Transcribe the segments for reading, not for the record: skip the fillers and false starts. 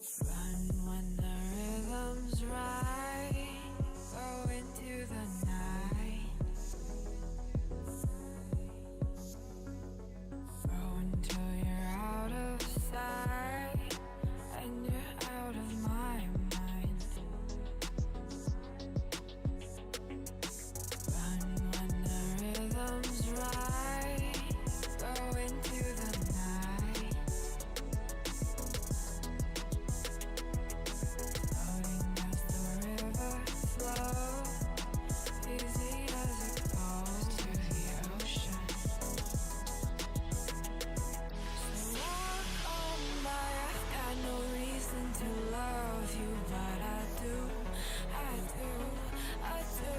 Run when the rhythm's right. Go into the night. Throw until you're out of sight and you're out of my mind. Run when the rhythm's right. Go into the night. Floating as the river flows, easy as it goes to the ocean. So walk on by, I've got no reason to love you, but I do, I do, I do.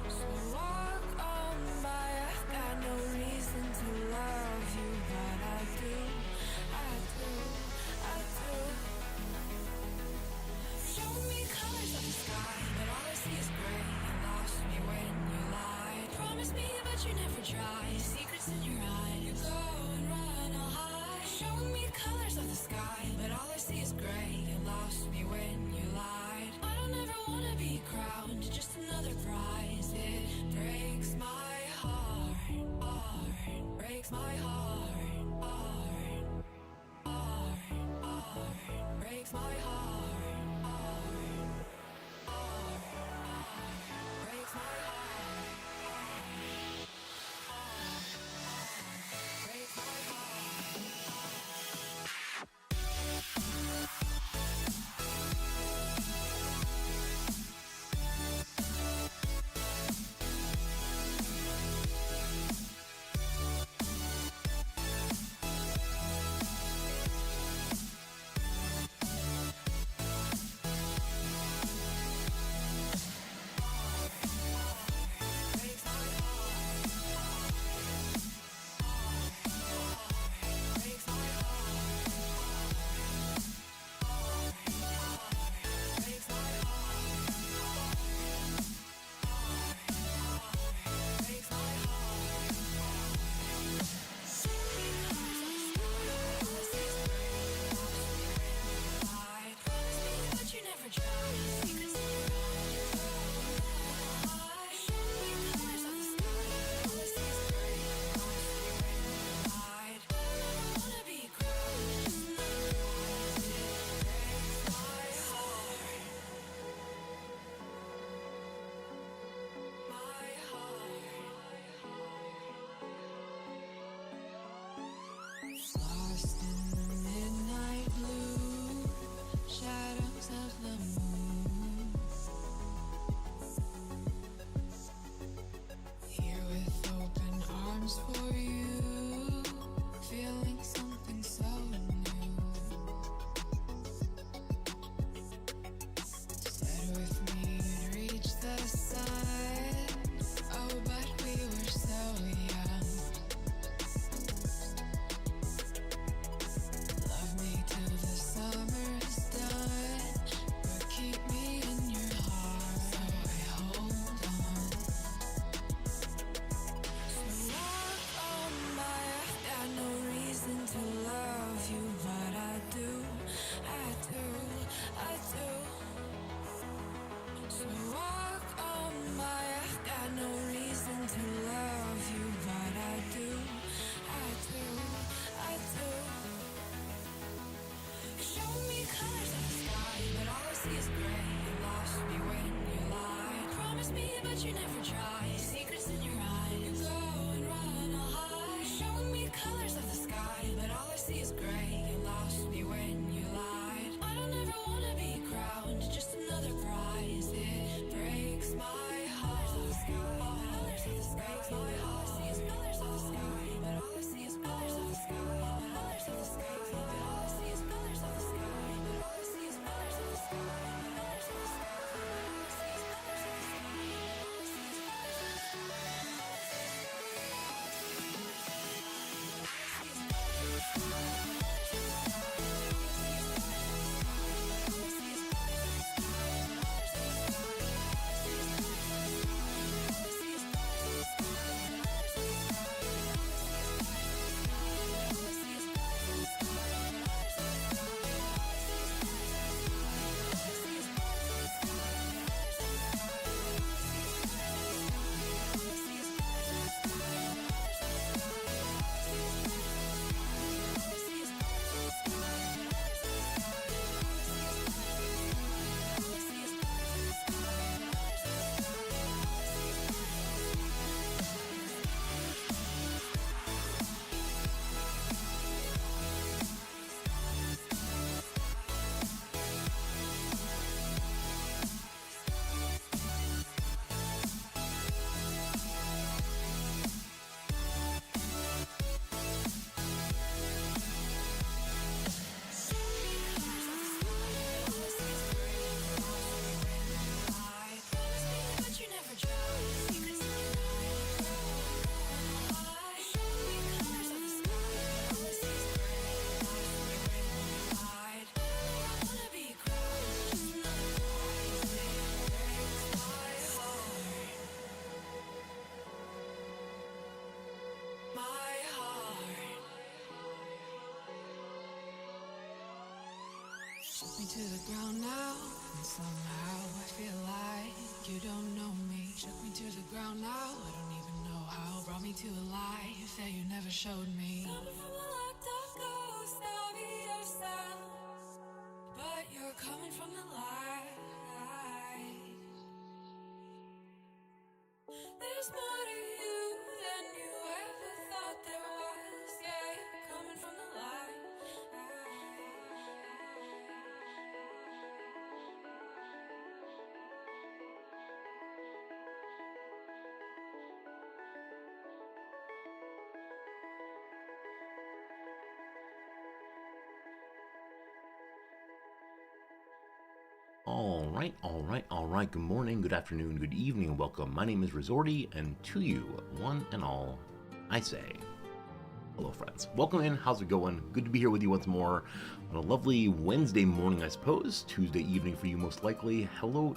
So walk on by, I've got no reason to love you, but I do, I do, I do. Show me colors of the sky, but all I see is gray. You lost me when you lied. Promise me, but you never tried. Secrets in your eye, you go and run, I'll hide. Show me colors of the sky, but all I see is gray. You lost me when you lied. I don't ever wanna be crowned, just another prize. It breaks my heart, heart, breaks my heart, heart, heart, heart, breaks my heart, heart, heart, heart, breaks my heart, heart, breaks my heart. Lost in the midnight blue, shadows of the moon. Here with open arms for you, feeling something so new. Said with me you'd reach the sun, oh but we were so young. Love me till the summer's done, but keep me in your heart, so I hold on. So walk on by, I've got no reason to love you, but I do, I do, I do. So walk on by, I've got no reason to love you, but I do, I do, I do. Show me colors of the sky, but all I see is gray. You lost me when you lied. Promise me, but you never tried. Secrets in your eye, you go and run, I'll hide. Show me colors of the sky, but all I see is gray. You lost me when you lied. I don't ever wanna be crowned, just another prize. It breaks my heart. Colors of the sky, breaks my heart. All I see is colors of the sky, but all I see is colors of the sky. Colors of the sky, but all I see is colors of the sky. But all I see is colors of the sky. Colors of the sky, but all I see is colors of the sky. All I see is colors of the sky. Shook me to the ground now, and somehow I feel like you don't know me. Shook me to the ground now, I don't even know how. Brought me to a life that you never showed me. Coming from a locked up ghost of yourself, but you're coming from the light. There's more to you than you ever thought there was. Yeah, you're coming from the light. All right. Good morning, good afternoon, good evening, and welcome. My name is Resorty, and to you, one and all, I say, hello, friends. Welcome in. How's it going? Good to be here with you once more on a lovely Wednesday morning, I suppose. Tuesday evening for you, most likely. Hello,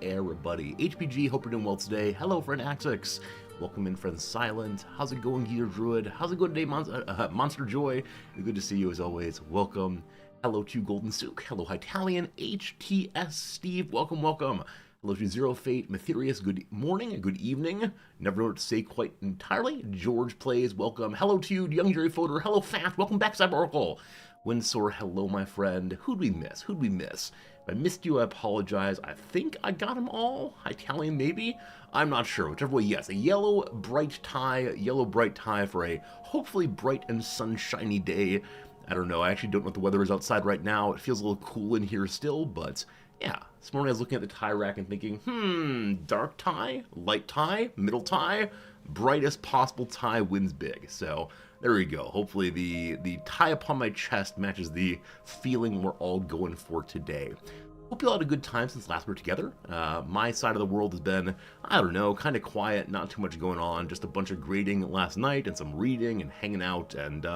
everybody. HPG, hope you're doing well today. Hello, friend Axix. Welcome in, friend Silent. How's it going, Gear Druid? How's it going today, Monster Joy? Good to see you as always. Welcome. Hello to Golden Souk. Hello, Hytalian. HTS Steve. Welcome. Hello to Zero Fate. Matherius. Good morning. Good evening. Never know what to say quite entirely. George Plays. Welcome. Hello to you, Young Jerry Foder. Hello, Fat. Welcome back, Cyber Oracle. Windsor. Hello, my friend. Who'd we miss? If I missed you, I apologize. I think I got them all. Italian, maybe? I'm not sure. Whichever way, yes. A yellow bright tie for a hopefully bright and sunshiny day. I don't know. I actually don't know what the weather is outside right now. It feels a little cool in here still, but yeah. This morning I was looking at the tie rack and thinking, dark tie, light tie, middle tie, brightest possible tie wins big. So there we go. Hopefully the tie upon my chest matches the feeling we're all going for today. Hope you all had a good time since last we were together. My side of the world has been, I don't know, kind of quiet, not too much going on, just a bunch of grading last night and some reading and hanging out, and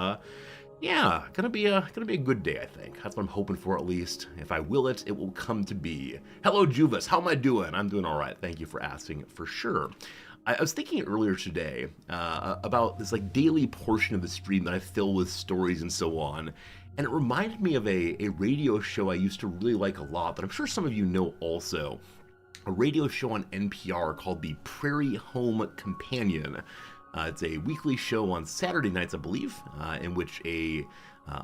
yeah, gonna be a good day, I think. That's what I'm hoping for, at least. If I will it, it will come to be. Hello, Juvis. How am I doing? I'm doing all right. Thank you for asking, for sure. I was thinking earlier today about this daily portion of the stream that I fill with stories and so on, and it reminded me of a radio show I used to really like a lot that I'm sure some of you know also. A radio show on NPR called the Prairie Home Companion. It's a weekly show on Saturday nights, I believe, in which a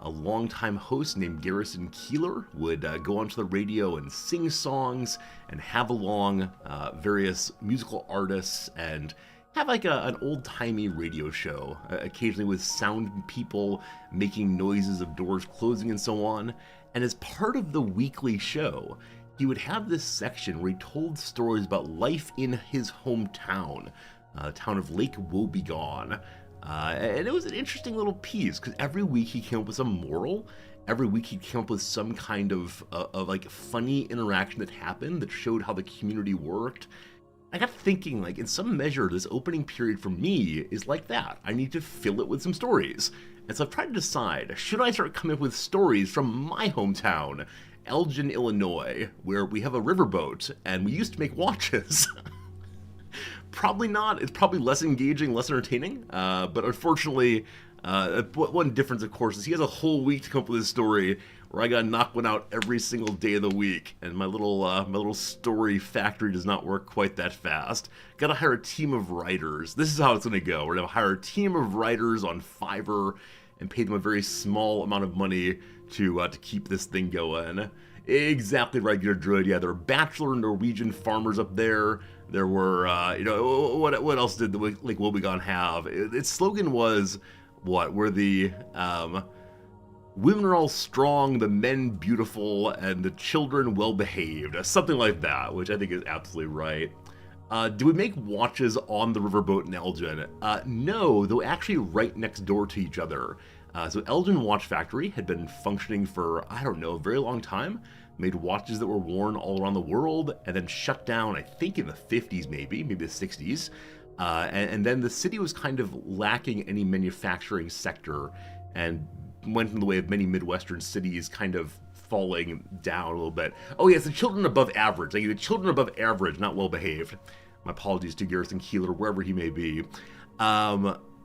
longtime host named Garrison Keeler would go onto the radio and sing songs and have along various musical artists and have an old-timey radio show, occasionally with sound people making noises of doors closing and so on. And as part of the weekly show, he would have this section where he told stories about life in his hometown. The town of Lake Wobegon. And it was an interesting little piece, because every week he came up with some moral. Every week he came up with some kind of funny interaction that happened that showed how the community worked. I got thinking, in some measure, this opening period for me is like that. I need to fill it with some stories. And so I've tried to decide, should I start coming up with stories from my hometown, Elgin, Illinois, where we have a riverboat, and we used to make watches. Probably not. It's probably less engaging, less entertaining. But unfortunately, one difference, of course, is he has a whole week to come up with his story, where I gotta knock one out every single day of the week, and my little story factory does not work quite that fast. Gotta hire a team of writers. This is how it's gonna go. We're gonna hire a team of writers on Fiverr and pay them a very small amount of money to keep this thing going. Exactly right, Gear Druid. Yeah, there are bachelor Norwegian farmers up there. There were, what else did the Lake Wobegon have? Its slogan was, where the women are all strong, the men beautiful, and the children well-behaved. Something like that, which I think is absolutely right. Do we make watches on the riverboat in Elgin? No, though actually right next door to each other. So Elgin Watch Factory had been functioning for, I don't know, a very long time. Made watches that were worn all around the world, and then shut down, I think in the 50s maybe the 60s. And then the city was kind of lacking any manufacturing sector, and went in the way of many Midwestern cities kind of falling down a little bit. Oh yes, the children above average. The children above average, not well behaved. My apologies to Garrison Keeler, wherever he may be.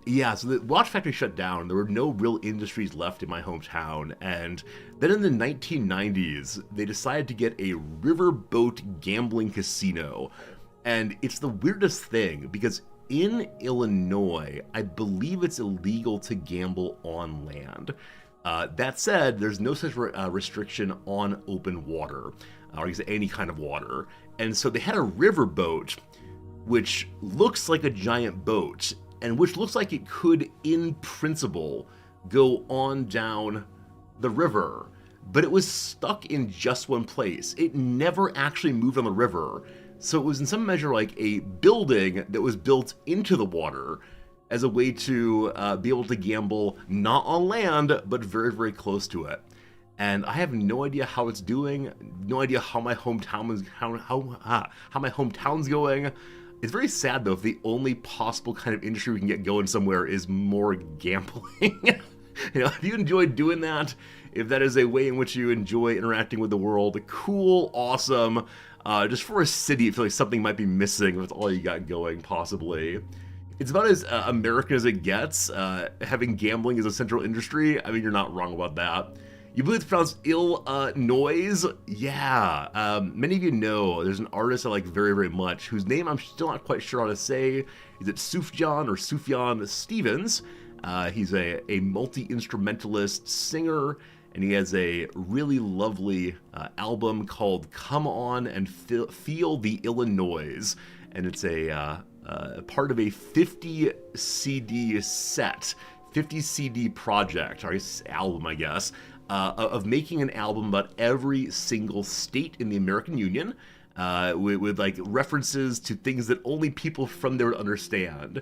Yeah, so the watch factory shut down. There were no real industries left in my hometown. And then in the 1990s, they decided to get a riverboat gambling casino. And it's the weirdest thing because in Illinois, I believe it's illegal to gamble on land. That said, there's no such restriction on open water, or I guess any kind of water. And so they had a riverboat, which looks like a giant boat, and which looks like it could, in principle, go on down the river. But it was stuck in just one place. It never actually moved on the river. So it was in some measure like a building that was built into the water as a way to be able to gamble not on land, but very, very close to it. And I have no idea how it's doing, no idea how my hometown is, how my hometown's going. It's very sad though if the only possible kind of industry we can get going somewhere is more gambling. If you enjoy doing that, if that is a way in which you enjoy interacting with the world, cool, awesome. Just for a city, I feel like something might be missing with all you got going, possibly. It's about as American as it gets, having gambling as a central industry. I mean, you're not wrong about that. You believe it's pronounced Illinois? Yeah. Many of you know there's an artist I like very, very much, whose name I'm still not quite sure how to say. Is it Sufjan Stevens? He's a multi-instrumentalist singer, and he has a really lovely album called Come On and Feel the Illinois. And it's a part of a 50 CD set, 50 CD project, or album, I guess, of making an album about every single state in the American Union, with like references to things that only people from there would understand.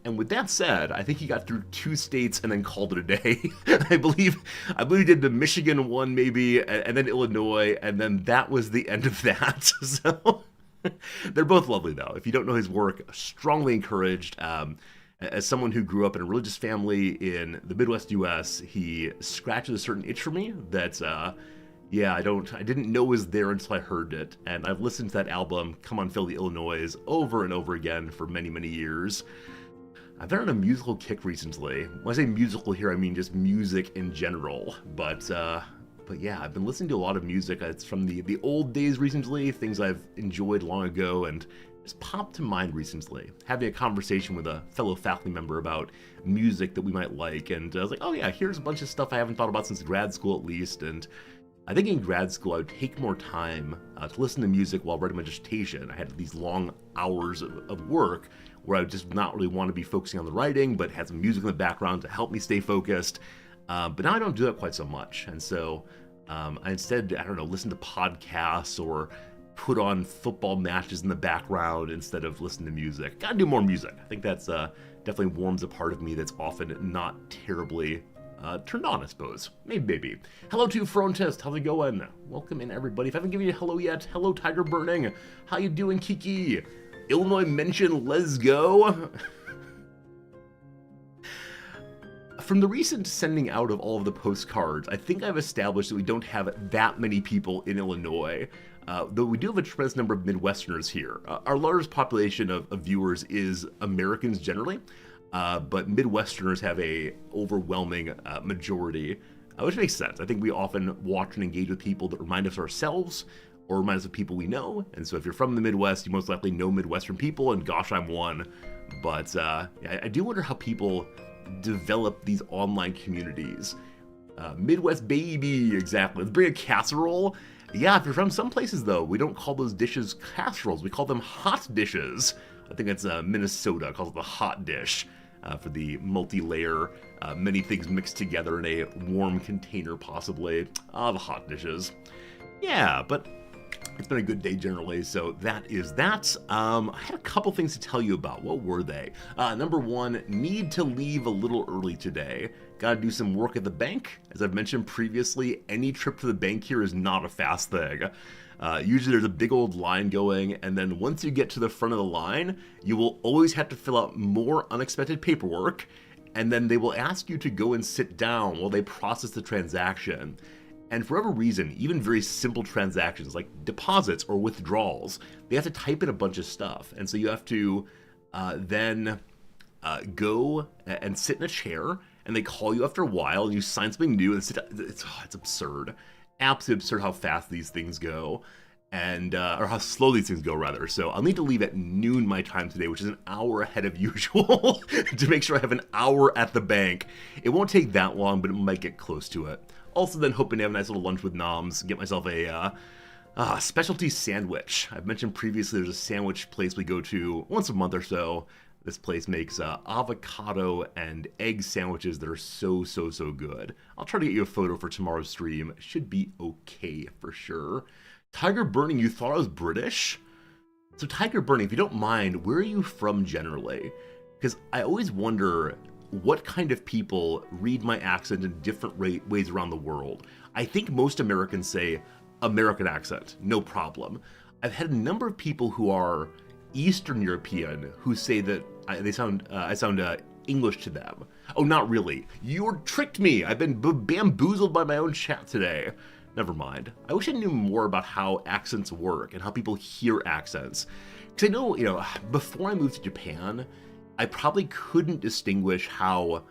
And with that said, I think he got through 2 states and then called it a day. I believe he did the Michigan one maybe, and then Illinois, and then that was the end of that. So they're both lovely though. If you don't know his work, strongly encouraged. As someone who grew up in a religious family in the Midwest U.S., he scratches a certain itch for me that, I didn't know was there until I heard it. And I've listened to that album, Come On, Feel the Illinois, over and over again for many, many years. I've been on a musical kick recently. When I say musical here, I mean just music in general. But yeah, I've been listening to a lot of music. It's from the old days recently, things I've enjoyed long ago, and just popped to mind recently. Having a conversation with a fellow faculty member about music that we might like, and I was like, oh yeah, here's a bunch of stuff I haven't thought about since grad school at least. And I think in grad school I would take more time to listen to music while writing my dissertation. I had these long hours of work where I would just not really want to be focusing on the writing, but had some music in the background to help me stay focused. But now I don't do that quite so much. And so I instead, listen to podcasts or put on football matches in the background instead of listening to music. Gotta do more music. I think that's definitely warms a part of me that's often not terribly turned on, I suppose. Maybe. Hello to Frontist. How's it going? Welcome in, everybody. If I haven't given you a hello yet, hello Tiger Burning. How you doing, Kiki? Illinois mention, let's go. From the recent sending out of all of the postcards, I think I've established that we don't have that many people in Illinois, though we do have a tremendous number of Midwesterners here. Our largest population of viewers is Americans generally, but Midwesterners have a overwhelming majority, which makes sense. I think we often watch and engage with people that remind us of ourselves, or remind us of people we know. And so if you're from the Midwest, you most likely know Midwestern people, and gosh, I'm one. But I do wonder how people develop these online communities. Midwest baby, exactly. Let's bring a casserole. Yeah, if you're from some places though, we don't call those dishes casseroles, we call them hot dishes. I think that's Minnesota, calls it the hot dish, for the multi-layer, many things mixed together in a warm container possibly. The hot dishes. Yeah, but it's been a good day generally, so that is that. I had a couple things to tell you about. What were they? Number one, need to leave a little early today. Gotta do some work at the bank. As I've mentioned previously, any trip to the bank here is not a fast thing. Usually there's a big old line going, and then once you get to the front of the line, you will always have to fill out more unexpected paperwork, and then they will ask you to go and sit down while they process the transaction. And for whatever reason, even very simple transactions like deposits or withdrawals, they have to type in a bunch of stuff. And so you have to then go and sit in a chair, and they call you after a while, and you sign something new, and it's absurd. Absolutely absurd how fast these things go, and or how slow these things go, rather. So I'll need to leave at noon my time today, which is an hour ahead of usual, to make sure I have an hour at the bank. It won't take that long, but it might get close to it. Also then hoping to have a nice little lunch with Noms, get myself a specialty sandwich. I've mentioned previously there's a sandwich place we go to once a month or so. This place makes avocado and egg sandwiches that are so good. I'll try to get you a photo for tomorrow's stream. Should be okay for sure. Tiger Burning, you thought I was British? So Tiger Burning, if you don't mind, where are you from generally? Because I always wonder what kind of people read my accent in different ways around the world. I think most Americans say American accent, no problem. I've had a number of people who are Eastern European who say that I sound English to them. Oh, not really. You tricked me. I've been bamboozled by my own chat today. Never mind. I wish I knew more about how accents work and how people hear accents. Because I know, before I moved to Japan, I probably couldn't distinguish how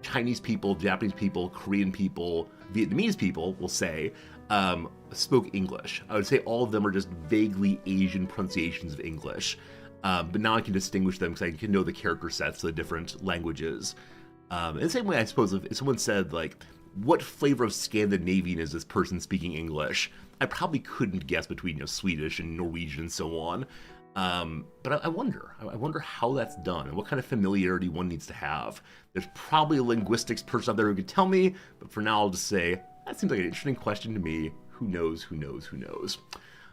Chinese people, Japanese people, Korean people, Vietnamese people, will say, spoke English. I would say all of them are just vaguely Asian pronunciations of English. But now I can distinguish them because I can know the character sets of the different languages. In the same way, I suppose, if someone said, like, what flavor of Scandinavian is this person speaking English? I probably couldn't guess between Swedish and Norwegian and so on. But I wonder how that's done and what kind of familiarity one needs to have. There's probably a linguistics person out there who could tell me, but for now I'll just say, that seems like an interesting question to me. Who knows?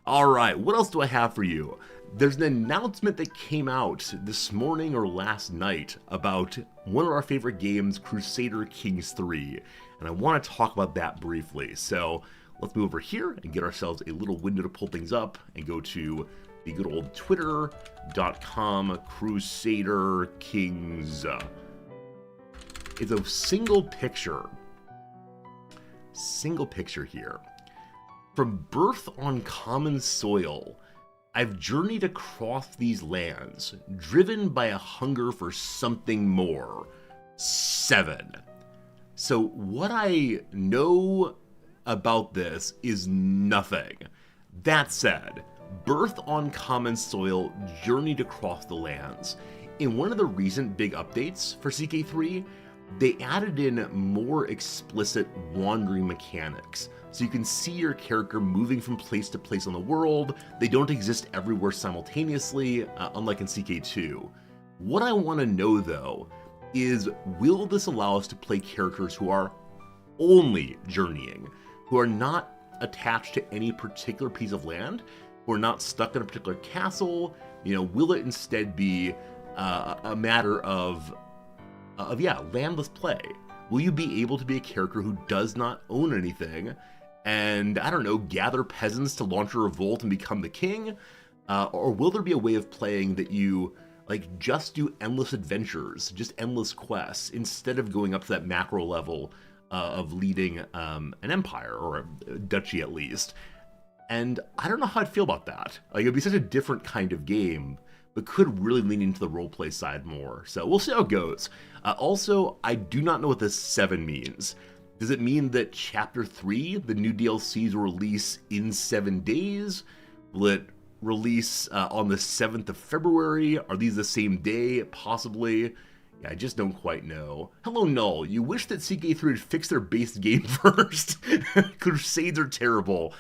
All right, what else do I have for you? There's an announcement that came out this morning or last night about one of our favorite games, Crusader Kings 3, and I want to talk about that briefly. So let's move over here and get ourselves a little window to pull things up and go to the good old twitter.com Crusader Kings. It's a single picture here. From birth on common soil, I've journeyed across these lands, driven by a hunger for something more. 7. So what I know about this is nothing. That said, birth on common soil, journeyed across the lands. In one of the recent big updates for CK3, they added in more explicit wandering mechanics. So you can see your character moving from place to place on the world. They don't exist everywhere simultaneously, unlike in CK2. What I want to know, though, is will this allow us to play characters who are only journeying, who are not attached to any particular piece of land, who are not stuck in a particular castle? Will it instead be a matter of landless play? Will you be able to be a character who does not own anything and, I don't know, gather peasants to launch a revolt and become the king? Or will there be a way of playing that you, just do endless adventures, just endless quests, instead of going up to that macro level of leading an empire, or a duchy at least? And I don't know how I'd feel about that. It'd be such a different kind of game, but could really lean into the roleplay side more. So we'll see how it goes. Also, I do not know what this 7 means. Does it mean that Chapter 3, the new DLCs, will release in 7 days? Will it release on the 7th of February? Are these the same day? Possibly. Yeah, I just don't quite know. Hello, Null. You wish that CK3 would fix their base game first. Crusades are terrible.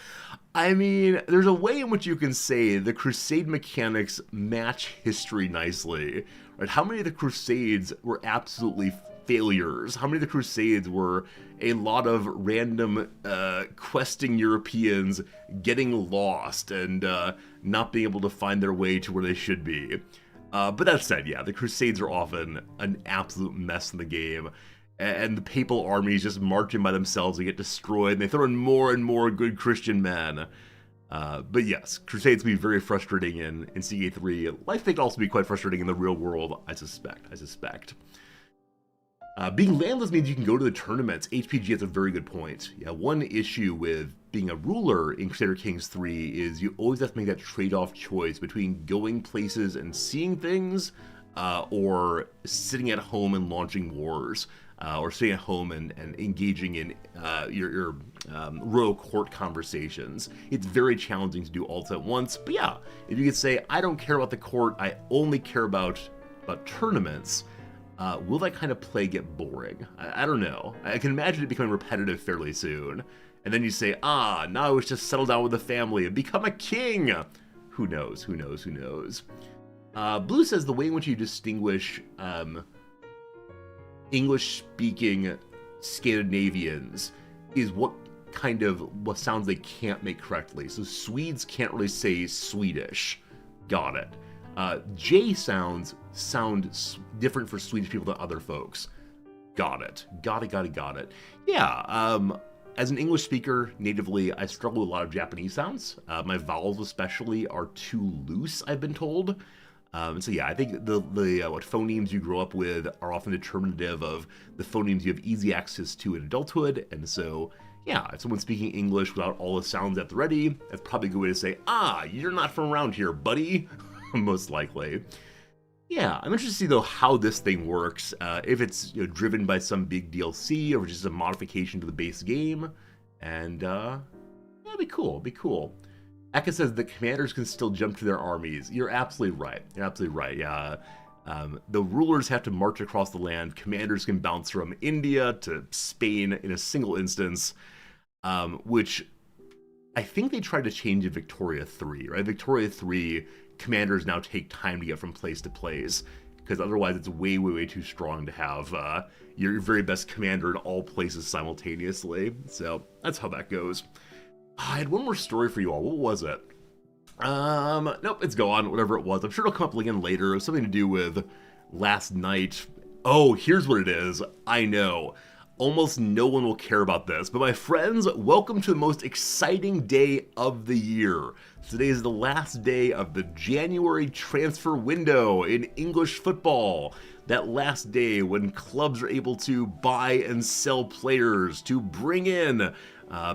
I mean, there's a way in which you can say the Crusade mechanics match history nicely. Right? How many of the Crusades were absolutely failures? How many of the Crusades were a lot of random questing Europeans getting lost and not being able to find their way to where they should be? But that said, yeah, the Crusades are often an absolute mess in the game. And the papal armies just marching by themselves and get destroyed, and they throw in more and more good Christian men. But yes, Crusades can be very frustrating in CK3. Life can also be quite frustrating in the real world, I suspect. Being landless means you can go to the tournaments. HPG has a very good point. Yeah, one issue with being a ruler in Crusader Kings 3 is you always have to make that trade-off choice between going places and seeing things or sitting at home and launching wars, or sitting at home and engaging in your royal court conversations. It's very challenging to do all at once. But yeah, if you could say, I don't care about the court, I only care about tournaments, will that kind of play get boring? I don't know. I can imagine it becoming repetitive fairly soon. And then you say, now I was just settle down with the family and become a king. Who knows? Who knows? Who knows? Blue says the way in which you distinguish English-speaking Scandinavians is what sounds they can't make correctly. So Swedes can't really say Swedish. Got it. J sounds sound different for Swedish people than other folks. Got it. Got it. Yeah, as an English speaker natively, I struggle with a lot of Japanese sounds. My vowels especially are too loose, I've been told. So yeah, I think the what phonemes you grow up with are often determinative of the phonemes you have easy access to in adulthood. And so, yeah, if someone's speaking English without all the sounds at the ready, that's probably a good way to say, you're not from around here, buddy. Most likely. Yeah, I'm interested to see, though, how this thing works. If it's driven by some big DLC or just a modification to the base game. And, that'd be cool. Eka says the commanders can still jump to their armies. You're absolutely right. Yeah. The rulers have to march across the land. Commanders can bounce from India to Spain in a single instance, which I think they tried to change in Victoria 3, right? Victoria 3, commanders now take time to get from place to place, because otherwise it's way too strong to have your very best commander in all places simultaneously. So that's how that goes. I had one more story for you all. What was it? Nope, it's gone. Whatever it was. I'm sure it'll come up again later. It was something to do with last night. Oh, here's what it is. I know. Almost no one will care about this, but my friends, welcome to the most exciting day of the year. Today is the last day of the January transfer window in English football. That last day when clubs are able to buy and sell players, to bring in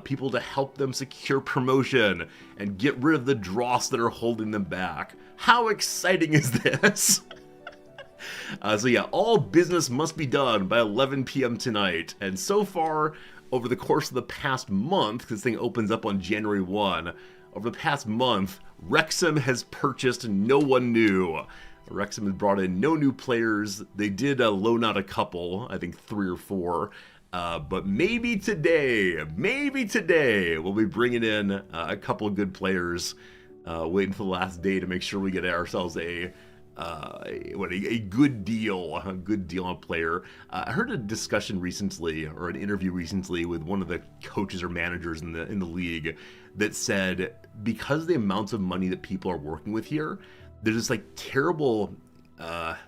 people to help them secure promotion and get rid of the dross that are holding them back. How exciting is this? So yeah, all business must be done by 11 p.m. tonight. And so far, over the course of the past month, because this thing opens up on January 1, over the past month, Wrexham has purchased no one new. Wrexham has brought in no new players. They did loan out a couple, I think 3 or 4. But maybe today, we'll be bringing in a couple of good players, waiting for the last day to make sure we get ourselves a good deal on a player. I heard a discussion recently, or an interview recently, with one of the coaches or managers in the league that said, because of the amounts of money that people are working with here, there's this like terrible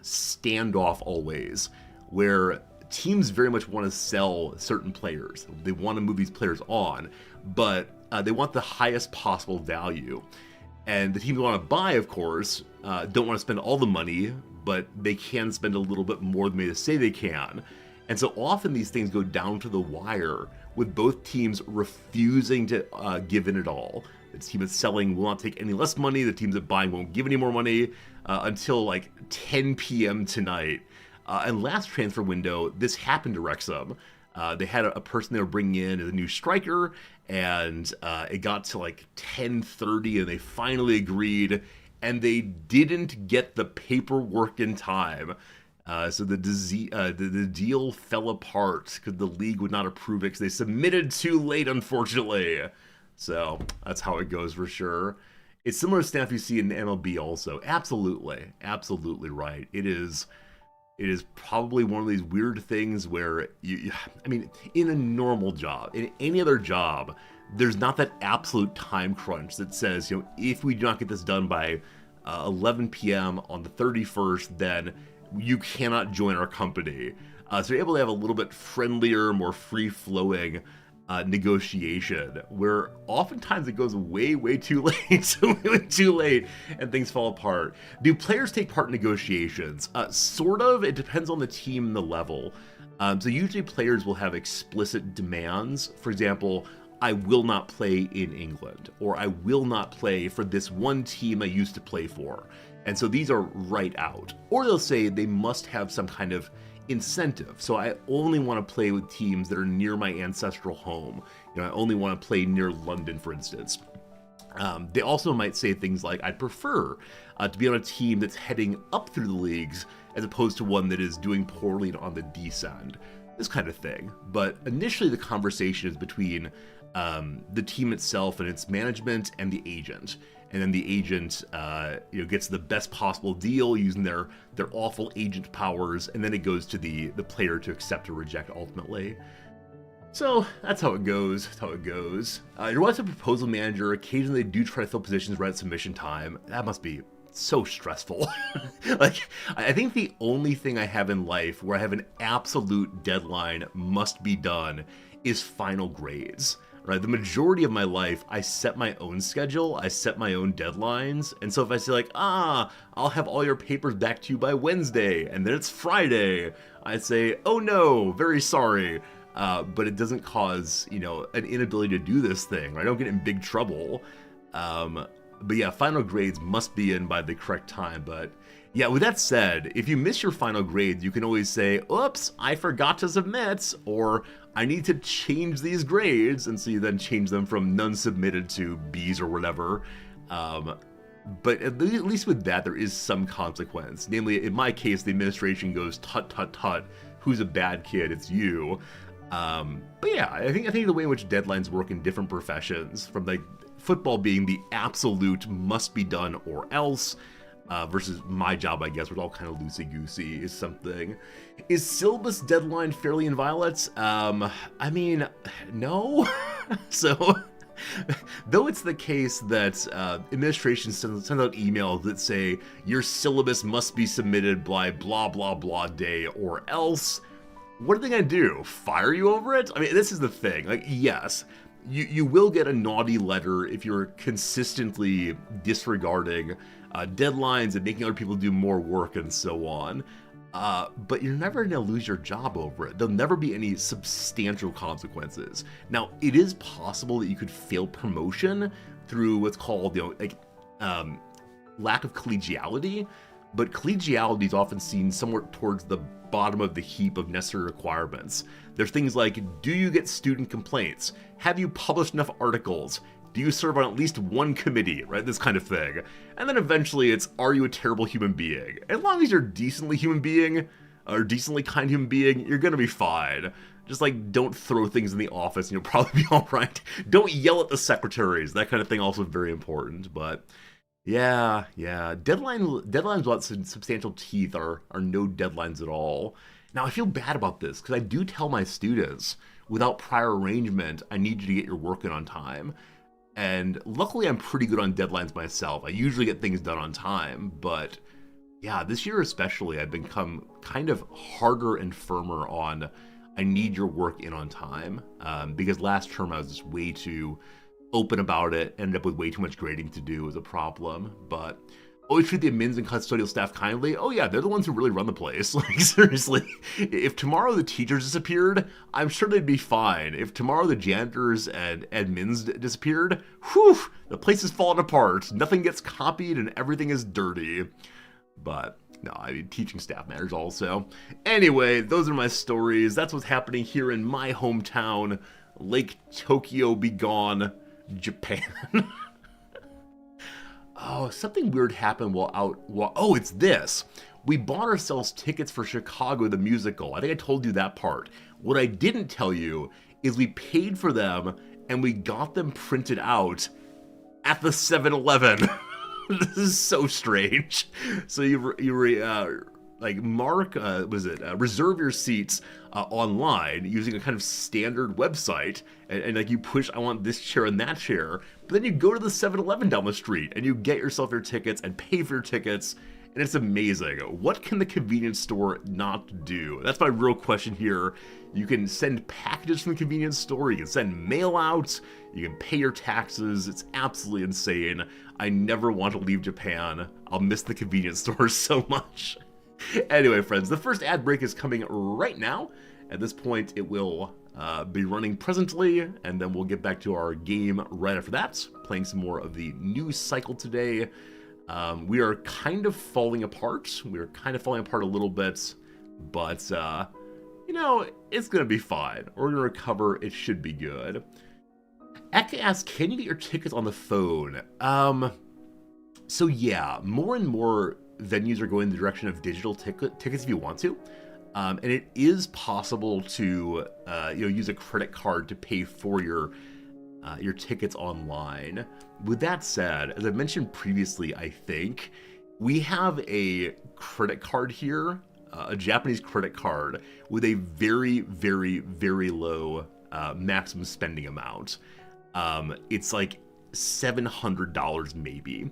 standoff always, where teams very much want to sell certain players. They want to move these players on, but they want the highest possible value. And the teams who want to buy, of course, don't want to spend all the money, but they can spend a little bit more than they say they can. And so often these things go down to the wire, with both teams refusing to give in at all. The team that's selling will not take any less money. The teams that buying won't give any more money until like 10 p.m. tonight. And last transfer window, this happened to Wrexham. They had a person they were bringing in as a new striker, and it got to like 10:30, and they finally agreed, and they didn't get the paperwork in time. So the deal fell apart because the league would not approve it because they submitted too late, unfortunately. So that's how it goes for sure. It's similar to stuff you see in MLB also. Absolutely right. It is probably one of these weird things where I mean, in a normal job, in any other job, there's not that absolute time crunch that says, if we do not get this done by 11 p.m. on the 31st, then you cannot join our company. So you're able to have a little bit friendlier, more free-flowing negotiation, where oftentimes it goes way too late, way too late, and things fall apart. Do players take part in negotiations? Sort of. It depends on the team and the level. So usually players will have explicit demands. For example, I will not play in England, or I will not play for this one team I used to play for. And so these are right out. Or they'll say they must have some kind of incentive. So I only want to play with teams that are near my ancestral home. I only want to play near London, for instance. They also might say things like, I'd prefer to be on a team that's heading up through the leagues as opposed to one that is doing poorly on the descend. This kind of thing. But initially the conversation is between the team itself and its management and the agent. And then the agent gets the best possible deal using their awful agent powers, and then it goes to the player to accept or reject ultimately. So that's how it goes. You're once a proposal manager. Occasionally they do try to fill positions right at submission time. That must be so stressful. Like, I think the only thing I have in life where I have an absolute deadline must be done is final grades. Right? The majority of my life, I set my own schedule, I set my own deadlines, and so if I say like, I'll have all your papers back to you by Wednesday, and then it's Friday, I say, oh no, very sorry, but it doesn't cause, an inability to do this thing, right? I don't get in big trouble, but yeah, final grades must be in by the correct time, but yeah, with that said, if you miss your final grades, you can always say, oops, I forgot to submit, or I need to change these grades, and so you then change them from none submitted to B's or whatever. But at least with that, there is some consequence. Namely, in my case, the administration goes, tut, tut, tut, who's a bad kid? It's you. But yeah, I think the way in which deadlines work in different professions, from like football being the absolute must be done or else, versus my job, I guess, we're all kind of loosey-goosey, is something. Is syllabus deadline fairly inviolate? I mean, no. So, though it's the case that administration sends out emails that say, your syllabus must be submitted by blah, blah, blah day or else, what are they going to do? Fire you over it? I mean, this is the thing. Like, yes, you will get a naughty letter if you're consistently disregarding deadlines and making other people do more work and so on. But you're never going to lose your job over it. There'll never be any substantial consequences. Now, it is possible that you could fail promotion through what's called, lack of collegiality, but collegiality is often seen somewhere towards the bottom of the heap of necessary requirements. There's things like, do you get student complaints? Have you published enough articles? Do you serve on at least one committee, right? This kind of thing. And then eventually it's, are you a terrible human being? As long as you're decently human being, or decently kind human being, you're gonna be fine. Just like, don't throw things in the office and you'll probably be alright. Don't yell at the secretaries. That kind of thing also very important, but yeah. Deadlines without substantial teeth are no deadlines at all. Now, I feel bad about this, because I do tell my students, without prior arrangement, I need you to get your work in on time. And luckily, I'm pretty good on deadlines myself. I usually get things done on time, but yeah, this year especially, I've become kind of harder and firmer on, I need your work in on time, because last term I was just way too open about it, ended up with way too much grading to do as a problem, but always treat the admins and custodial staff kindly. Oh yeah, they're the ones who really run the place. Like, seriously, if tomorrow the teachers disappeared, I'm sure they'd be fine. If tomorrow the janitors and admins disappeared, whew, the place is falling apart. Nothing gets copied and everything is dirty. But no, I mean, teaching staff matters also. Anyway, those are my stories. That's what's happening here in my hometown, Lake Tokyo be gone, Japan. Oh, something weird happened oh, it's this. We bought ourselves tickets for Chicago the musical. I think I told you that part. What I didn't tell you is we paid for them and we got them printed out at the 7-Eleven. This is so strange. So reserve your seats online using a kind of standard website, and like you push, I want this chair and that chair, but then you go to the 7-Eleven down the street and you get yourself your tickets and pay for your tickets, and it's amazing. What can the convenience store not do? That's my real question here. You can send packages from the convenience store, you can send mail out, you can pay your taxes. It's absolutely insane. I never want to leave Japan. I'll miss the convenience stores so much. Anyway, friends, the first ad break is coming right now. At this point, it will be running presently, and then we'll get back to our game right after that, playing some more of the news cycle today. We are kind of falling apart. We are kind of falling apart a little bit, but, you know, it's going to be fine. We're going to recover. It should be good. Eka asks, can you get your tickets on the phone? So yeah, more and more venues are going in the direction of digital tickets if you want to. And it is possible to, use a credit card to pay for your tickets online. With that said, as I mentioned previously, I think we have a credit card here, a Japanese credit card with a very, very, very low maximum spending amount. It's like $700 maybe.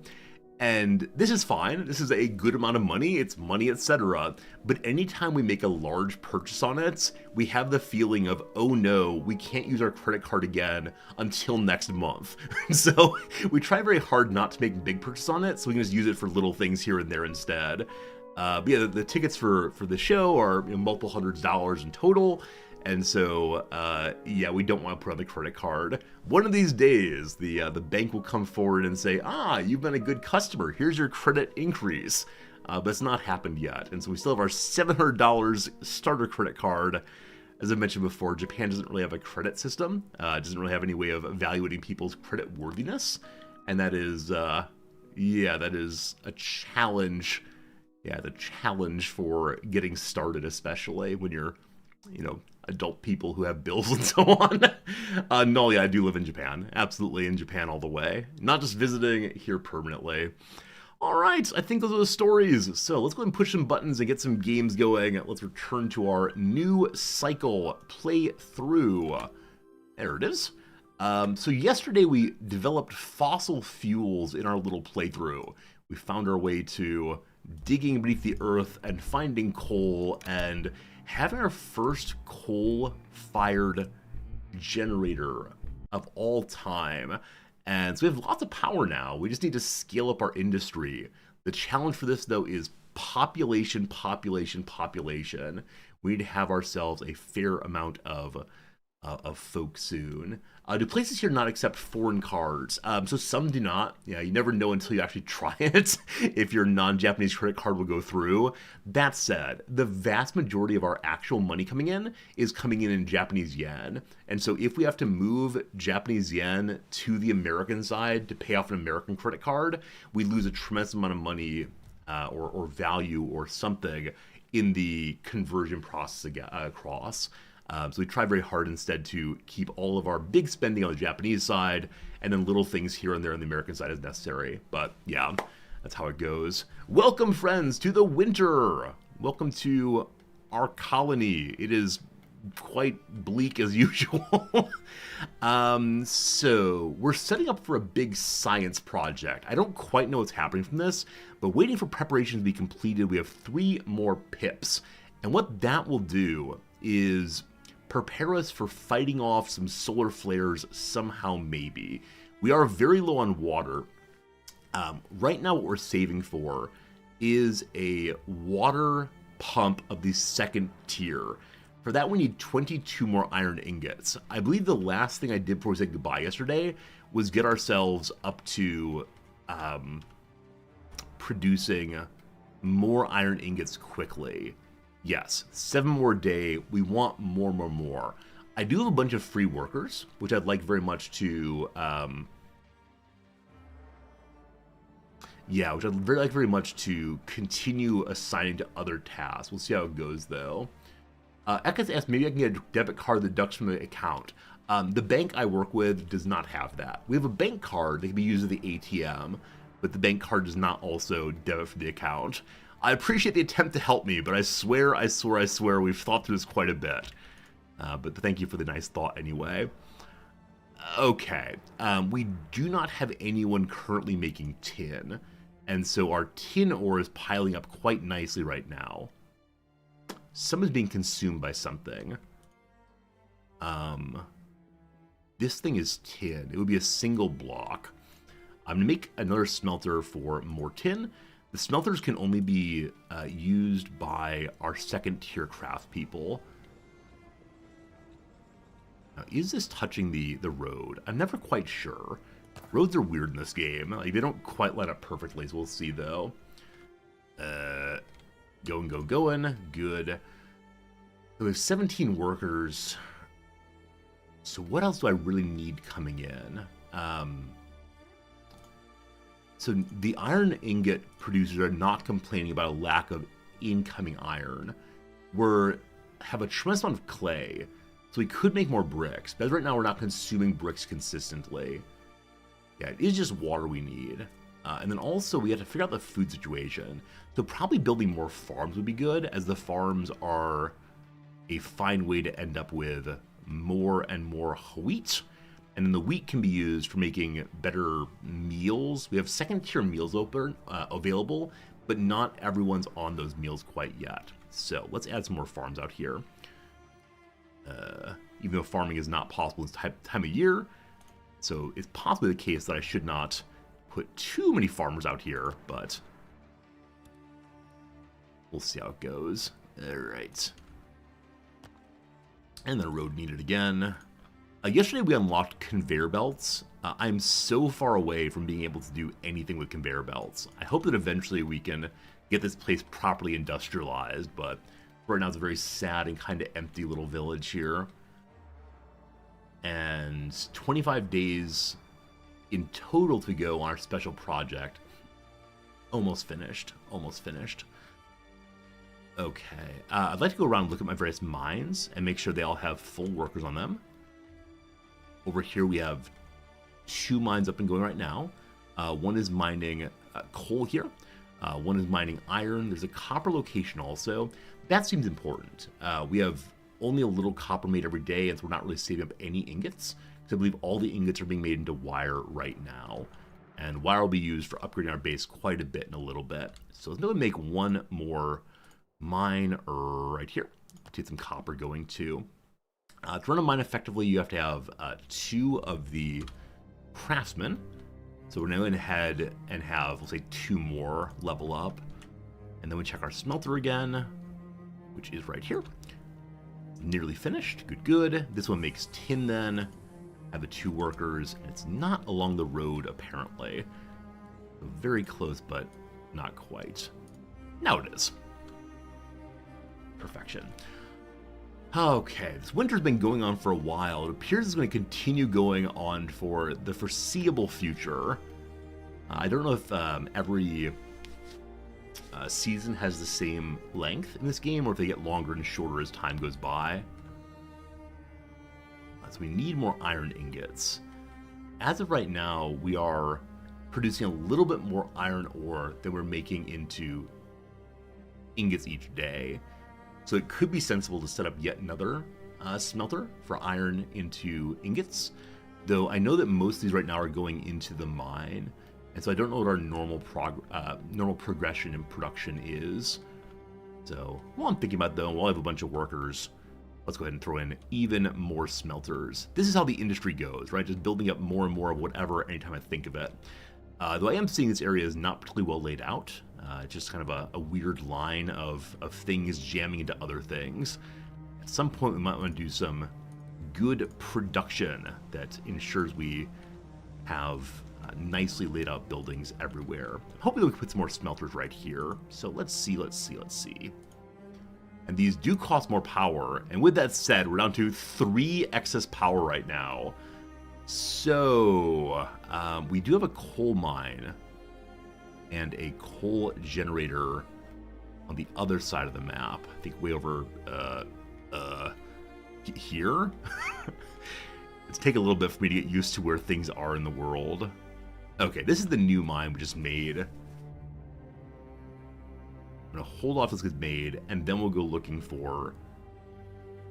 And this is fine. This is a good amount of money. It's money, etc. But anytime we make a large purchase on it, we have the feeling of, oh no, we can't use our credit card again until next month. So we try very hard not to make big purchases on it, so we can just use it for little things here and there instead. But yeah, the tickets for the show are multiple hundreds of dollars in total. And so, yeah, we don't want to put on the credit card. One of these days, the bank will come forward and say, you've been a good customer. Here's your credit increase. But it's not happened yet. And so we still have our $700 starter credit card. As I mentioned before, Japan doesn't really have a credit system. It doesn't really have any way of evaluating people's credit worthiness. And that is, that is a challenge. Yeah, the challenge for getting started, especially when you're, adult people who have bills and so on. No, yeah, I do live in Japan. Absolutely in Japan all the way. Not just visiting, here permanently. All right, I think those are the stories. So let's go ahead and push some buttons and get some games going. Let's return to our new cycle playthrough. There it is. So yesterday we developed fossil fuels in our little playthrough. We found our way to digging beneath the earth and finding coal and having our first coal-fired generator of all time. And so we have lots of power now. We just need to scale up our industry. The challenge for this, though, is population. We need to have ourselves a fair amount of folks soon. Do places here not accept foreign cards? So some do not. Yeah, you never know until you actually try it if your non-Japanese credit card will go through. That said, the vast majority of our actual money coming in is coming in Japanese yen. And so if we have to move Japanese yen to the American side to pay off an American credit card, we lose a tremendous amount of money or value or something in the conversion process across. So we try very hard instead to keep all of our big spending on the Japanese side and then little things here and there on the American side as necessary. But yeah, that's how it goes. Welcome, friends, to the winter. Welcome to our colony. It is quite bleak as usual. So we're setting up for a big science project. I don't quite know what's happening from this, but waiting for preparations to be completed, we have 3 more pips. And what that will do is prepare us for fighting off some solar flares somehow, maybe. We are very low on water. Right now what we're saving for is a water pump of the 2nd tier. For that we need 22 more iron ingots. I believe the last thing I did before we said goodbye yesterday was get ourselves up to producing more iron ingots quickly. Yes, 7 more a day. We want more. I do have a bunch of free workers, which I'd like very much to, which I'd like very much to continue assigning to other tasks. We'll see how it goes, though. Eka's asked, maybe I can get a debit card that deducts from the account. The bank I work with does not have that. We have a bank card that can be used at the ATM, but the bank card does not also debit from the account. I appreciate the attempt to help me, but I swear, we've thought through this quite a bit. But thank you for the nice thought anyway. Okay, we do not have anyone currently making tin, and so our tin ore is piling up quite nicely right now. Some is being consumed by something. This thing is tin. It would be a single block. I'm going to make another smelter for more tin. The smelters can only be used by our 2nd tier craft people. Now, is this touching the road? I'm never quite sure. Roads are weird in this game. Like, they don't quite line up perfectly, so we'll see, though. Going. Good. So we have 17 workers. So what else do I really need coming in? So the iron ingot producers are not complaining about a lack of incoming iron. We have a tremendous amount of clay, so we could make more bricks. But right now we're not consuming bricks consistently. Yeah, it is just water we need. And then also we have to figure out the food situation. So probably building more farms would be good, as the farms are a fine way to end up with more and more wheat. And then the wheat can be used for making better meals. We have second tier meals available, but not everyone's on those meals quite yet. So let's add some more farms out here. Even though farming is not possible this time of year, so it's possibly the case that I should not put too many farmers out here, but we'll see how it goes. All right. And then a road needed again. Yesterday we unlocked conveyor belts. I'm so far away from being able to do anything with conveyor belts. I hope that eventually we can get this place properly industrialized, but right now it's a very sad and kind of empty little village here. And 25 days in total to go on our special project. Almost finished. Okay. I'd like to go around and look at my various mines and make sure they all have full workers on them. Over here we have 2 mines up and going right now. One is mining coal here. One is mining iron. There's a copper location also. That seems important. We have only a little copper made every day, and so we're not really saving up any ingots, because I believe all the ingots are being made into wire right now. And wire will be used for upgrading our base quite a bit in a little bit. So let's maybe make one more mine right here to get some copper going too. To run a mine effectively, you have to have 2 of the craftsmen. So we're now going to head and have, let's say, 2 more level up. And then we check our smelter again, which is right here. Nearly finished. Good. This one makes tin then. Have the 2 workers. And it's not along the road, apparently. Very close, but not quite. Now it is. Perfection. Okay, this winter's been going on for a while. It appears it's going to continue going on for the foreseeable future. I don't know if every season has the same length in this game, or if they get longer and shorter as time goes by. So we need more iron ingots. As of right now, we are producing a little bit more iron ore than we're making into ingots each day. So it could be sensible to set up yet another smelter for iron into ingots, though I know that most of these right now are going into the mine, and so I don't know what our normal progression in production is. So while I'm thinking about though, while I have a bunch of workers, let's go ahead and throw in even more smelters. This is how the industry goes, right? Just building up more and more of whatever anytime I think of it. Though I am seeing this area is not particularly well laid out. Just kind of a weird line of things jamming into other things. At some point we might want to do some good production that ensures we have nicely laid out buildings everywhere. Hopefully we can put some more smelters right here. So let's see. And these do cost more power. And with that said, we're down to 3 excess power right now. So we do have a coal mine and a coal generator on the other side of the map. I think way over here. It's taken a little bit for me to get used to where things are in the world. Okay, this is the new mine we just made. I'm gonna hold off this gets made, and then we'll go looking for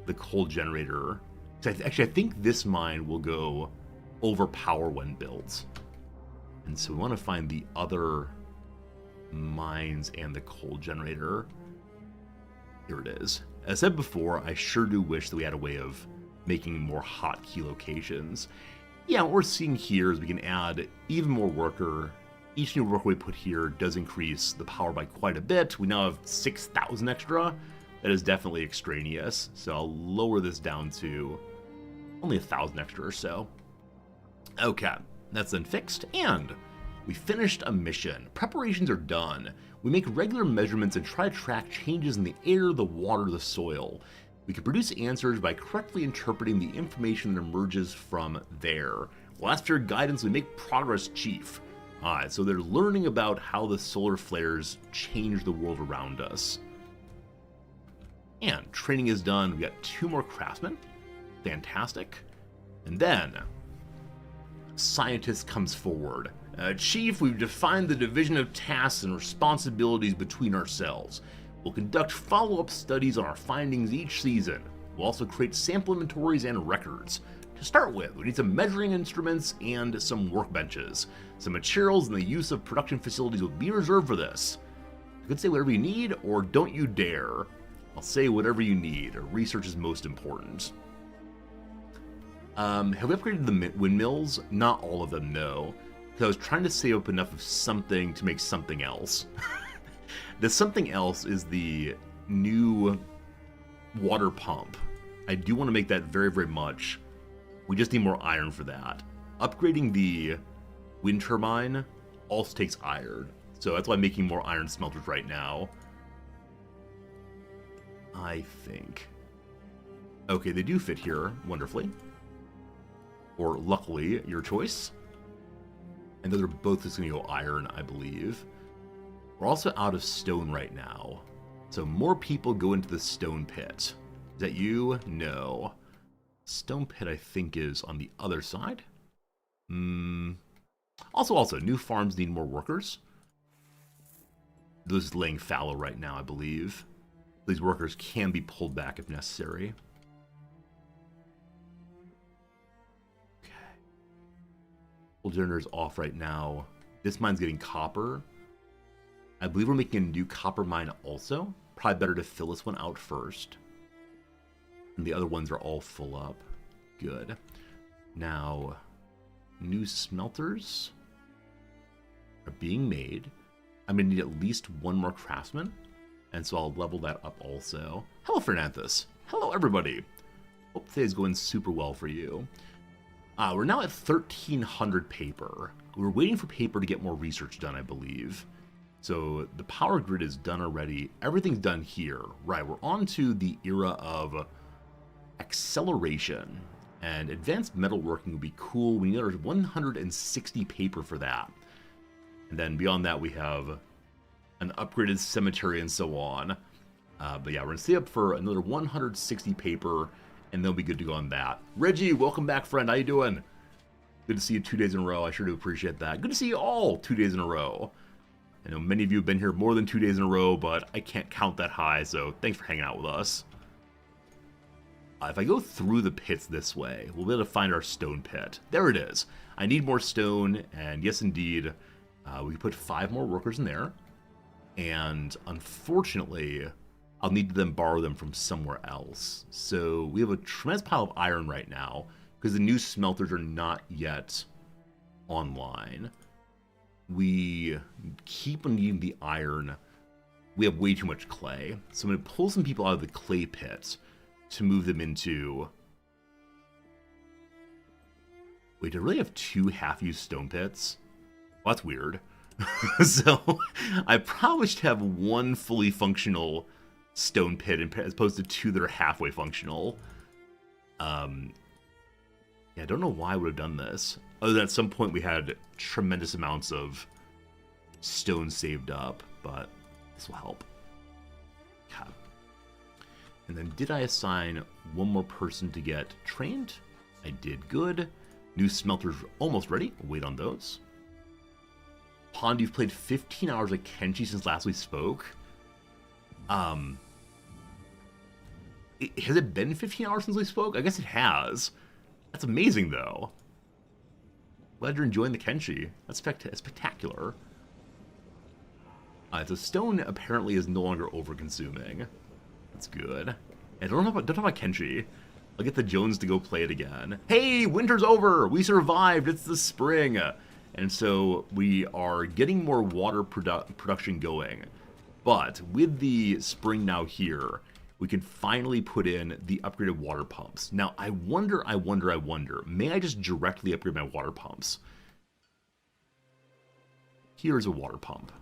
the coal generator. Actually, I think this mine will go overpower when built. And so we want to find the other mines and the coal generator. Here it is. As I said before, I sure do wish that we had a way of making more hotkey locations. Yeah, what we're seeing here is we can add even more worker. Each new worker we put here does increase the power by quite a bit. We now have 6,000 extra. That is definitely extraneous. So I'll lower this down to only 1,000 extra or so. Okay. That's then fixed, and we finished a mission. Preparations are done. We make regular measurements and try to track changes in the air, the water, the soil. We can produce answers by correctly interpreting the information that emerges from there. Well, after your guidance, we make progress, Chief. Alright, so they're learning about how the solar flares change the world around us. And training is done. We got 2 more craftsmen. Fantastic. And then, scientist comes forward. Chief, we've defined the division of tasks and responsibilities between ourselves. We'll conduct follow-up studies on our findings each season. We'll also create sample inventories and records. To start with, we need some measuring instruments and some workbenches. Some materials and the use of production facilities will be reserved for this. You could say whatever you need, or don't you dare. I'll say whatever you need. Research is most important. Have we upgraded the windmills? Not all of them, no. Because I was trying to save up enough of something to make something else. The something else is the new water pump. I do want to make that very, very much. We just need more iron for that. Upgrading the wind turbine also takes iron. So that's why I'm making more iron smelters right now. I think. Okay, they do fit here wonderfully. Or luckily, your choice. And they're both just going to go iron, I believe. We're also out of stone right now. So more people go into the stone pit. Is that you? No. Stone pit, I think, is on the other side. Also, new farms need more workers. Those is laying fallow right now, I believe. These workers can be pulled back if necessary. Okay. Fuel generator's off right now. This mine's getting copper. I believe we're making a new copper mine also. Probably better to fill this one out first. And the other ones are all full up. Good. Now, new smelters are being made. I'm going to need at least 1 more craftsman. And so I'll level that up also. Hello, Fernanthus. Hello, everybody. Hope today's going super well for you. We're now at 1,300 paper. We're waiting for paper to get more research done, I believe. So the power grid is done already. Everything's done here. Right, we're on to the era of acceleration. And advanced metalworking would be cool. We need 160 paper for that. And then beyond that, we have an upgraded cemetery and so on. But yeah, we're going to stay up for another 160 paper, and they'll be good to go on that. Reggie, welcome back, friend. How you doing? Good to see you 2 days in a row. I sure do appreciate that. Good to see you all 2 days in a row. I know many of you have been here more than 2 days in a row, but I can't count that high, so thanks for hanging out with us. If I go through the pits this way, we'll be able to find our stone pit. There it is. I need more stone, and yes, indeed, we can put 5 more workers in there. And unfortunately, I'll need to then borrow them from somewhere else. So we have a tremendous pile of iron right now, because the new smelters are not yet online. We keep on needing the iron. We have way too much clay. So I'm going to pull some people out of the clay pit to move them into... Wait, do I really have 2 half-used stone pits? Well, that's weird. So I probably should have 1 fully functional stone pit as opposed to 2 that are halfway functional. Yeah, I don't know why I would have done this. Other than at some point we had tremendous amounts of stone saved up, but this will help. Okay. And then did I assign 1 more person to get trained? I did. Good. New smelters almost ready. We'll wait on those. Pond, you've played 15 hours of Kenshi since last we spoke. Has it been 15 hours since we spoke? I guess it has. That's amazing, though. Glad you're enjoying the Kenshi. That's spectacular. So stone apparently is no longer over-consuming. That's good. And don't talk about Kenshi. I'll get the Jones to go play it again. Hey, winter's over! We survived! It's the spring! And so we are getting more water production going. But with the spring now here, we can finally put in the upgraded water pumps. Now, I wonder, may I just directly upgrade my water pumps? Here's a water pump.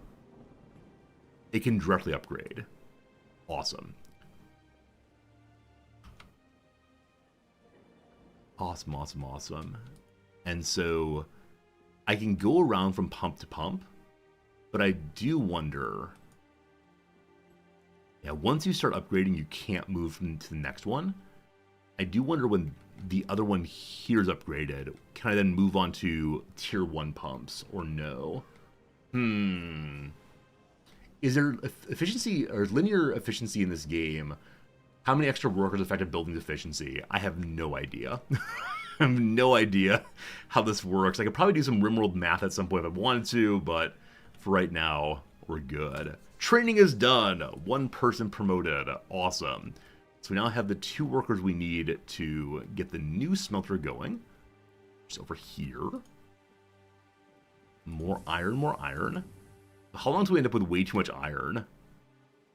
It can directly upgrade. Awesome. Awesome, awesome, awesome. And so I can go around from pump to pump, but I do wonder... Yeah, once you start upgrading, you can't move to the next one. I do wonder when the other one here is upgraded, can I then move on to tier 1 pumps or no? Is there efficiency or linear efficiency in this game? How many extra workers affect a building's efficiency? I have no idea. I have no idea how this works. I could probably do some RimWorld math at some point if I wanted to, but for right now, we're good. Training is done. 1 person promoted. Awesome. So we now have the 2 workers we need to get the new smelter going. Just over here. More iron, more iron. How long until we end up with way too much iron?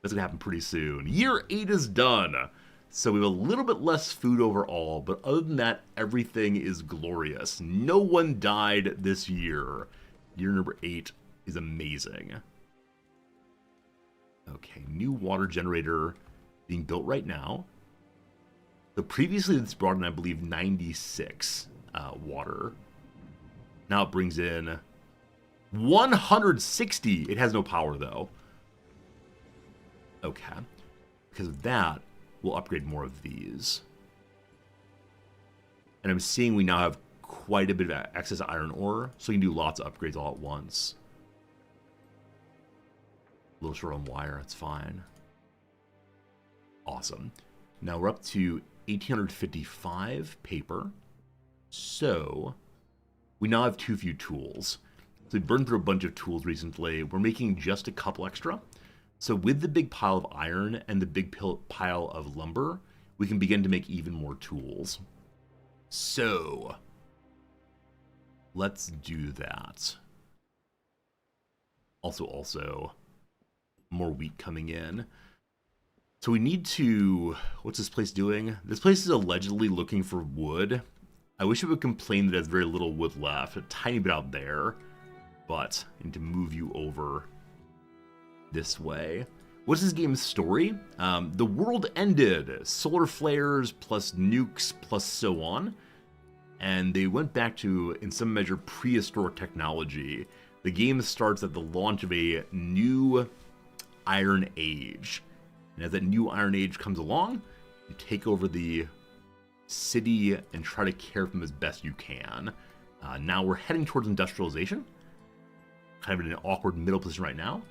That's gonna happen pretty soon. Year 8 is done. So we have a little bit less food overall, but other than that, everything is glorious. No one died this year. Year number 8 is amazing. Okay, new water generator being built right now. So previously this brought in, I believe, 96 water. Now it brings in 160. It has no power though. Okay. Because of that, we'll upgrade more of these. And I'm seeing we now have quite a bit of excess iron ore, so we can do lots of upgrades all at once. A little short on wire, that's fine. Awesome. Now we're up to 1855 paper. So we now have too few tools. So we burned through a bunch of tools recently. We're making just a couple extra. So with the big pile of iron and the big pile of lumber, we can begin to make even more tools. So let's do that. Also, more wheat coming in. So we need to... What's this place doing? This place is allegedly looking for wood. I wish it would complain that there's very little wood left. A tiny bit out there. But I need to move you over this way. What's this game's story? The world ended. Solar flares plus nukes plus so on. And they went back to, in some measure, prehistoric technology. The game starts at the launch of a new Iron Age. And as that new Iron Age comes along, you take over the city and try to care for them as best you can. Now we're heading towards industrialization. Kind of in an awkward middle position right now.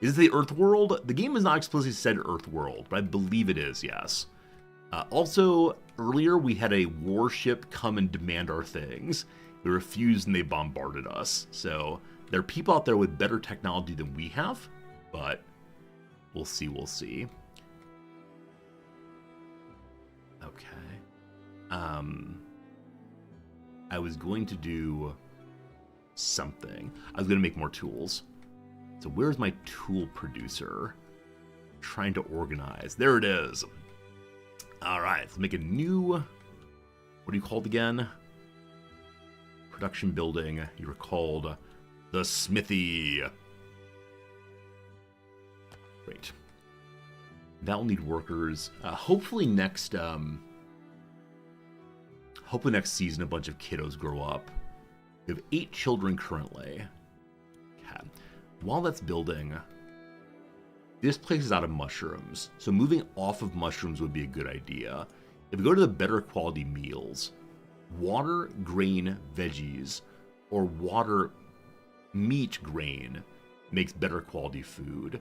Is it the Earth world? The game has not explicitly said Earth world, but I believe it is, yes. Also, earlier we had a warship come and demand our things. They refused and they bombarded us. So there are people out there with better technology than we have, but we'll see, we'll see. Okay. I was going to do something. I was going to make more tools. So where's my tool producer? Trying to organize. There it is. All right, let's make a new, what are you called again? Production building. You were called the Smithy. Great. That will need workers. Hopefully next season a bunch of kiddos grow up. We have 8 children currently. Okay. While that's building, this place is out of mushrooms, so moving off of mushrooms would be a good idea. If we go to the better quality meals, water, grain, veggies, or water, meat, grain makes better quality food.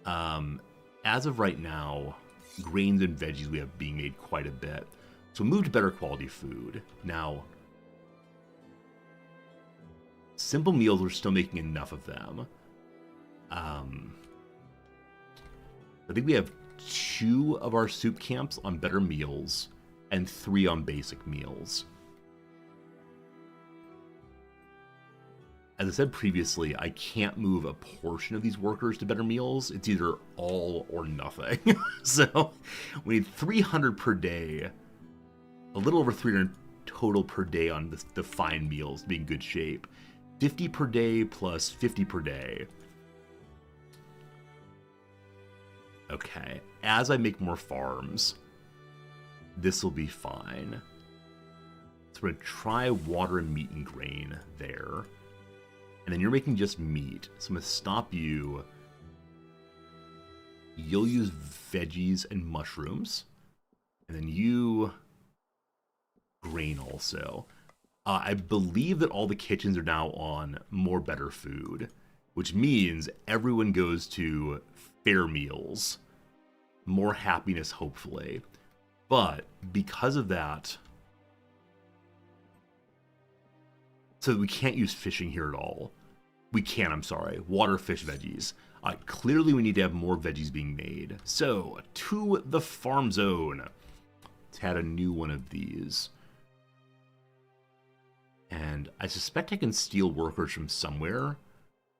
As of right now, grains and veggies we have being made quite a bit. So move to better quality food. Now, simple meals, we're still making enough of them. I think we have 2 of our soup camps on better meals and 3 on basic meals. As I said previously, I can't move a portion of these workers to better meals. It's either all or nothing. So we need 300 per day, a little over 300 total per day on the fine meals to be in good shape. 50 per day plus 50 per day. Okay, as I make more farms, this will be fine. So we're going to try water and meat and grain there. And then you're making just meat. So I'm going to stop you. You'll use veggies and mushrooms. And then you... grain also. I believe that all the kitchens are now on more better food, which means everyone goes to fair meals. More happiness, hopefully. But because of that... So we can't use fishing here at all. We can, I'm sorry. Water, fish, veggies. Clearly we need to have more veggies being made. So, to the farm zone. Let's add a new one of these. And I suspect I can steal workers from somewhere,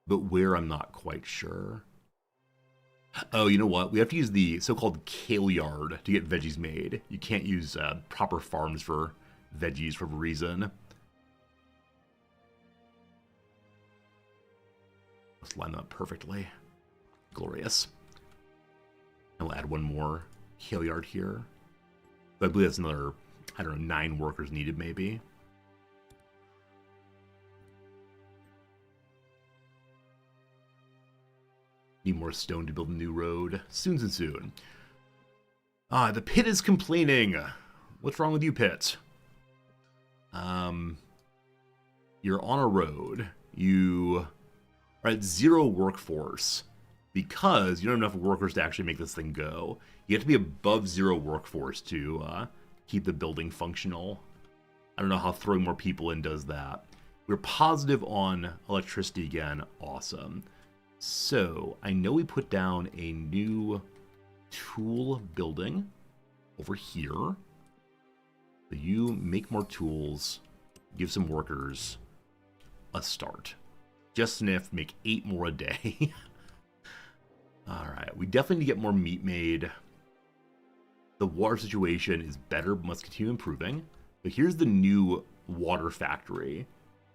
but where I'm not quite sure. Oh, you know what? We have to use the so-called kale yard to get veggies made. You can't use proper farms for veggies for a reason. Let's line them up perfectly. Glorious. I'll add one more kale yard here. But I believe that's another, I don't know, 9 workers needed maybe. Need more stone to build a new road. Soon and soon. The pit is complaining. What's wrong with you, pit? You're on a road. You are at 0 workforce because you don't have enough workers to actually make this thing go. You have to be above 0 workforce to keep the building functional. I don't know how throwing more people in does that. We're positive on electricity again. Awesome. So, I know we put down a new tool building over here. So you make more tools, give some workers a start. Just enough, make 8 more a day. Alright, we definitely need to get more meat made. The water situation is better, but must continue improving. But here's the new water factory.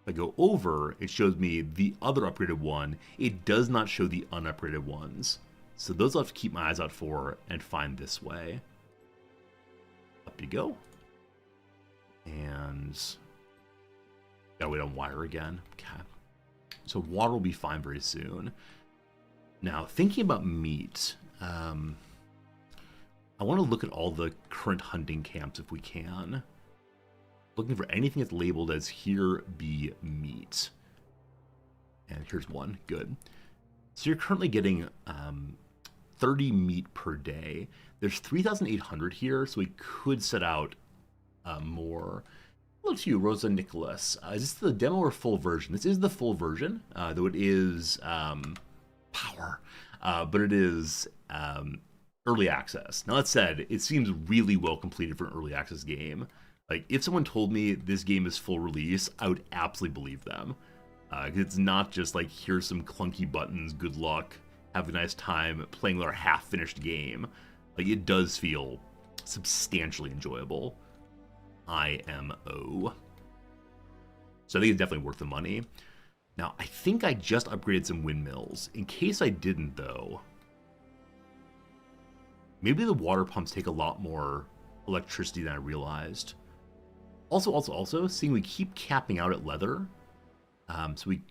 If I go over, it shows me the other upgraded one. It does not show the unupgraded ones. So those I'll have to keep my eyes out for and find this way. Up you go. And gotta wait on wire again. Okay. So water will be fine very soon. Now, thinking about meat, I want to look at all the current hunting camps if we can. Looking for anything that's labeled as here be meat. And here's one. Good. So you're currently getting 30 meat per day. There's 3,800 here, so we could set out more. Hello to you, Rosa Nicholas. Is this the demo or full version? This is the full version, though it is power, but it is early access. Now that said, it seems really well completed for an early access game. Like, if someone told me this game is full release, I would absolutely believe them. It's not just like, here's some clunky buttons, good luck, have a nice time playing with our half-finished game. Like, it does feel substantially enjoyable. IMO. So I think it's definitely worth the money. Now, I think I just upgraded some windmills. In case I didn't, though, maybe the water pumps take a lot more electricity than I realized. Also, seeing we keep capping out at leather, so we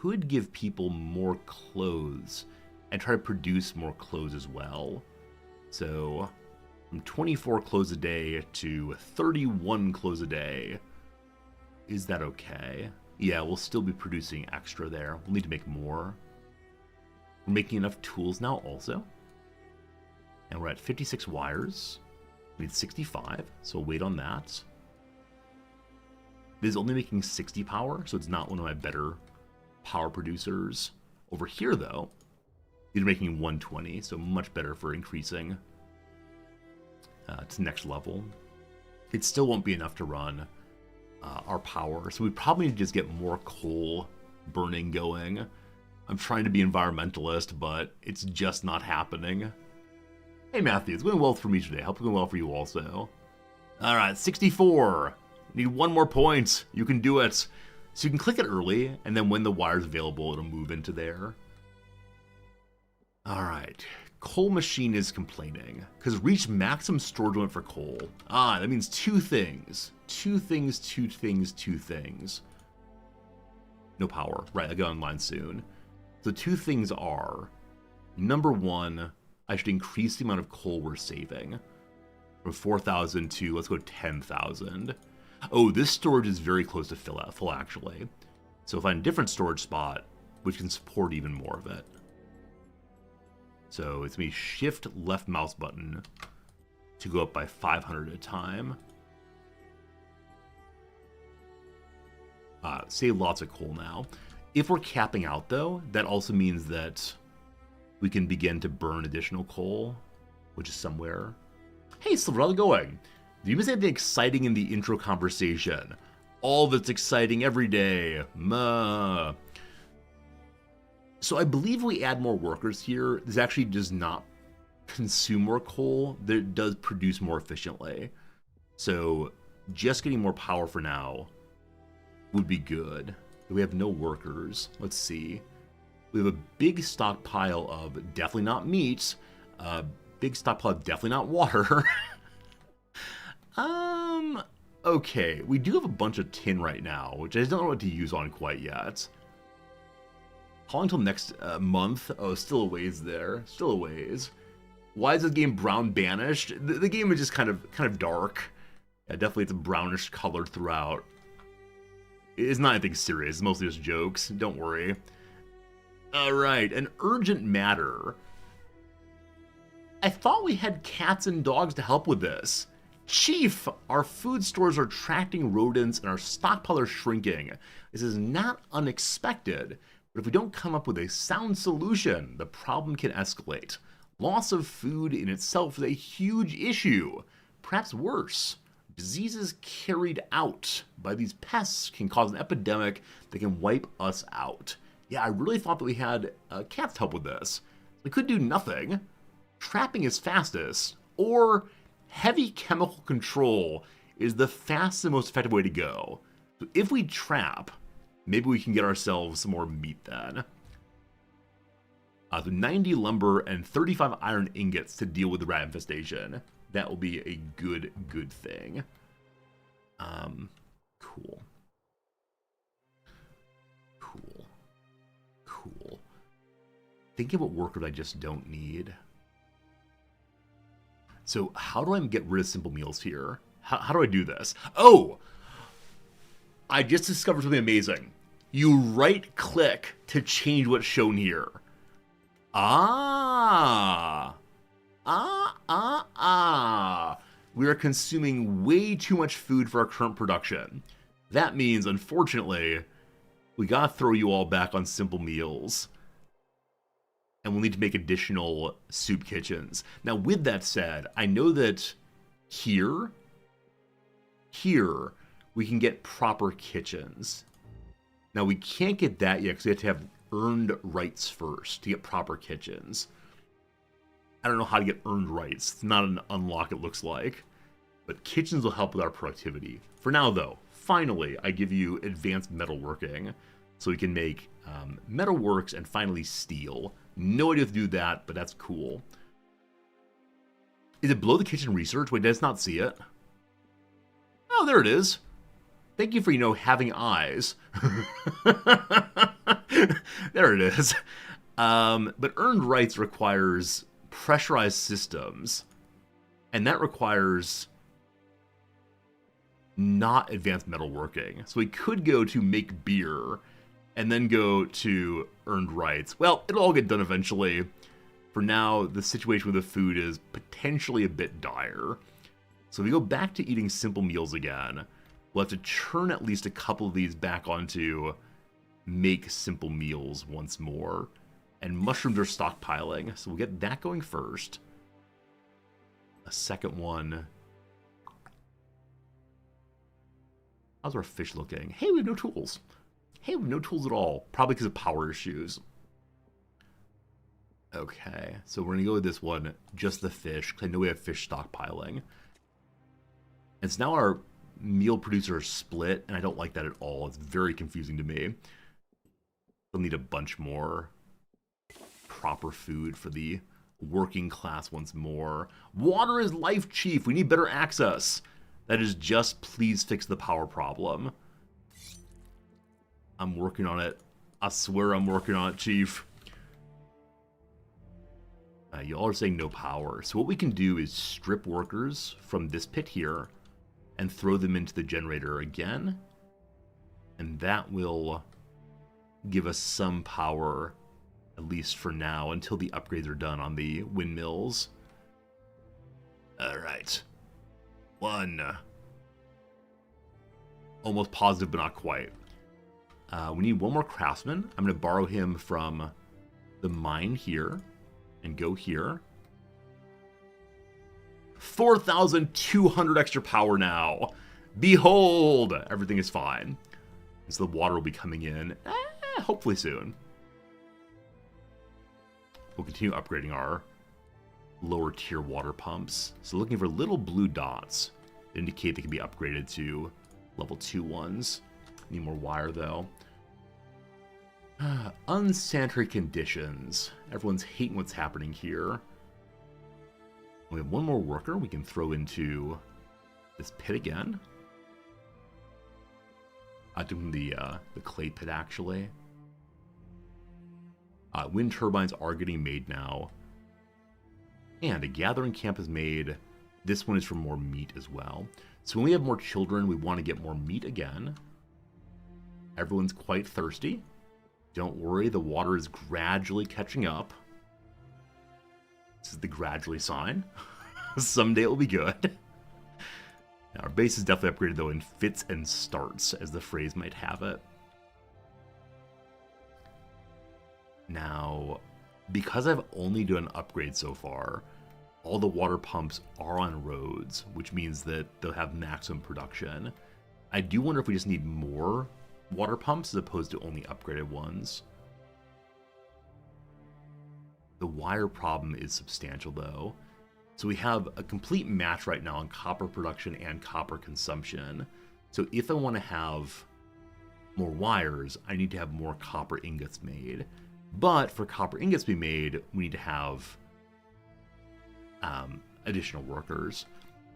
could give people more clothes and try to produce more clothes as well. So, from 24 clothes a day to 31 clothes a day. Is that okay? Yeah, we'll still be producing extra there. We'll need to make more. We're making enough tools now also. And we're at 56 wires. We need 65, so we'll wait on that. It is only making 60 power, so it's not one of my better power producers. Over here, though, these are making 120, so much better for increasing to the next level. It still won't be enough to run our power, so we probably need to just get more coal burning going. I'm trying to be environmentalist, but it's just not happening. Hey Matthew, it's going well for me today. Hope it's going well for you also. Alright, 64. Need one more point. You can do it. So you can click it early, and then when the wire's available, it'll move into there. All right. Coal machine is complaining because reach maximum storage limit for coal. That means two things. Two things. No power. Right, I'll go online soon. So two things are, number one, I should increase the amount of coal we're saving from 4,000 to, let's go 10,000. Oh, this storage is very close to full actually. So if I find a different storage spot, which can support even more of it. So it's going to be shift left mouse button to go up by 500 at a time. Save lots of coal now. If we're capping out, though, that also means that we can begin to burn additional coal, which is somewhere. Hey, Silver, how's it going? Did you miss anything exciting in the intro conversation? All that's exciting every day. Muh. So I believe we add more workers here. This actually does not consume more coal. It does produce more efficiently. So just getting more power for now would be good. We have no workers. Let's see. We have a big stockpile of definitely not meat. Big stockpile of definitely not water. Okay. We do have a bunch of tin right now, which I don't know what to use on quite yet. How long until next month? Oh, still a ways there. Still a ways. Why is this game brown banished? The game is just kind of dark. Yeah, definitely it's a brownish color throughout. It's not anything serious. It's mostly just jokes. Don't worry. Alright, an urgent matter. I thought we had cats and dogs to help with this. Chief, our food stores are attracting rodents and our stockpile are shrinking. This is not unexpected, but if we don't come up with a sound solution, the problem can escalate. Loss of food in itself is a huge issue. Perhaps worse, diseases carried out by these pests can cause an epidemic that can wipe us out. Yeah, I really thought that we had cats help with this. We could do nothing. Trapping is fastest, or heavy chemical control is the fastest and most effective way to go. So if we trap, maybe we can get ourselves some more meat then. So 90 lumber and 35 iron ingots to deal with the rat infestation. That will be a good thing. Cool. Think of what workers I just don't need. So how do I get rid of simple meals here? How do I do this? Oh! I just discovered something amazing. You right click to change what's shown here. We are consuming way too much food for our current production. That means, unfortunately, we gotta throw you all back on simple meals. And we'll need to make additional soup kitchens. Now, with that said, I know that here, we can get proper kitchens. Now, we can't get that yet because we have to have earned rights first to get proper kitchens. I don't know how to get earned rights. It's not an unlock, it looks like. But kitchens will help with our productivity. For now, though, finally, I give you advanced metalworking. So we can make metalworks and finally steel. No idea how to do that, but that's cool. Is it below the kitchen research? Wait, does not see it? Oh, there it is. Thank you for, having eyes. There it is. But earned rights requires pressurized systems. And that requires not advanced metalworking. So we could go to make beer and then go to earned rights. Well, it'll all get done eventually. For now, the situation with the food is potentially a bit dire. So if we go back to eating simple meals again, we'll have to turn at least a couple of these back onto make simple meals once more. And mushrooms are stockpiling, so we'll get that going first. A second one. How's our fish looking? Hey, we have no tools. Hey, we have no tools at all. Probably because of power issues. Okay, so we're going to go with this one, just the fish, because I know we have fish stockpiling. And so now our meal producer split, and I don't like that at all. It's very confusing to me. We'll need a bunch more proper food for the working class once more. Water is life, Chief. We need better access. That is just please fix the power problem. I'm working on it. I swear I'm working on it, Chief. Y'all are saying no power. So what we can do is strip workers from this pit here and throw them into the generator again. And that will give us some power, at least for now, until the upgrades are done on the windmills. Alright. 1. Almost positive, but not quite. We need one more craftsman. I'm going to borrow him from the mine here and go here. 4,200 extra power now. Behold! Everything is fine. And so the water will be coming in, hopefully soon. We'll continue upgrading our lower tier water pumps. So looking for little blue dots that indicate they can be upgraded to level 2 ones. Need more wire though. Unsanitary conditions. Everyone's hating what's happening here. We have one more worker we can throw into this pit again. Doing the clay pit actually. Wind turbines are getting made now. And a gathering camp is made. This one is for more meat as well. So when we have more children, we want to get more meat again. Everyone's quite thirsty. Don't worry, the water is gradually catching up. This is the gradually sign. Someday it will be good. Now, our base is definitely upgraded, though, in fits and starts, as the phrase might have it. Now, because I've only done upgrades so far, all the water pumps are on roads, which means that they'll have maximum production. I do wonder if we just need more water pumps as opposed to only upgraded ones. The wire problem is substantial, though. So we have a complete match right now on copper production and copper consumption. So if I want to have more wires, I need to have more copper ingots made. But for copper ingots to be made, we need to have additional workers.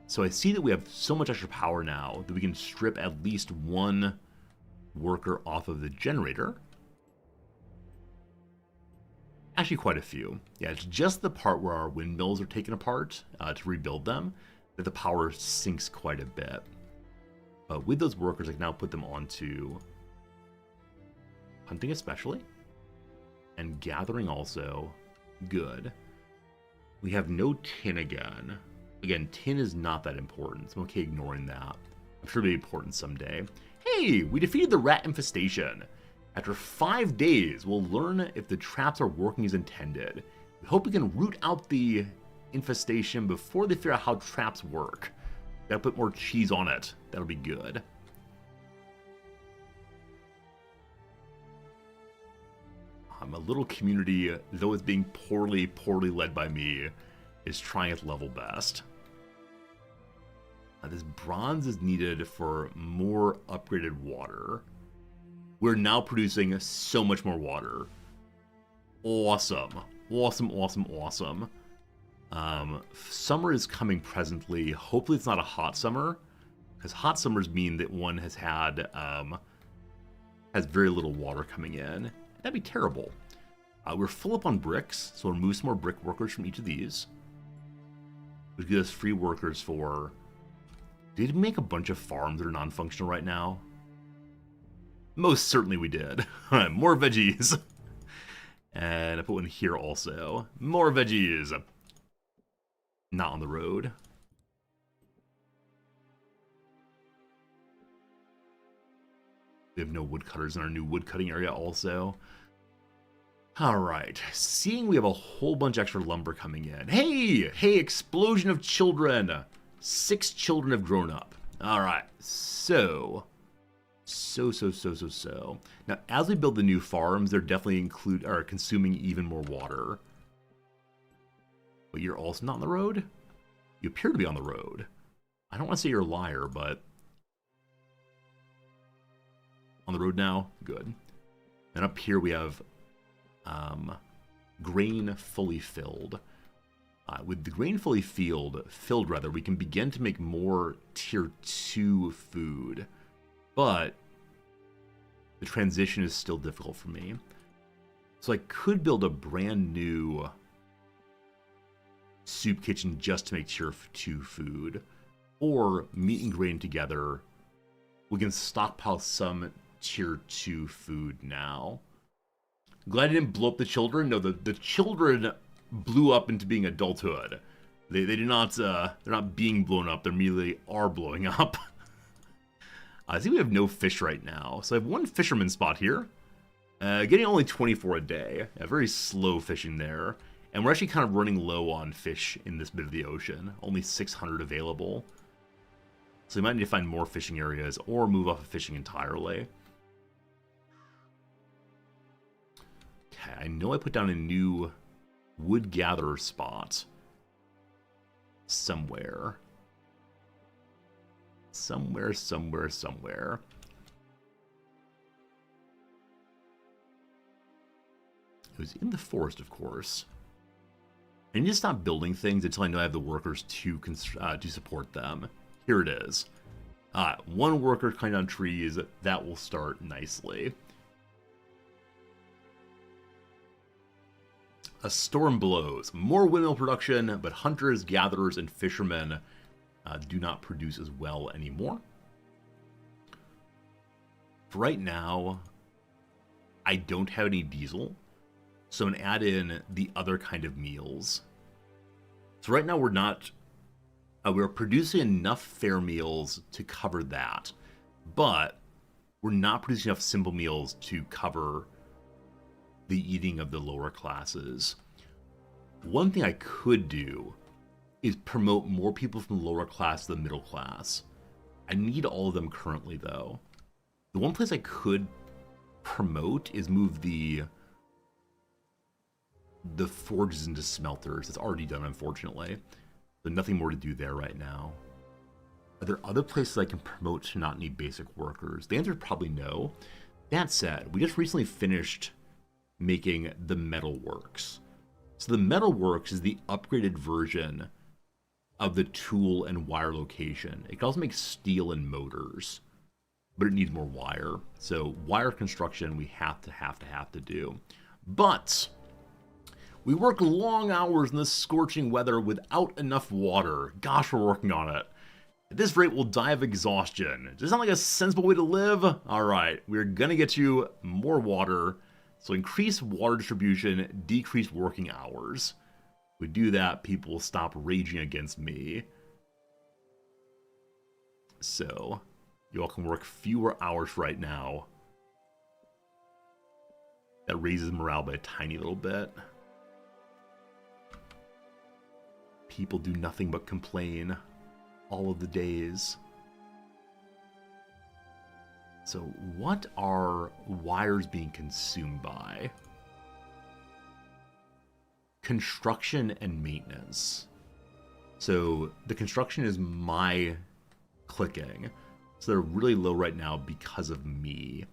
So I see that we have so much extra power now that we can strip at least one worker off of the generator. Actually, quite a few. Yeah, it's just the part where our windmills are taken apart to rebuild them that the power sinks quite a bit. But with those workers, I can now put them onto hunting especially, and gathering also. Good. We have no tin again. Again, tin is not that important, so I'm okay ignoring that. I'm sure it'll be important someday. Hey, we defeated the rat infestation. After 5 days, we'll learn if the traps are working as intended. We hope we can root out the infestation before they figure out how traps work. Gotta put more cheese on it. That'll be good. A little community, though it's being poorly led by me, is trying its level best. This bronze is needed for more upgraded water. We're now producing so much more water. Awesome. Awesome, awesome, awesome. Summer is coming presently. Hopefully it's not a hot summer, because hot summers mean that one has had has very little water coming in. That'd be terrible. We're full up on bricks, so we'll remove some more brick workers from each of these. Which gives us free workers for... Did we make a bunch of farms that are non-functional right now? Most certainly we did. Alright, more veggies. And I put one here also. More veggies. Not on the road. We have no woodcutters in our new woodcutting area also. Alright, seeing we have a whole bunch of extra lumber coming in. Hey! Hey, explosion of children! 6 children have grown up. Alright, so... Now, as we build the new farms, they're definitely consuming even more water. But you're also not on the road? You appear to be on the road. I don't want to say you're a liar, but On the road now? Good. And up here we have grain fully filled. With the grain fully filled, we can begin to make more tier 2 food. But the transition is still difficult for me. So I could build a brand new soup kitchen just to make tier 2 food. Or meat and grain together. We can stockpile some tier 2 food now. Glad I didn't blow up the children. No, the children blew up into being adulthood. They did not, they're not being blown up. They immediately are blowing up. I think we have no fish right now. So I have one fisherman spot here. Getting only 24 a day. Very slow fishing there. And we're actually kind of running low on fish in this bit of the ocean. Only 600 available. So we might need to find more fishing areas or move off of fishing entirely. Okay, I know I put down a new wood gatherer spot somewhere. Somewhere. It was in the forest, of course. I need to stop building things until I know I have the workers to support them. Here it is. One worker cutting down trees. That will start nicely. A storm blows. More windmill production, but hunters, gatherers, and fishermen do not produce as well anymore. For right now, I don't have any diesel, so I'm going to add in the other kind of meals. So right now we're producing enough fair meals to cover that, but we're not producing enough simple meals to cover the eating of the lower classes. One thing I could do is promote more people from the lower class to the middle class. I need all of them currently, though. The one place I could promote is move the forges into smelters. It's already done, unfortunately. There's nothing more to do there right now. Are there other places I can promote to not need basic workers? The answer is probably no. That said, we just recently finished making the metalworks. So the metalworks is the upgraded version of the tool and wire location. It can also make steel and motors, but it needs more wire. So wire construction we have to do. But we work long hours in this scorching weather without enough water. Gosh, we're working on it. At this rate, we'll die of exhaustion. Does that sound like a sensible way to live? Alright, we're gonna get you more water. So increase water distribution, decrease working hours. If we do that, people will stop raging against me. So, you all can work fewer hours right now. That raises morale by a tiny little bit. People do nothing but complain all of the days. So what are wires being consumed by? Construction and maintenance. So the construction is my clicking. So they're really low right now because of me.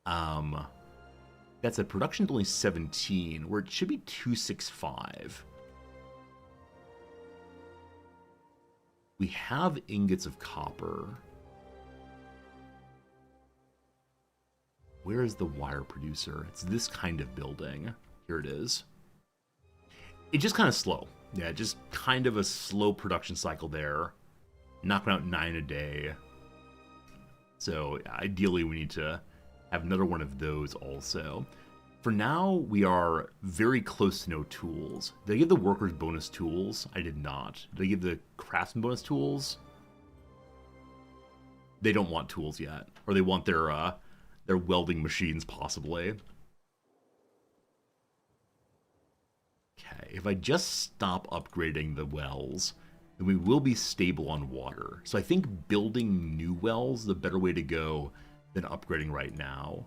That's a production's only 17, where it should be 265. We have ingots of copper. Where is the wire producer? It's this kind of building. Here it is. It's just kind of slow. Yeah, just kind of a slow production cycle there. Knocking out 9 a day. So ideally we need to have another one of those also. For now, we are very close to no tools. Did I give the workers bonus tools? I did not. Did I give the craftsmen bonus tools? They don't want tools yet. Or they want their welding machines, possibly. Okay, if I just stop upgrading the wells, then we will be stable on water. So I think building new wells is a better way to go than upgrading right now.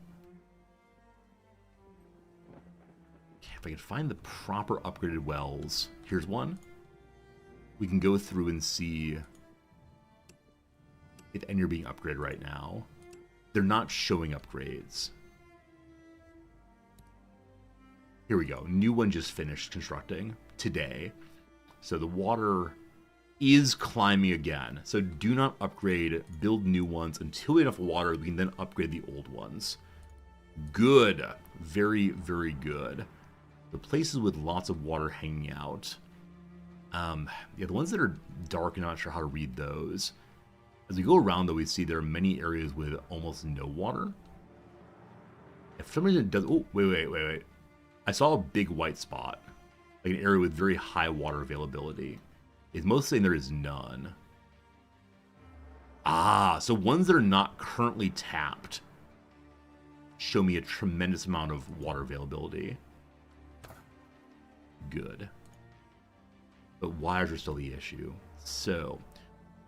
Okay, if I can find the proper upgraded wells, here's one. We can go through and see if any are being upgraded right now. they're not showing upgrades. Here we go. New one just finished constructing today. So the water is climbing again. So do not upgrade, build new ones until we have enough water. We can then upgrade the old ones. Good. Very, very good. The places with lots of water hanging out. Yeah, the ones that are dark, I'm not sure how to read those. As we go around, though, we see there are many areas with almost no water. If for some reason it does... Oh, wait. I saw a big white spot. Like an area with very high water availability. It's mostly saying there is none. Ah, so ones that are not currently tapped show me a tremendous amount of water availability. Good. But wires are still the issue. So,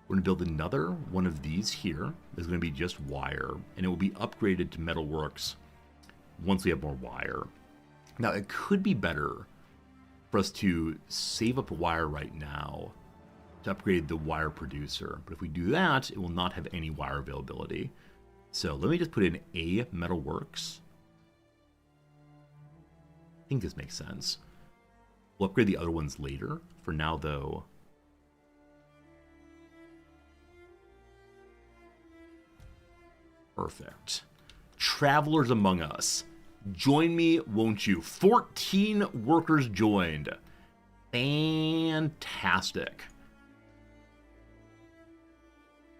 we're going to build another one of these here. There's going to be just wire, and it will be upgraded to metalworks once we have more wire. Now, it could be better for us to save up wire right now to upgrade the wire producer. But if we do that, it will not have any wire availability. So let me just put in a metalworks. I think this makes sense. We'll upgrade the other ones later. For now, though, perfect. Travelers among us. Join me, won't you? 14 workers joined. Fantastic.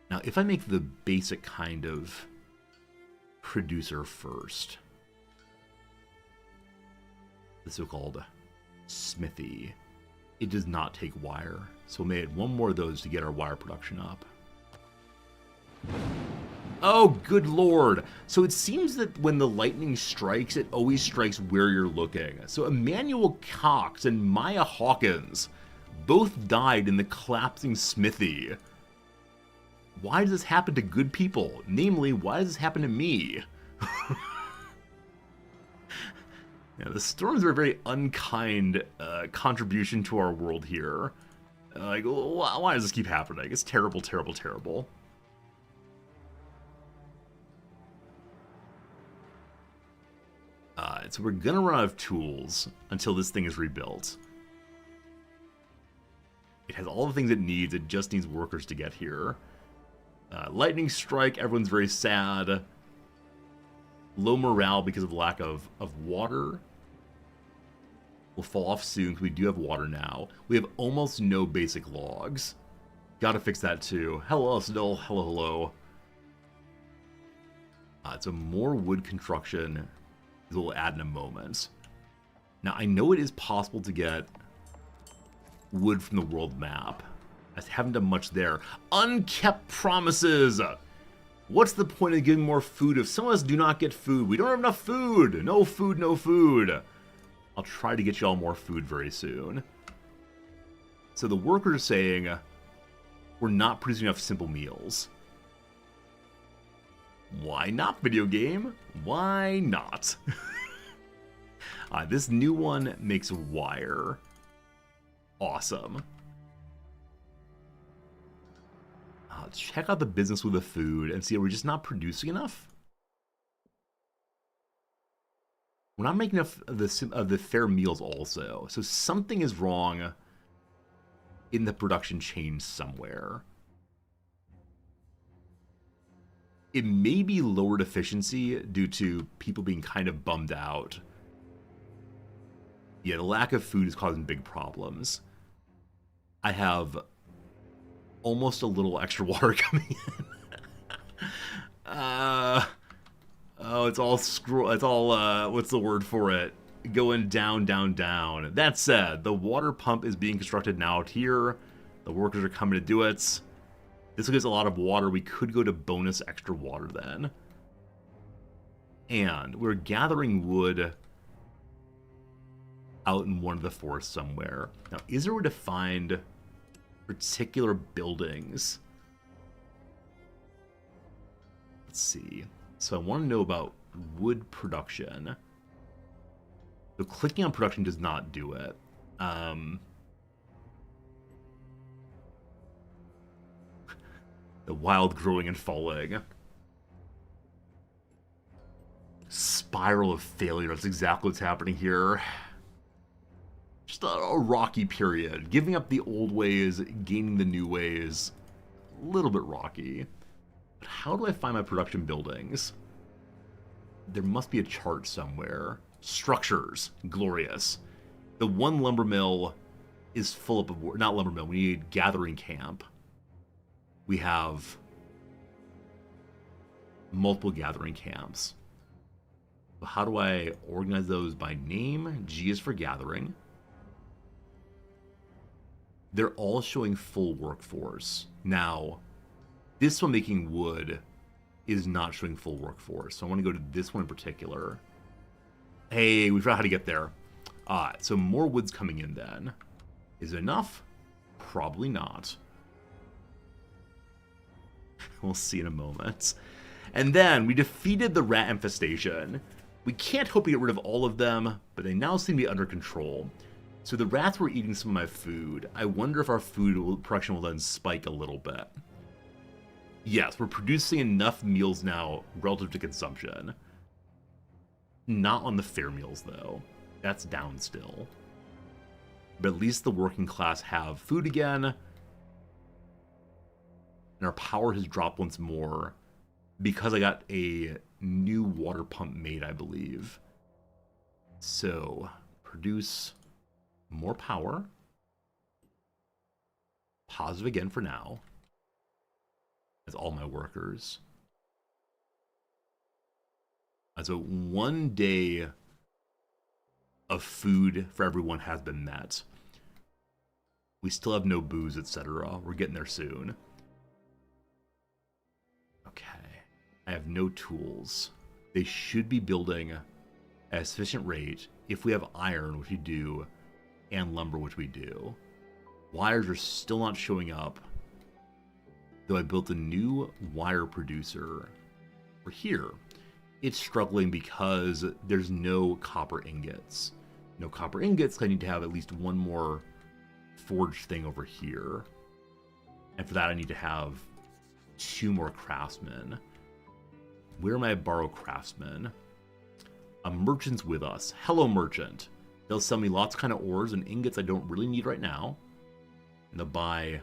Now, if I make the basic kind of producer first, the so-called smithy, it does not take wire. So we'll make one more of those to get our wire production up. Oh, good lord. So it seems that when the lightning strikes, it always strikes where you're looking. So Emmanuel Cox and Maya Hawkins both died in the collapsing smithy. Why does this happen to good people? Namely, why does this happen to me? Yeah, the storms are a very unkind contribution to our world here. Like, why does this keep happening? It's terrible, terrible, terrible. So we're gonna run out of tools until this thing is rebuilt. It has all the things it needs, it just needs workers to get here. Lightning strike, everyone's very sad. Low morale because of the lack of water. Will fall off soon because we do have water now. We have almost no basic logs. Gotta fix that too. Hello, Snow. Hello. So more wood construction we'll add in a moment. Now, I know it is possible to get wood from the world map. I haven't done much there. Unkept promises! What's the point of giving more food if some of us do not get food? We don't have enough food! No food, no food! I'll try to get you all more food very soon. So the workers are saying, we're not producing enough simple meals. Why not, video game? Why not? This new one makes wire. Awesome. Check out the business with the food and see, are we just not producing enough? We're not making enough of the fair meals also. So something is wrong in the production chain somewhere. It may be lowered efficiency due to people being kind of bummed out. Yeah, the lack of food is causing big problems. I have almost a little extra water coming in. Oh, it's all what's the word for it? Going down, down, down. That said, the water pump is being constructed now out here. The workers are coming to do it. This gives a lot of water. We could go to bonus extra water then. And we're gathering wood out in one of the forests somewhere. Now, is there a way to find particular buildings? Let's see. So I want to know about wood production. So clicking on production does not do it. The wild growing and falling. spiral of failure. That's exactly what's happening here. Just a rocky period. Giving up the old ways, gaining the new ways. A little bit rocky. But how do I find my production buildings? There must be a chart somewhere. Structures. Glorious. The one lumber mill is full up of... Not lumber mill. We need gathering camp. We have multiple gathering camps. So how do I organize those by name? G is for gathering. They're all showing full workforce. Now, this one making wood is not showing full workforce. So I want to go to this one in particular. Hey, we forgot how to get there. So more wood's coming in then. Is it enough? Probably not. We'll see in a moment. And then we defeated the rat infestation. We can't hope to get rid of all of them, but they now seem to be under control. So the rats were eating some of my food. I wonder if our food production will then spike a little bit. Yes, we're producing enough meals now relative to consumption. Not on the fair meals, though. That's down still. But at least the working class have food again. And our power has dropped once more because I got a new water pump made, I believe. So, produce more power. Positive again for now. As all my workers. So 1 day of food for everyone has been met. We still have no booze, etc. We're getting there soon. Okay. I have no tools. They should be building at a sufficient rate if we have iron, which we do, and lumber, which we do. Wires are still not showing up. Though I built a new wire producer for here. It's struggling because there's no copper ingots. No copper ingots, I need to have at least one more forged thing over here. And for that I need to have 2 more craftsmen. Where may I borrow craftsmen? A merchant's with us. Hello, merchant. They'll sell me lots of kind of ores and ingots I don't really need right now. And they'll buy...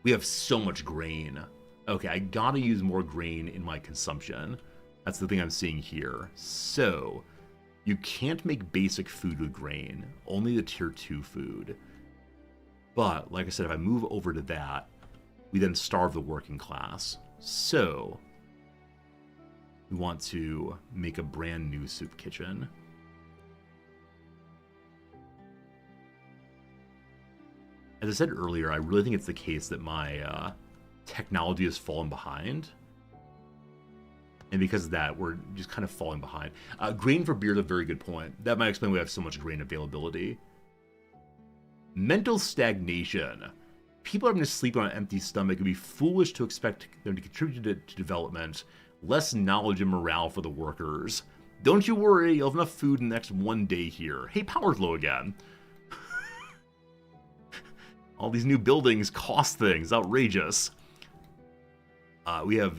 We have so much grain. Okay, I gotta use more grain in my consumption. That's the thing I'm seeing here. So, you can't make basic food with grain. Only the tier 2 food. But, like I said, if I move over to that, we then starve the working class. So, we want to make a brand new soup kitchen. As I said earlier, I really think it's the case that my technology has fallen behind. And because of that, we're just kind of falling behind. Grain for beer is a very good point. That might explain why we have so much grain availability. Mental stagnation. People having to sleep on an empty stomach. It would be foolish to expect them to contribute to development. Less knowledge and morale for the workers. Don't you worry, you'll have enough food in the next 1 day here. Hey, power's low again. All these new buildings cost things. Outrageous. We have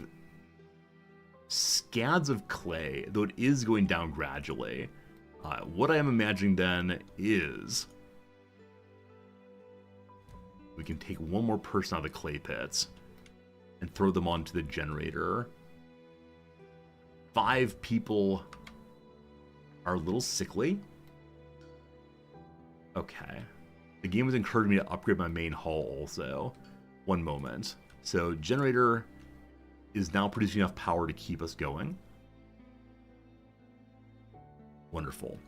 scads of clay, though it is going down gradually. What I am imagining then is we can take one more person out of the clay pits and throw them onto the generator. 5 people are a little sickly. Okay. The game has encouraged me to upgrade my main hull also. One moment. So generator is now producing enough power to keep us going. Wonderful.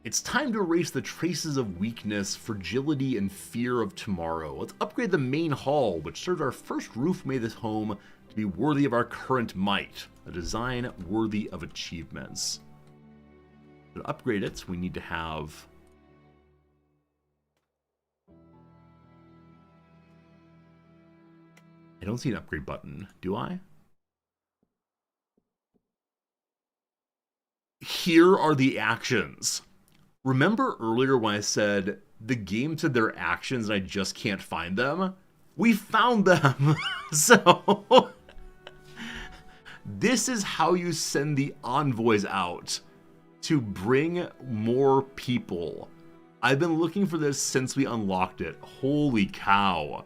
It's time to erase the traces of weakness, fragility, and fear of tomorrow. Let's upgrade the main hall, which serves our first roof made this home to be worthy of our current might. A design worthy of achievements. To upgrade it, we need to have... I don't see an upgrade button, do I? Here are the actions. Remember earlier when I said the game said there are actions and I just can't find them? We found them! So, This is how you send the envoys out, to bring more people. I've been looking for this since we unlocked it. Holy cow.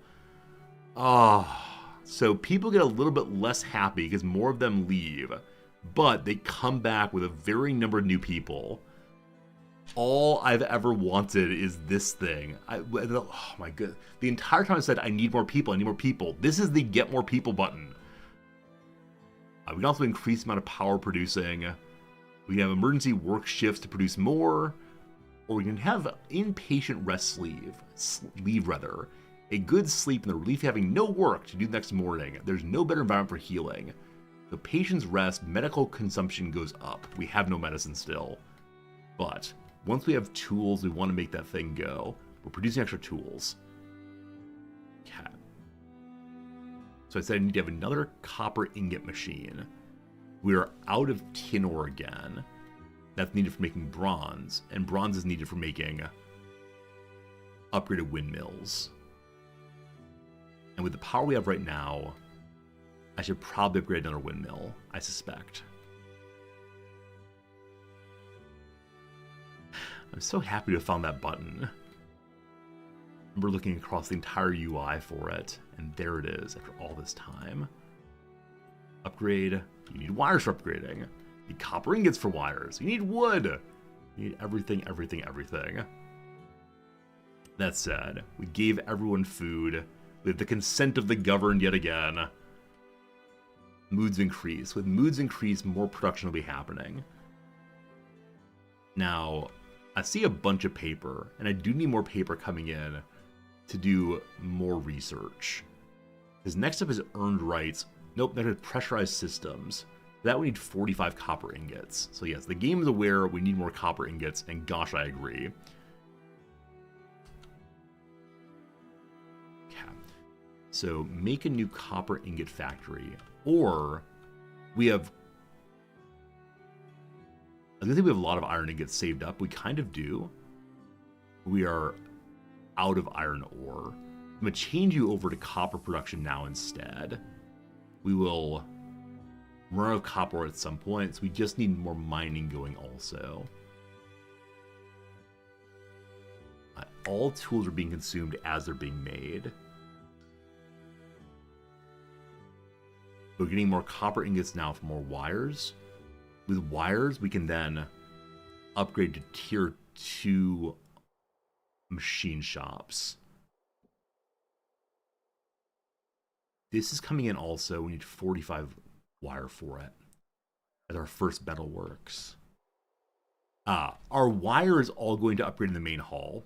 So people get a little bit less happy because more of them leave, but they come back with a varying number of new people. All I've ever wanted is this thing. Oh my god. The entire time I said, I need more people, I need more people. This is the get more people button. We can also increase the amount of power producing. We can have emergency work shifts to produce more. Or we can have inpatient rest leave rather. A good sleep and the relief of having no work to do the next morning. There's no better environment for healing. The patient's rest, medical consumption goes up. We have no medicine still. But once we have tools, we want to make that thing go. We're producing extra tools. Okay. So I said I need to have another copper ingot machine. We are out of tin ore again. That's needed for making bronze, and bronze is needed for making upgraded windmills. And with the power we have right now, I should probably upgrade another windmill, I suspect. I'm so happy to have found that button. I remember looking across the entire UI for it, and there it is after all this time. Upgrade. You need wires for upgrading. You need copper ingots for wires. You need wood. You need everything, everything, everything. That said, we gave everyone food with the consent of the governed yet again. Moods increase. With moods increase, more production will be happening. Now, I see a bunch of paper, and I do need more paper coming in to do more research. Because next up is earned rights. Nope, that is pressurized systems. For that we need 45 copper ingots. So yes, the game is aware we need more copper ingots, and gosh, I agree. Okay. So make a new copper ingot factory. Or we have... I think we have a lot of iron ingots saved up. We kind of do. We are out of iron ore. I'm going to change you over to copper production now instead. We will run out of copper at some point, so we just need more mining going also. All tools are being consumed as they're being made. We're getting more copper ingots now for more wires. With wires, we can then upgrade to tier 2 machine shops. This is coming in also. We need 45 wire for it as our first metalworks. Our wire is all going to upgrade in the main hall.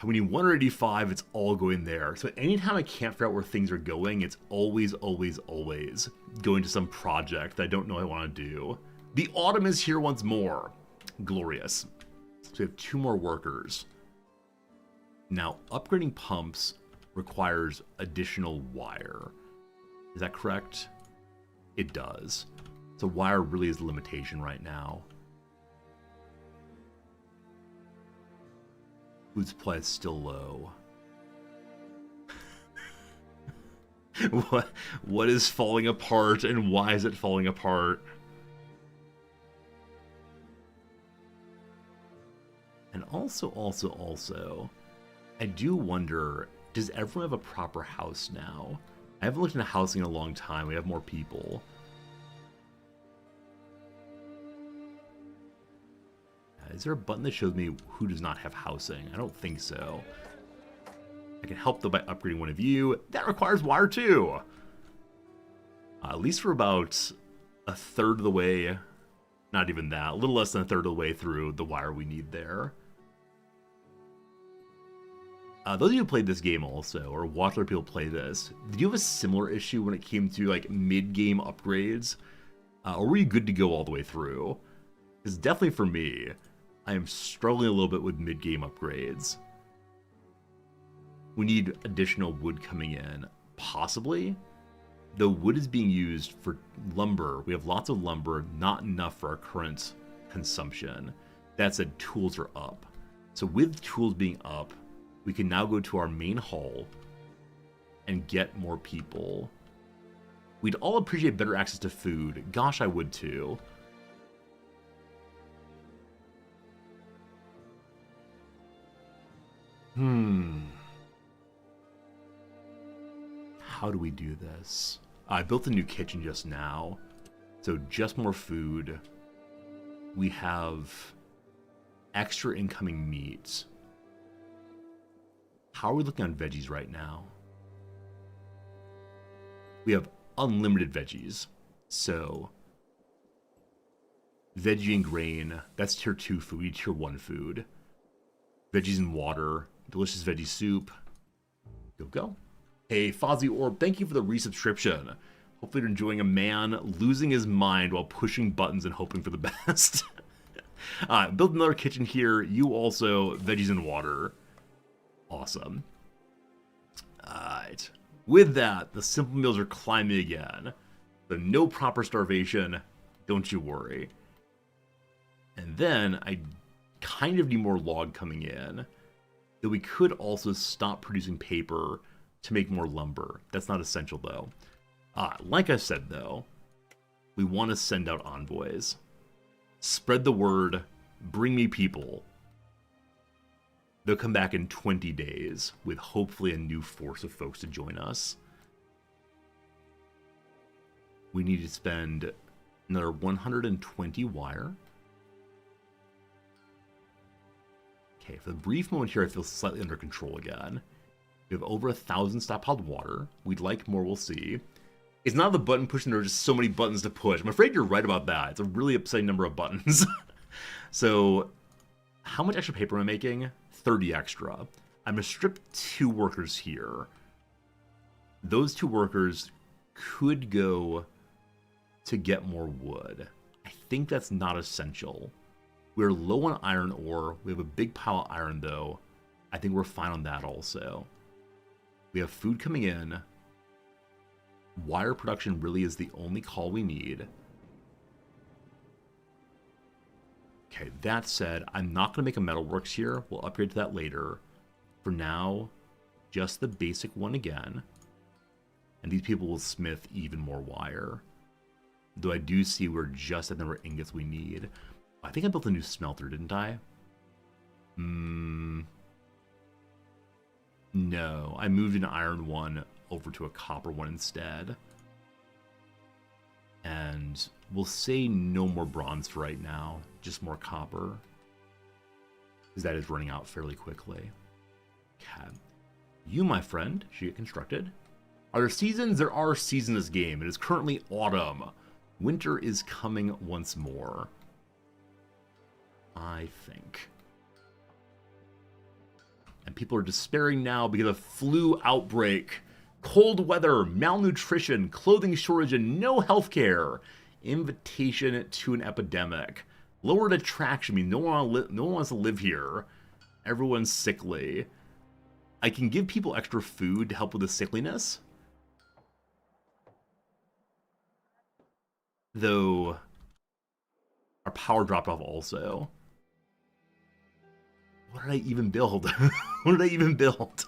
We need 185, it's all going there. So anytime I can't figure out where things are going, it's always, always, always going to some project that I don't know I want to do. The autumn is here once more. Glorious. So we have 2 more workers. Now, upgrading pumps requires additional wire. Is that correct? It does. So wire really is the limitation right now. Food supply is still low. What is falling apart and why is it falling apart? And also, I do wonder, does everyone have a proper house now? I haven't looked into housing in a long time. We have more people. Is there a button that shows me who does not have housing? I don't think so. I can help though by upgrading one of you. That requires wire too. At least we're about a third of the way. Not even that. A little less than a third of the way through the wire we need there. Those of you who played this game also, or watch other people play this, did you have a similar issue when it came to like mid-game upgrades? Or were you good to go all the way through? Because definitely for me, I am struggling a little bit with mid-game upgrades. We need additional wood coming in. Possibly. Though wood is being used for lumber. We have lots of lumber, not enough for our current consumption. That said, tools are up. So with tools being up, we can now go to our main hall and get more people. We'd all appreciate better access to food. Gosh, I would too. How do we do this? I built a new kitchen just now, so just more food. We have extra incoming meat. How are we looking on veggies right now? We have unlimited veggies, so veggie and grain, that's tier 2 food. We need tier 1 food. Veggies and water, delicious veggie soup. Go. Hey, Fozzie Orb, thank you for the resubscription. Hopefully you're enjoying a man losing his mind while pushing buttons and hoping for the best. Built another kitchen here. You also, veggies and water. Awesome. Alright. With that, the simple meals are climbing again. So no proper starvation. Don't you worry. And then I kind of need more log coming in. Though we could also stop producing paper to make more lumber. That's not essential though. Like I said though, we want to send out envoys. Spread the word, bring me people. They'll come back in 20 days with hopefully a new force of folks to join us. We need to spend another 120 wire. Okay, for the brief moment here, I feel slightly under control again. We have over 1,000 stockpiled water. We'd like more, we'll see. It's not the button pushing, there are just so many buttons to push. I'm afraid you're right about that. It's a really upsetting number of buttons. So, how much extra paper am I making? 30 extra. I'm going to strip 2 workers here. Those 2 workers could go to get more wood. I think that's not essential. We're low on iron ore. We have a big pile of iron, though. I think we're fine on that also. We have food coming in. Wire production really is the only call we need. Okay, that said, I'm not going to make a metalworks here. We'll upgrade to that later. For now, just the basic one again. And these people will smith even more wire. Though I do see we're just at the number of ingots we need. I think I built a new smelter, didn't I? No, I moved an iron one over to a copper one instead. And we'll say no more bronze for right now, just more copper. Because that is running out fairly quickly. Okay. You, my friend, should get constructed. Are there seasons? There are seasons in this game. It is currently autumn. Winter is coming once more. I think. And people are despairing now because of flu outbreak, cold weather, malnutrition, clothing shortage, and no healthcare. Invitation to an epidemic. Lowered attraction. I mean, no one wants to live here. Everyone's sickly. I can give people extra food to help with the sickliness. Though, our power dropped off also. What did I even build? What did I even build?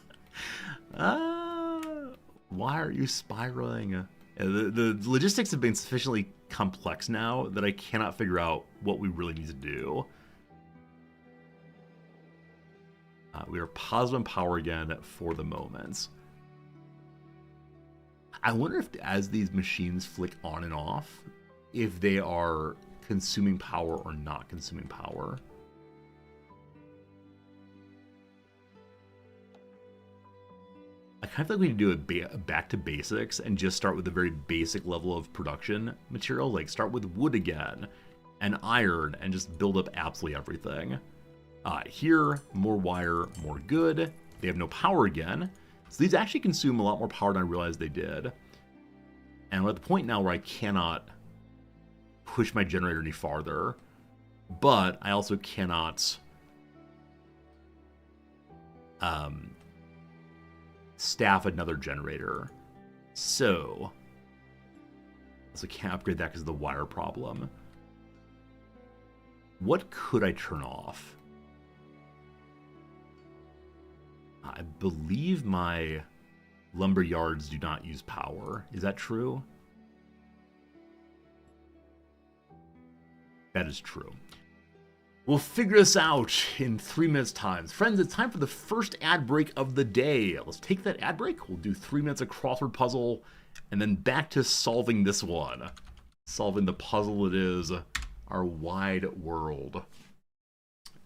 Why are you spiraling? The logistics have been sufficiently complex now that I cannot figure out what we really need to do. We are positive on power again for the moment. I wonder if as these machines flick on and off, if they are consuming power or not consuming power. I kind of think we need to do a back to basics and just start with a very basic level of production material. Like start with wood again and iron and just build up absolutely everything. Here, more wire, more good. They have no power again. So these actually consume a lot more power than I realized they did. And we're at the point now where I cannot push my generator any farther. But I also cannot staff another generator. So I can't upgrade that because of the wire problem. What could I turn off? I believe my lumber yards do not use power. Is that true? That is true. We'll figure this out in 3 minutes' time. Friends, it's time for the first ad break of the day. Let's take that ad break. We'll do 3 minutes of crossword puzzle, and then back to solving this one. Solving the puzzle it is, our wide world.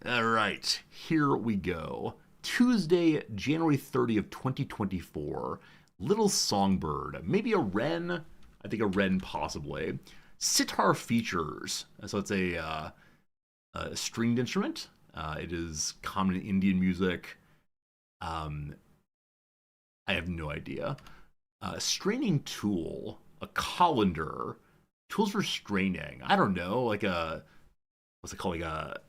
All right, here we go. Tuesday, January 30th, 2024. Little songbird, maybe a wren. I think a wren possibly. Sitar features. So it's a stringed instrument. It is common in Indian music. I have no idea. Straining tool, a colander, tools for straining. I don't know, like a what's it called, like a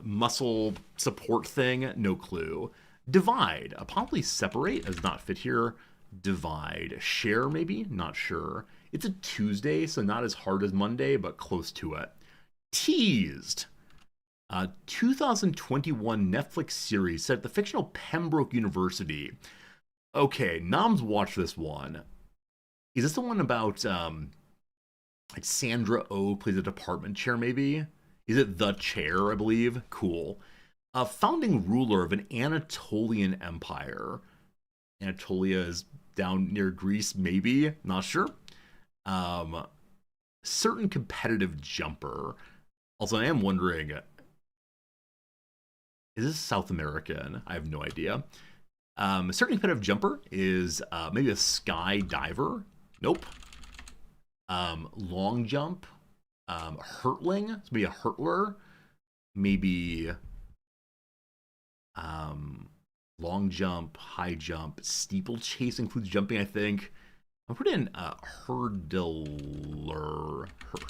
muscle support thing. No clue. Divide, probably separate does not fit here. Divide, share maybe, not sure. It's a Tuesday, so not as hard as Monday, but close to it. Teased. 2021 Netflix series set at the fictional Pembroke University. Okay, Noms watched this one. Is this the one about like Sandra Oh plays a department chair maybe? Is it The Chair, I believe? Cool. Founding ruler of an Anatolian empire. Anatolia is down near Greece, maybe? Not sure. Certain competitive jumper. Also, I am wondering, is this South American? I have no idea. Certain competitive jumper is maybe a sky diver. Nope. Long jump. Hurtling. It's maybe a hurtler. Maybe long jump, high jump, steeplechase includes jumping, I think. I'll put in hurdler.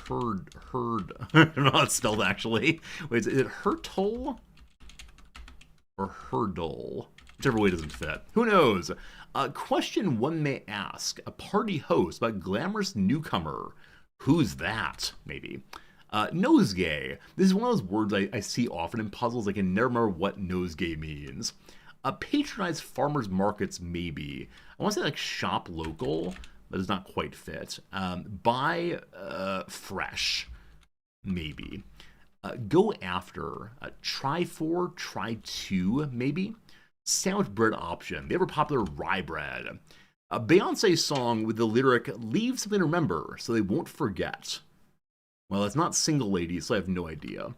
Herd. I don't know how it's spelled actually. Wait, is it hurtle or hurdle? Whichever way doesn't fit. Who knows? Question one may ask. A party host about glamorous newcomer. Who's that? Maybe. Nosegay. This is one of those words I see often in puzzles. I can never remember what nosegay means. Patronize farmers markets, maybe. I want to say like shop local, but does not quite fit. Buy fresh, maybe. Go after. Try for, try to, maybe. Sandwich bread option. The ever popular rye bread. A Beyonce song with the lyric, leave something to remember so they won't forget. Well, it's not single ladies, so I have no idea.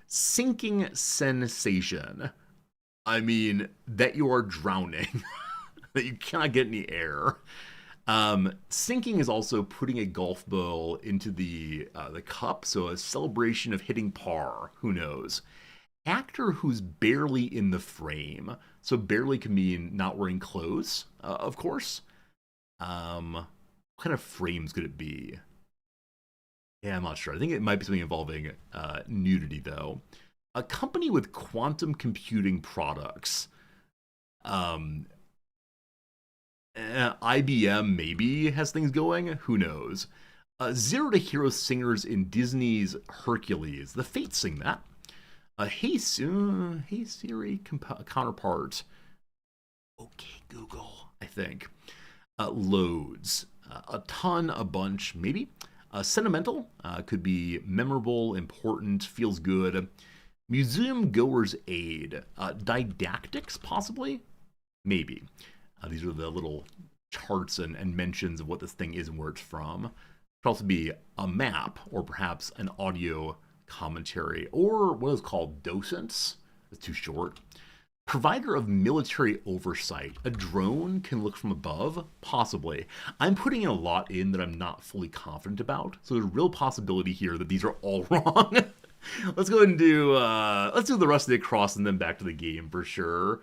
Sinking sensation. I mean, that you are drowning. That you cannot get any air. Sinking is also putting a golf ball into the cup, so a celebration of hitting par. Who knows? Actor who's barely in the frame. So barely can mean not wearing clothes, of course. What kind of frames could it be? Yeah, I'm not sure. I think it might be something involving nudity, though. A company with quantum computing products. IBM maybe has things going. Who knows? Zero to hero singers in Disney's Hercules. The Fates sing that. Hey Siri counterpart. Okay, Google, I think. Loads. A ton, a bunch, maybe. Sentimental could be memorable, important, feels good. Museum goer's aid. Didactics, possibly? Maybe. These are the little charts and mentions of what this thing is and where it's from. It could also be a map, or perhaps an audio commentary, or what is called docents. It's too short. Provider of military oversight. A drone can look from above? Possibly. I'm putting in a lot in that I'm not fully confident about, so there's a real possibility here that these are all wrong. Let's go ahead and do, let's do the rest of the across and then back to the game for sure.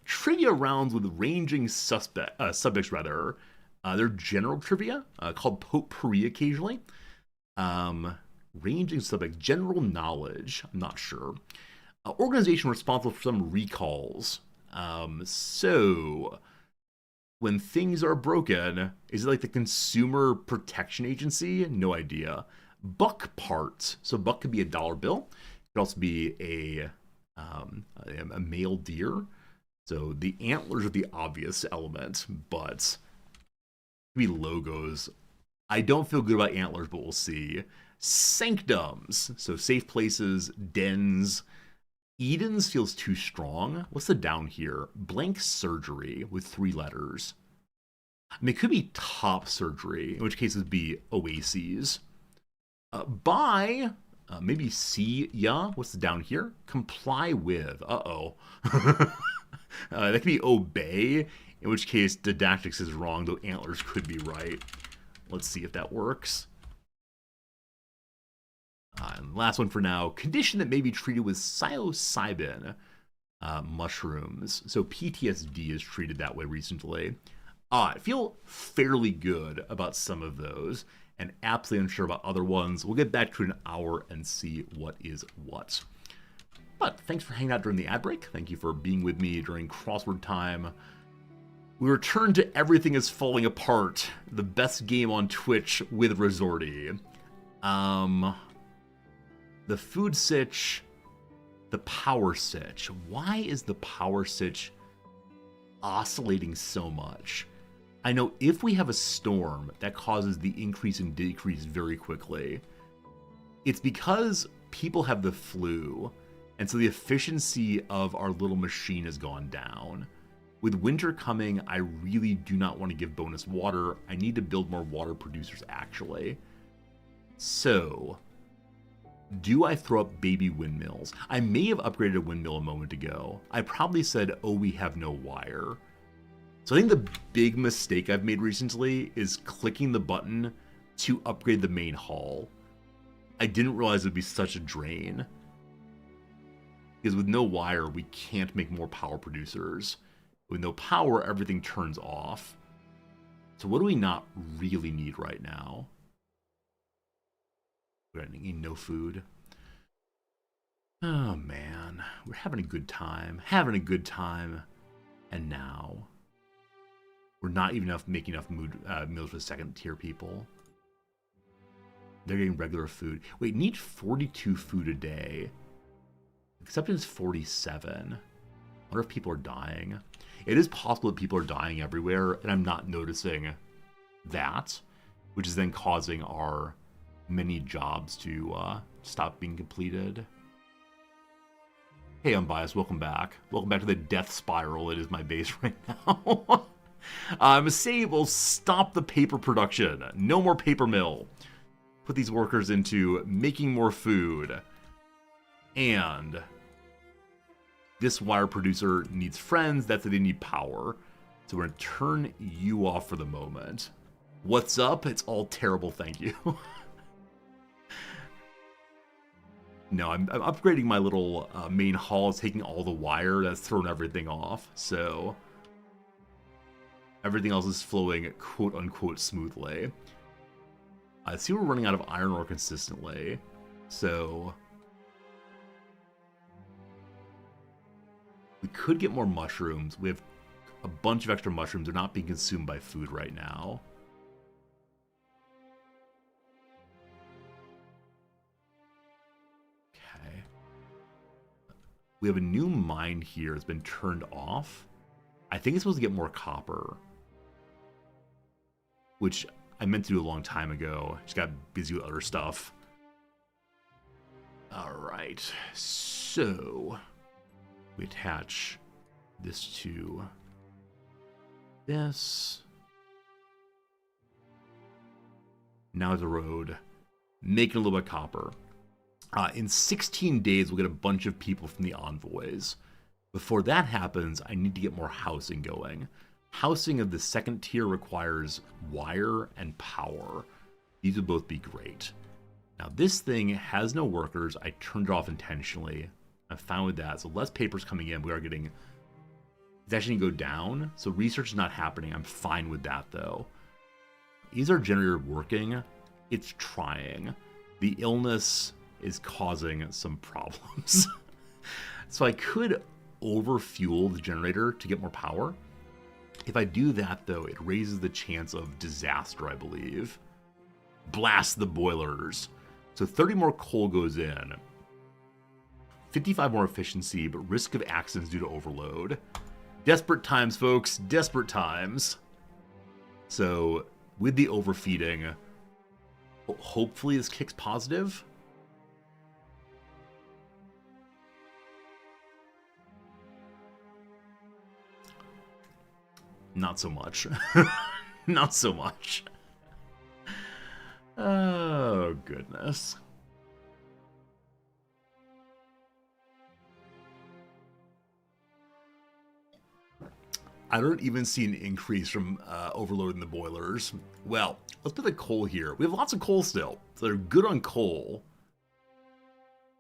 Trivia rounds with ranging subjects, rather. They're general trivia, called potpourri occasionally. Ranging subjects, general knowledge, I'm not sure. Organization responsible for some recalls. So, when things are broken, is it like the Consumer Protection Agency? No idea. Buck parts. So buck could be a dollar bill. It could also be a male deer. So the antlers are the obvious element, but it could be logos. I don't feel good about antlers, but we'll see. Sanctums, so safe places, dens. Eden's feels too strong. What's the down here? Blank surgery with 3 letters. I mean, it could be top surgery, in which case it would be oases. Buy, maybe see ya. What's the down here? Comply with. Uh-oh. That could be obey, in which case didactics is wrong, though antlers could be right. Let's see if that works. And last one for now, condition that may be treated with psilocybin mushrooms. So PTSD is treated that way recently. I feel fairly good about some of those and absolutely unsure about other ones. We'll get back to an hour and see what is what. But thanks for hanging out during the ad break. Thank you for being with me during crossword time. We return to Everything is Falling Apart, the best game on Twitch with Resorty. The food sitch, the power sitch. Why is the power sitch oscillating so much? I know if we have a storm, that causes the increase and decrease very quickly. It's because people have the flu, and so the efficiency of our little machine has gone down. With winter coming, I really do not want to give bonus water. I need to build more water producers, actually. So, do I throw up baby windmills? I may have upgraded a windmill a moment ago. I probably said, oh, we have no wire. So I think the big mistake I've made recently is clicking the button to upgrade the main hall. I didn't realize it would be such a drain. Because with no wire, we can't make more power producers. With no power, everything turns off. So what do we not really need right now? We're eating no food. Oh man, we're having a good time. And now, we're not even making enough meals for second tier people. They're getting regular food. Wait, need 42 food a day. Acceptance 47. I wonder if people are dying. It is possible that people are dying everywhere, and I'm not noticing that, which is then causing our many jobs to stop being completed. Hey, Unbiased, welcome back. Welcome back to the death spiral that is my base right now. Save will stop the paper production. No more paper mill. Put these workers into making more food. And this wire producer needs friends. That's that they need power. So we're going to turn you off for the moment. What's up? It's all terrible, thank you. No, I'm upgrading my little main hall. It's taking all the wire. That's thrown everything off. So everything else is flowing quote-unquote smoothly. I see we're running out of iron ore consistently. So we could get more mushrooms. We have a bunch of extra mushrooms. They're not being consumed by food right now. Okay. We have a new mine here. It's been turned off. I think it's supposed to get more copper, which I meant to do a long time ago. Just got busy with other stuff. All right. So we attach this to this. Now the road, making a little bit of copper. In 16 days, we'll get a bunch of people from the envoys. Before that happens, I need to get more housing going. Housing of the second tier requires wire and power. These would both be great. Now this thing has no workers. I turned it off intentionally. I'm fine with that. So less papers coming in. We are getting... It's actually going to go down. So research is not happening. I'm fine with that though. Is our generator working? It's trying. The illness is causing some problems. So I could overfuel the generator to get more power. If I do that though, it raises the chance of disaster, I believe. Blast the boilers. So 30 more coal goes in. 55 more efficiency, but risk of accidents due to overload. Desperate times, folks. Desperate times. So with the overfeeding, Hopefully this kicks positive. Not so much. Not so much. Oh, goodness. I don't even see an increase from overloading the boilers. Well, let's put the coal here. We have lots of coal still, so they're good on coal.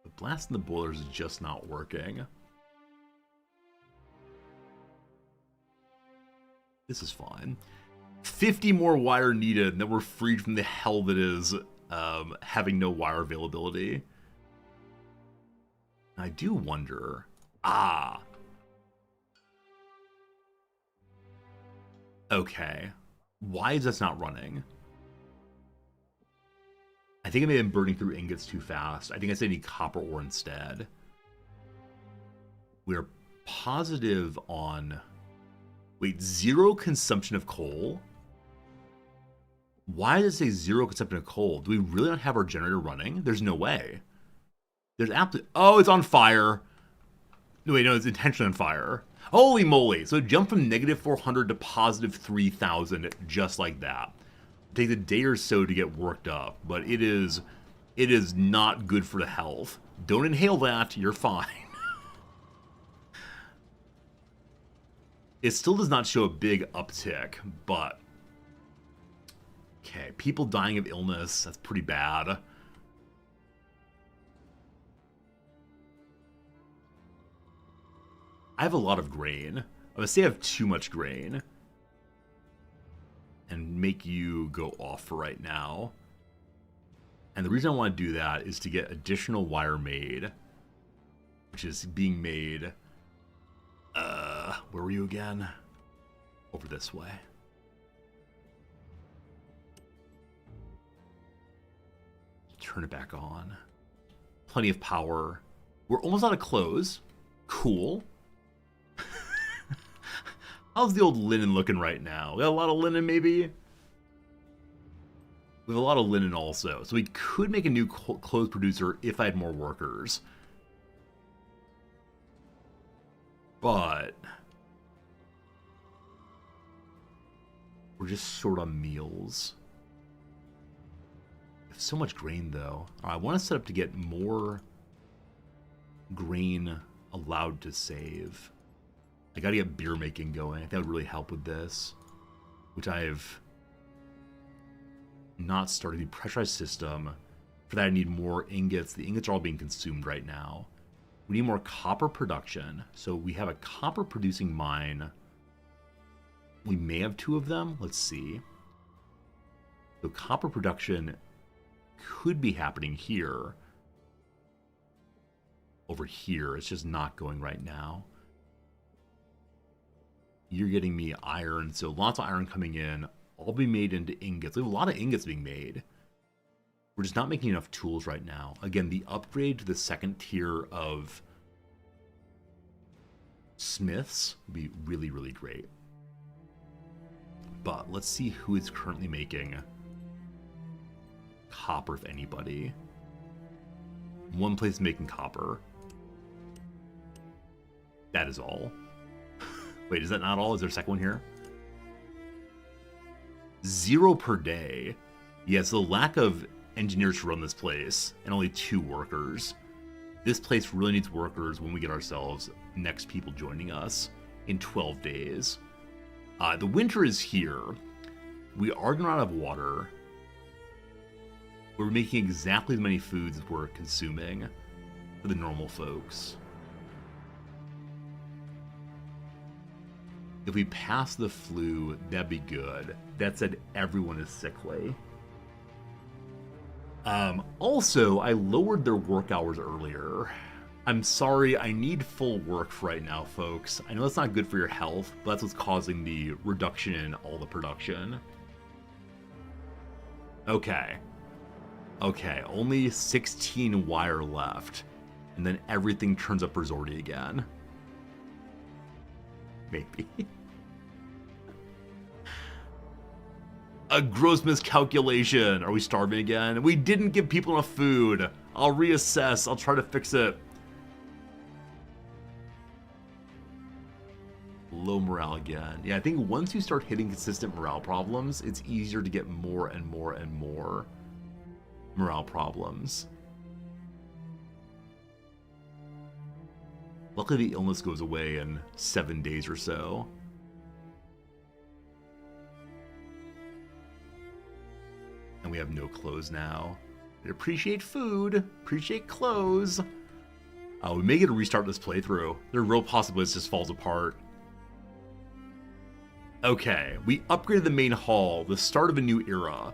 But blasting the boilers is just not working. This is fine. 50 more wire needed, and then we're freed from the hell that is having no wire availability. I do wonder... Okay. Why is this not running? I think I may have been burning through ingots too fast. I think I said I need copper ore instead. We're positive on... Wait, 0 consumption of coal? Why does it say 0 consumption of coal? Do we really not have our generator running? There's no way. There's absolutely... Oh, it's on fire. No, wait, no, it's intentionally on fire. Holy moly. So it jumped from negative 400 to positive 3,000 just like that. It takes a day or so to get worked up, but it is not good for the health. Don't inhale that. You're fine. It still does not show a big uptick, but... Okay, people dying of illness. That's pretty bad. I have a lot of grain. I would say I have too much grain. And make you go off for right now. And the reason I want to do that is to get additional wire made. Which is being made... where were you again? Over this way. Turn it back on. Plenty of power. We're almost out of clothes. Cool. How's the old linen looking right now? We got a lot of linen, maybe? We have a lot of linen also. So we could make a new clothes producer if I had more workers. But... we're just short on meals. We have so much grain, though. I want to set up to get more grain allowed to save. I gotta get beer making going. I think that would really help with this. Which I have not started. The pressurized system. For that I need more ingots. The ingots are all being consumed right now. We need more copper production. So we have a copper producing mine. We may have 2 of them. Let's see. So copper production could be happening here. Over here. It's just not going right now. You're getting me iron, so lots of iron coming in. All be made into ingots. We have a lot of ingots being made. We're just not making enough tools right now. Again, the upgrade to the 2nd tier of smiths would be really, really great. But let's see who is currently making copper, if anybody. One place is making copper. That is all. Wait, is that not all? Is there a second one here? 0 per day. Yeah, so the lack of engineers to run this place, and only 2 workers. This place really needs workers when we get ourselves next people joining us in 12 days. The winter is here. We are going to run out of water. We're making exactly as many foods as we're consuming for the normal folks. If we pass the flu, that'd be good. That said, everyone is sickly. Also, I lowered their work hours earlier. I'm sorry, I need full work for right now, folks. I know that's not good for your health, but that's what's causing the reduction in all the production. Okay. Okay, only 16 wire left. And then everything turns up resorty again. Maybe. A gross miscalculation. Are we starving again? We didn't give people enough food. I'll reassess. I'll try to fix it. Low morale again. Yeah, I think once you start hitting consistent morale problems, it's easier to get more and more and more morale problems. Luckily, the illness goes away in 7 days or so. And we have no clothes now. I appreciate food, appreciate clothes. We may get to restart this playthrough. There are real possibilities this just falls apart. Okay, we upgraded the main hall, the start of a new era.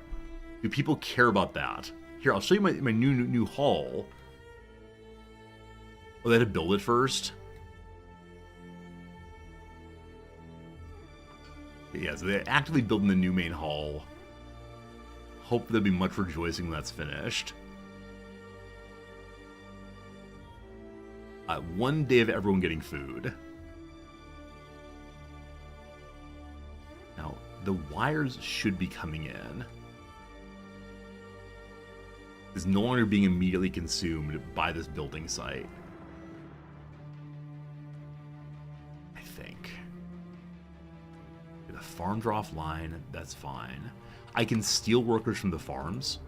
Do people care about that? Here, I'll show you my new hall. Oh, they had to build it first? Yeah, so they're actively building the new main hall. Hope there'll be much rejoicing when that's finished. 1 day of everyone getting food. Now, the wires should be coming in. It's no longer being immediately consumed by this building site. I think. The farms are offline, that's fine. I can steal workers from the farms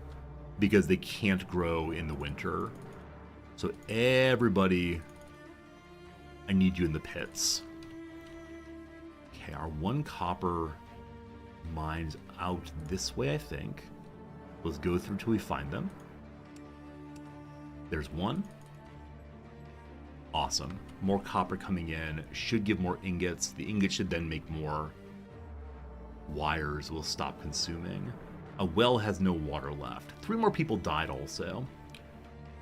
because they can't grow in the winter. So everybody, I need you in the pits. Okay, our 1 copper mine's out this way, I think. Let's go through till we find them. There's 1. Awesome. More copper coming in. Should give more ingots. The ingots should then make more wires. Will stop consuming. A well has no water left. 3 more people died also.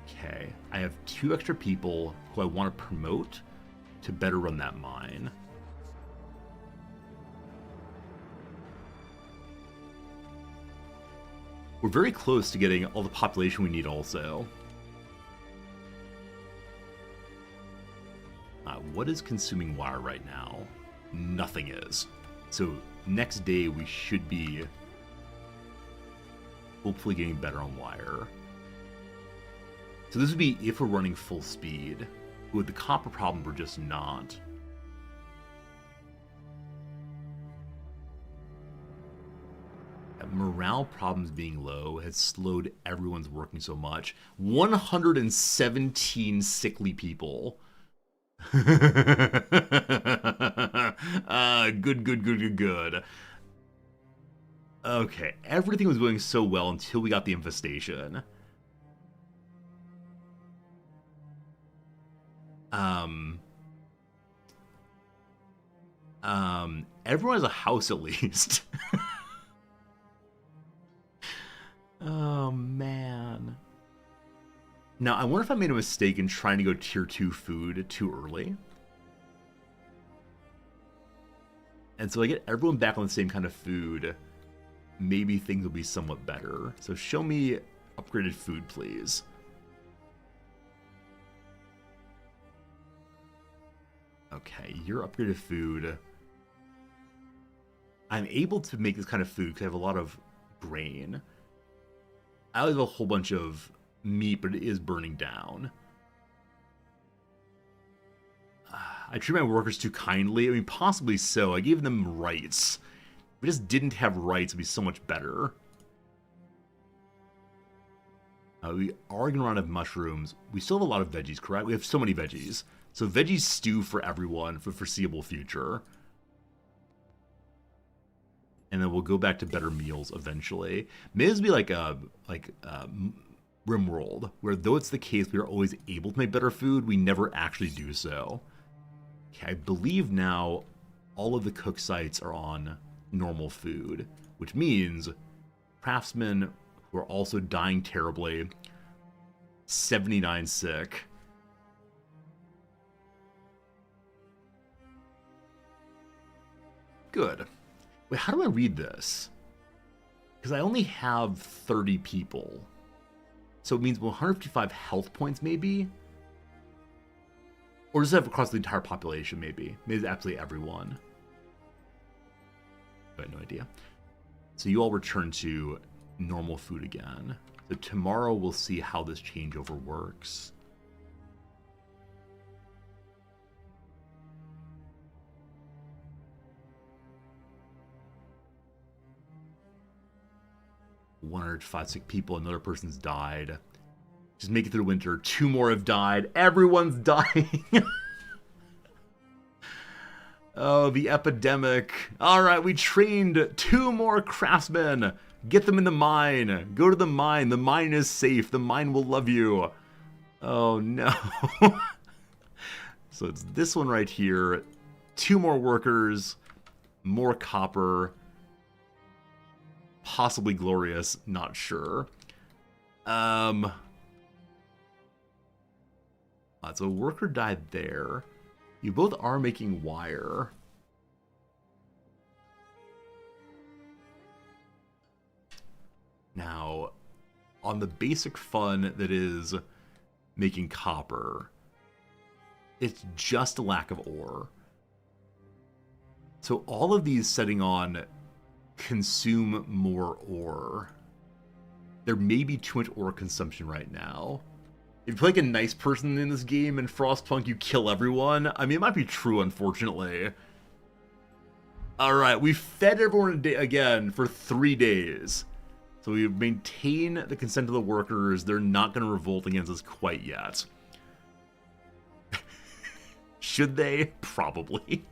Okay. I have 2 extra people who I want to promote to better run that mine. We're very close to getting all the population we need also. What is consuming wire right now? Nothing is. So next day we should be hopefully getting better on wire. So this would be if we're running full speed. With the copper problem, we're just not. Morale problems being low has slowed everyone's working so much. 117 sickly people. Good. Okay, everything was going so well until we got the infestation. Everyone has a house at least. Oh, man. Now, I wonder if I made a mistake in trying to go tier 2 food too early. And so I get everyone back on the same kind of food. Maybe things will be somewhat better. So show me upgraded food, please. Okay, your upgraded food. I'm able to make this kind of food because I have a lot of grain. I always have a whole bunch of meat, but it is burning down. I treat my workers too kindly. I mean, possibly so. I gave them rights. If we just didn't have rights, it'd be so much better. We are going to run out of mushrooms. We still have a lot of veggies, correct? We have so many veggies. So veggies stew for everyone for the foreseeable future. And then we'll go back to better meals eventually. May this be like RimWorld, where though it's the case we are always able to make better food, we never actually do so. Okay, I believe now all of the cook sites are on normal food, which means craftsmen who are also dying terribly, 79 sick. Good. Wait, how do I read this? Because I only have 30 people. So it means 155 health points, maybe? Or does it have across the entire population, maybe? Maybe it's absolutely everyone. I have no idea. So you all return to normal food again. So tomorrow we'll see how this changeover works. One or five sick people, another person's died. Just make it through winter. 2 more have died. Everyone's dying. Oh, the epidemic. Alright, we trained 2 more craftsmen. Get them in the mine. Go to the mine. The mine is safe. The mine will love you. Oh, no. So it's this one right here. 2 more workers. More copper. Possibly glorious. Not sure. So a worker died there. You both are making wire. Now, on the basic fun that is making copper, it's just a lack of ore. So all of these setting on consume more ore. There may be too much ore consumption right now. If you play like a nice person in this game in Frostpunk, you kill everyone. I mean, it might be true, unfortunately. Alright, we fed everyone again for 3 days. So we maintain the consent of the workers. They're not going to revolt against us quite yet. Should they? Probably.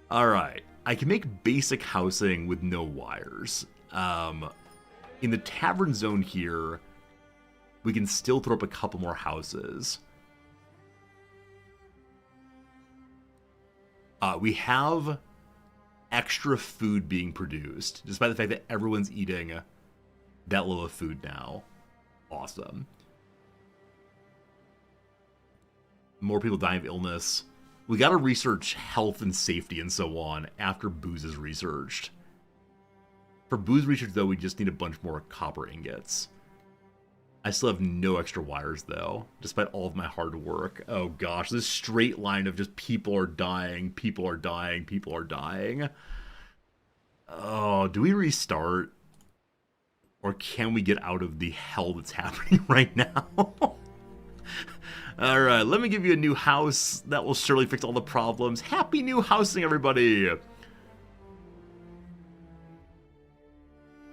Alright, I can make basic housing with no wires. In the tavern zone here, we can still throw up a couple more houses. We have extra food being produced, despite the fact that everyone's eating that low of food now. Awesome. More people dying of illness. We gotta research health and safety and so on after booze is researched. For booze research, though, we just need a bunch more copper ingots. I still have no extra wires, though, despite all of my hard work. Oh gosh, this straight line of just people are dying, people are dying, people are dying. Oh, do we restart? Or can we get out of the hell that's happening right now? Alright, let me give you a new house. That will surely fix all the problems. Happy new housing, everybody!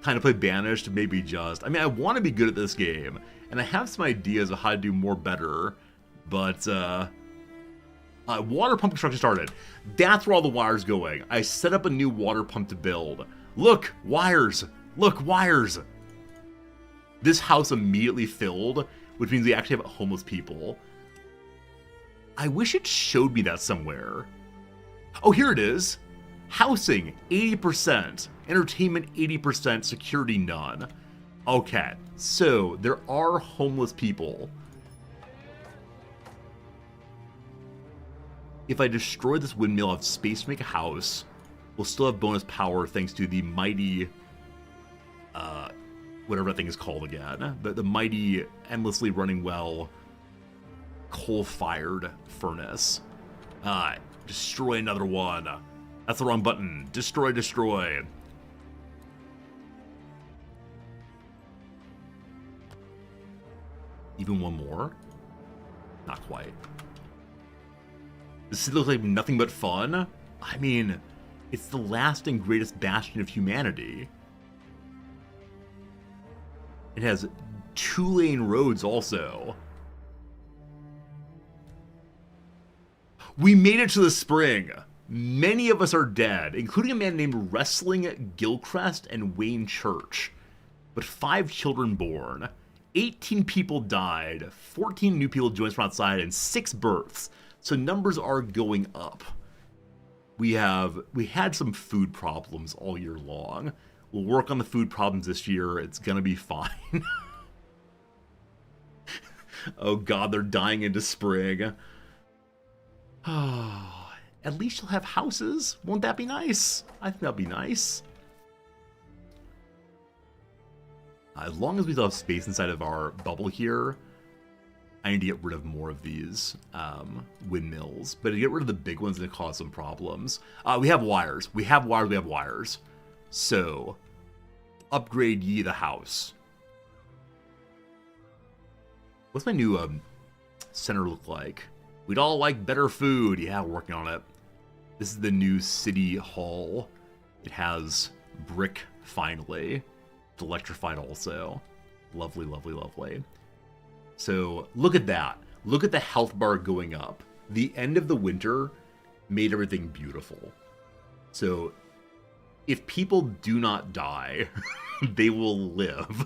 Time to play Banished, maybe just. I mean, I want to be good at this game, and I have some ideas of how to do more better, but, water pump construction started. That's where all the wires going. I set up a new water pump to build. Look, wires! Look, wires! This house immediately filled, which means we actually have homeless people. I wish it showed me that somewhere. Oh, here it is. Housing, 80%. Entertainment, 80%. Security, none. Okay, so there are homeless people. If I destroy this windmill, I have space to make a house. We'll still have bonus power thanks to the mighty... whatever that thing is called again. The mighty, endlessly running well, coal-fired furnace. Destroy another one. That's the wrong button. Destroy, destroy. Even one more? Not quite. This looks like nothing but fun. I mean, it's the last and greatest bastion of humanity. It has 2-lane roads also. We made it to the spring. Many of us are dead, including a man named Wrestling Gilchrist and Wayne Church. But 5 children born, 18 people died, 14 new people joined us from outside, and 6 births. So numbers are going up. We had some food problems all year long. We'll work on the food problems this year. It's gonna be fine. Oh god, they're dying into spring. At least you'll have houses. Won't that be nice? I think that'd be nice. As long as we still have space inside of our bubble here, I need to get rid of more of these windmills. But to get rid of the big ones that cause some problems. We have wires. We have wires. We have wires. So upgrade ye the house. What's my new center look like? We'd all like better food. Yeah, working on it. This is the new city hall. It has brick finally. It's electrified also. Lovely, lovely, lovely. So look at that. Look at the health bar going up. The end of the winter made everything beautiful. So if people do not die, they will live.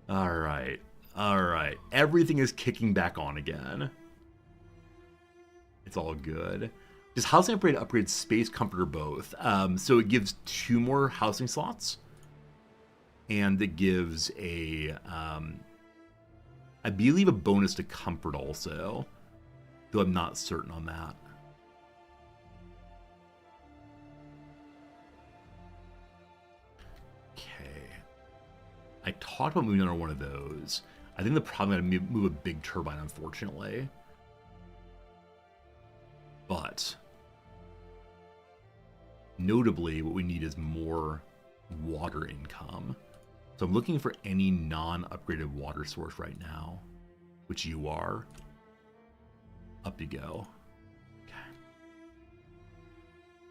All right. All right. Everything is kicking back on again. It's all good. Does housing upgrade space, comfort, or both? So it gives 2 more housing slots. And it gives a, I believe, a bonus to comfort also. Though I'm not certain on that. I talked about moving on one of those. I think the problem is to move a big turbine, unfortunately. But notably, what we need is more water income. So I'm looking for any non-upgraded water source right now, which you are. Up you go.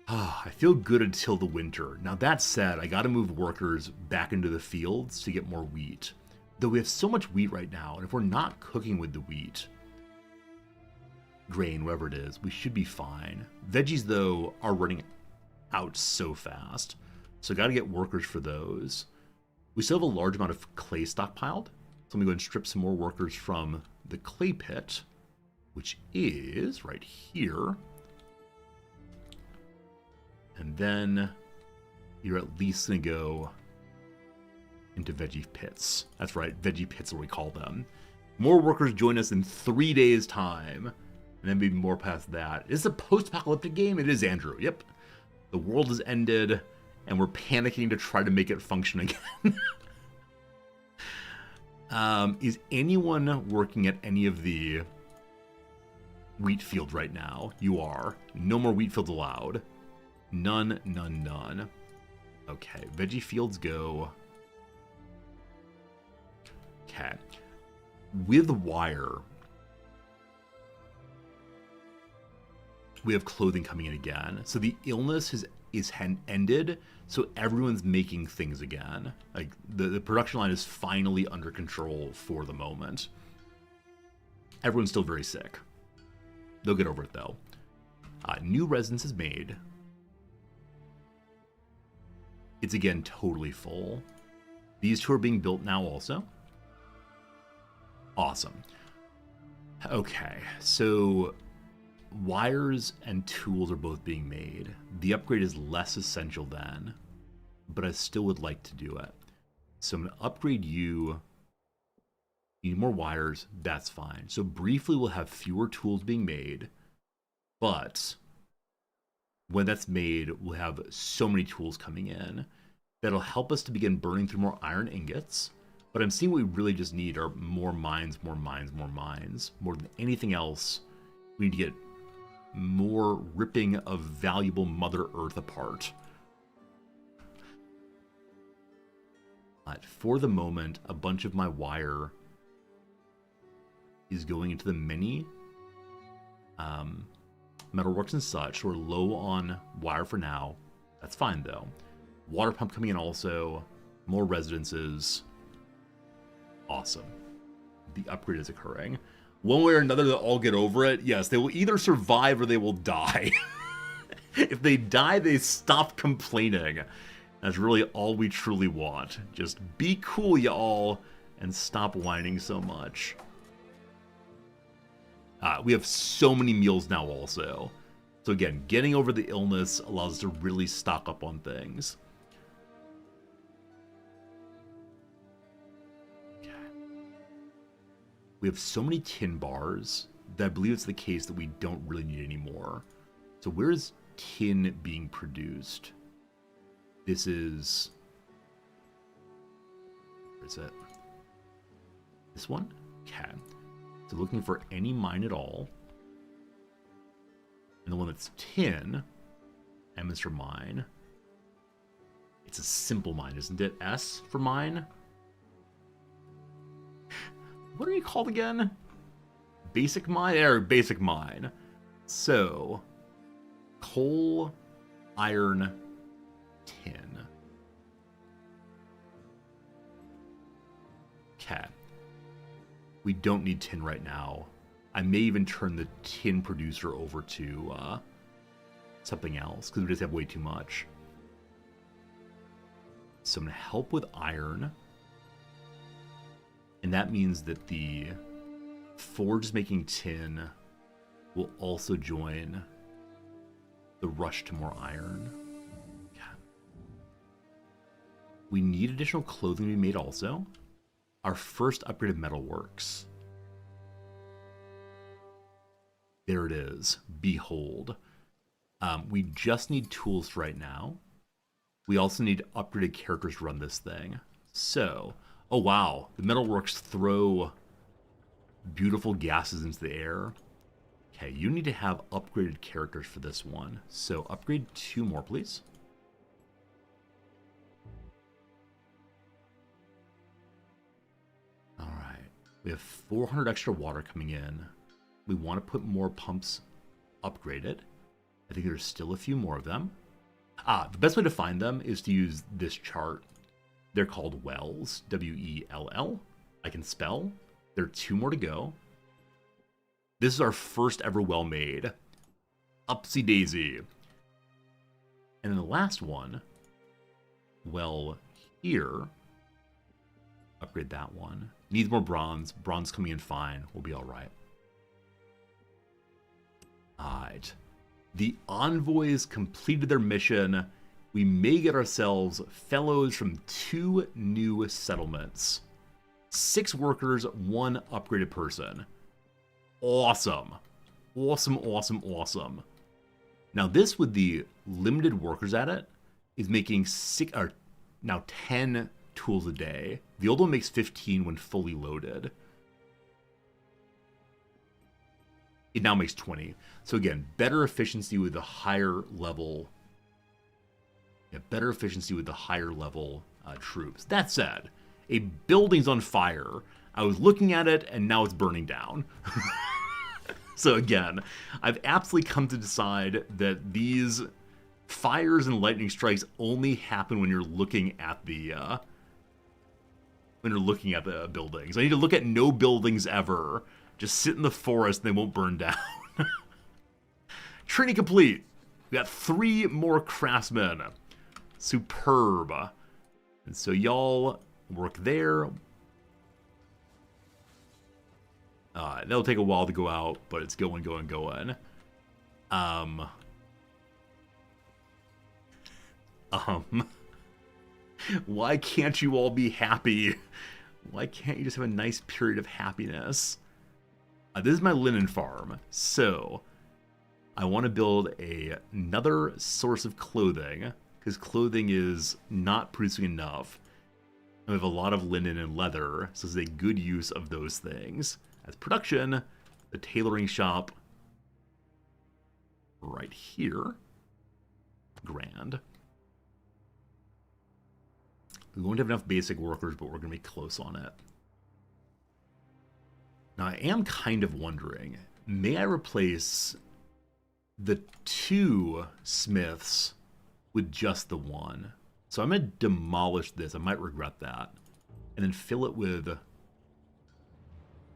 I feel good until the winter. Now that said, I gotta move workers back into the fields to get more wheat. Though we have so much wheat right now, and if we're not cooking with the wheat, grain, whatever it is, we should be fine. Veggies, though, are running out so fast. So gotta get workers for those. We still have a large amount of clay stockpiled. So I'm gonna go and strip some more workers from the clay pit, which is right here. And then you're at least going to go into veggie pits. That's right, veggie pits are what we call them. More workers join us in 3 days' time. And then maybe more past that. Is this a post-apocalyptic game? It is, Andrew. Yep. The world has ended, and we're panicking to try to make it function again. Is anyone working at any of the wheat fields right now? You are. No more wheat fields allowed. None, none, none. Okay, veggie fields go. Okay. With wire, we have clothing coming in again. So the illness is ended, so everyone's making things again. Like, the production line is finally under control for the moment. Everyone's still very sick. They'll get over it, though. New residence is made. It's again totally full. These 2 are being built now also. Awesome. Okay, so wires and tools are both being made. The upgrade is less essential then, but I still would like to do it. So I'm going to upgrade you. You need more wires, that's fine. So briefly we'll have fewer tools being made, but when that's made, we'll have so many tools coming in that'll help us to begin burning through more iron ingots. But I'm seeing what we really just need are more mines, more mines, more mines. More than anything else, we need to get more ripping of valuable Mother Earth apart. But for the moment, a bunch of my wire is going into the mini metalworks and such. We're low on wire for now. That's fine though. Water pump coming in also. More residences. Awesome. The upgrade is occurring. One way or another, they'll all get over it. Yes, they will either survive or they will die. If they die, they stop complaining. That's really all we truly want. Just be cool, y'all, and stop whining so much. We have so many meals now also. So again, getting over the illness allows us to really stock up on things. Okay. We have so many tin bars that I believe it's the case that we don't really need anymore. So where is tin being produced? This is... where is it? This one? Okay. So looking for any mine at all. And the one that's tin, Mr. Mine. It's It's a simple mine, isn't it? S for mine? What are you called again? Basic mine? Or basic mine. So, coal, iron, tin. Okay. We don't need tin right now. I may even turn the tin producer over to something else, because we just have way too much. So I'm going to help with iron. And that means that the forge making tin will also join the rush to more iron. Okay. We need additional clothing to be made also. Our first upgrade of metalworks. There it is. Behold. We just need tools right now. We also need upgraded characters to run this thing. So, oh wow, the metalworks throw beautiful gases into the air. Okay, you need to have upgraded characters for this one. So upgrade 2 more, please. All right, we have 400 extra water coming in. We want to put more pumps upgraded. I think there's still a few more of them. The best way to find them is to use this chart. They're called wells, W-E-L-L. I can spell. There are 2 more to go. This is our first ever well made. Upsy daisy. And then the last one, well here. Upgrade that one. Needs more bronze. Bronze coming in fine. We'll be all right. All right. The envoys completed their mission. We may get ourselves fellows from 2 new settlements. 6 workers, 1 upgraded person. Awesome. Awesome, awesome, awesome. Now this, with the limited workers at it, is making 10 tools a day. The old one makes 15 when fully loaded. It now makes 20. So again, better efficiency with the higher level. Yeah, better efficiency with the higher level troops. That said, a building's on fire. I was looking at it and now it's burning down. So again, I've absolutely come to decide that these fires and lightning strikes only happen when you're looking at the buildings. I need to look at no buildings ever. Just sit in the forest and they won't burn down. Training complete. We got 3 more craftsmen. Superb. And so y'all work there. That'll take a while to go out, but it's going. Why can't you all be happy? Why can't you just have a nice period of happiness? This is my linen farm, so I want to build another source of clothing, because clothing is not producing enough. And we have a lot of linen and leather, so it's a good use of those things. As production, the tailoring shop right here. Grand. We won't have enough basic workers, but we're going to be close on it. Now, I am kind of wondering, may I replace the 2 smiths with just the 1? So I'm going to demolish this. I might regret that. And then fill it with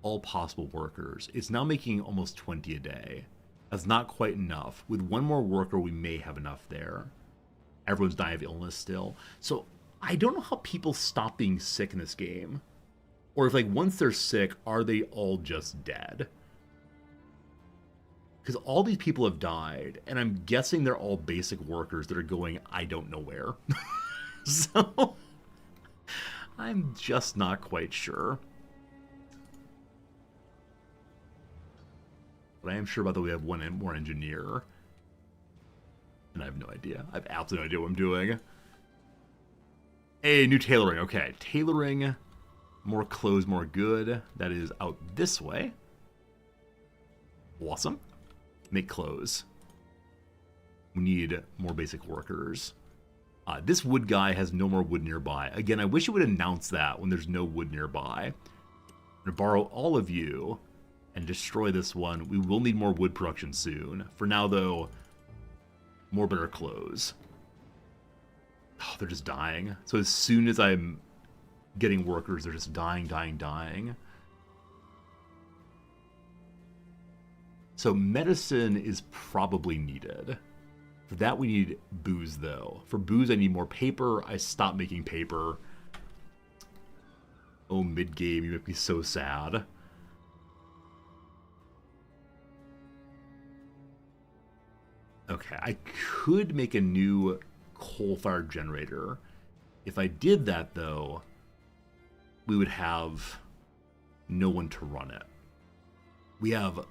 all possible workers. It's now making almost 20 a day. That's not quite enough. With 1 more worker, we may have enough there. Everyone's dying of illness still. So I don't know how people stop being sick in this game. Or if, like, once they're sick, are they all just dead? Because all these people have died, and I'm guessing they're all basic workers that are going, I don't know where. So, I'm just not quite sure. But I am sure about that we have 1 more engineer. And I have no idea. I have absolutely no idea what I'm doing. Hey, new tailoring. Okay, tailoring. More clothes, more good. That is out this way. Awesome. Make clothes. We need more basic workers. This wood guy has no more wood nearby. Again, I wish it would announce that when there's no wood nearby. I'm going to borrow all of you and destroy this one. We will need more wood production soon. For now, though, more better clothes. Oh, they're just dying. So as soon as I'm getting workers, they're just dying, dying, dying. So medicine is probably needed. For that, we need booze, though. For booze, I need more paper. I stopped making paper. Oh, mid-game, you make me so sad. Okay, I could make a new coal-fired generator. If I did that, though, we would have no one to run it. We have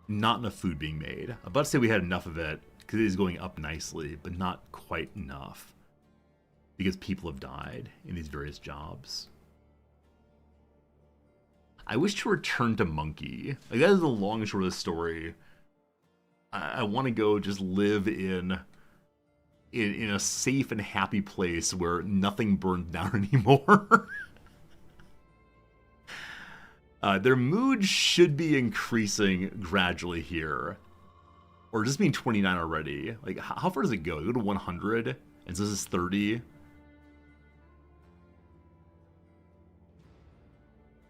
not enough food being made. I'm about to say we had enough of it, because it is going up nicely, but not quite enough. Because people have died in these various jobs. I wish to return to Monkey. Like, that is the long and short of the story. I want to go just live in a safe and happy place where nothing burns down anymore. Their mood should be increasing gradually here. Or just being 29 already. Like, how far does it go? It go to 100? And so this is 30?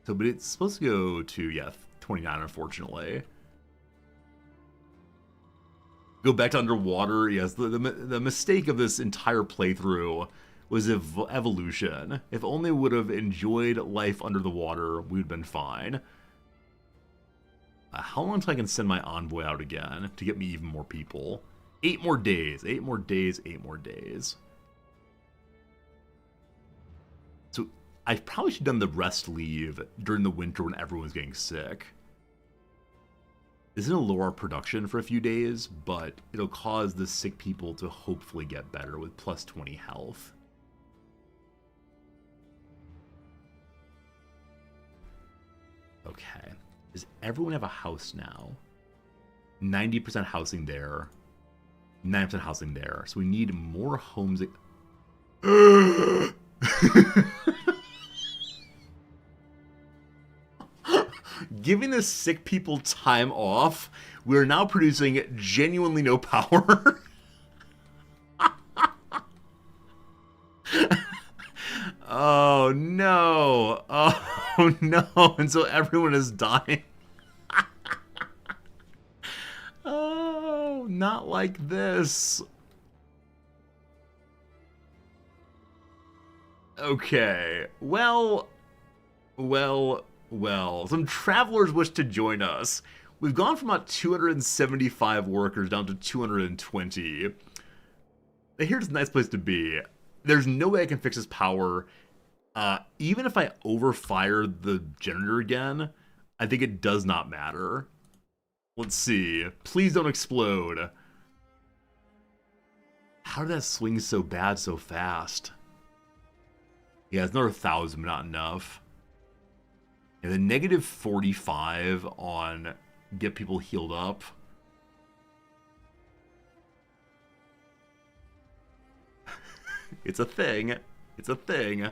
So, but it's supposed to go to, yeah, 29, unfortunately. Go back to underwater. Yes, the mistake of this entire playthrough was evolution. If only we would have enjoyed life under the water, we would have been fine. How long until I can send my envoy out again to get me even more people? 8 more days. 8 more days. 8 more days. So I probably should have done the rest leave during the winter when everyone's getting sick. This is going to lower our production for a few days, but it'll cause the sick people to hopefully get better with plus 20 health. Okay. Does everyone have a house now? 90% housing there. 9% housing there. So we need more homes. Giving the sick people time off, we're now producing genuinely no power. Oh no. Oh no. And so everyone is dying. Oh, not like this. Okay. Well. Some travelers wish to join us. We've gone from about 275 workers down to 220. Here's a nice place to be. There's no way I can fix this power. Even if I overfire the generator again, I think it does not matter. Let's see. Please don't explode. How did that swing so bad so fast? Yeah, it's another 1,000, but not enough. And the negative 45 on get people healed up. It's a thing. It's a thing.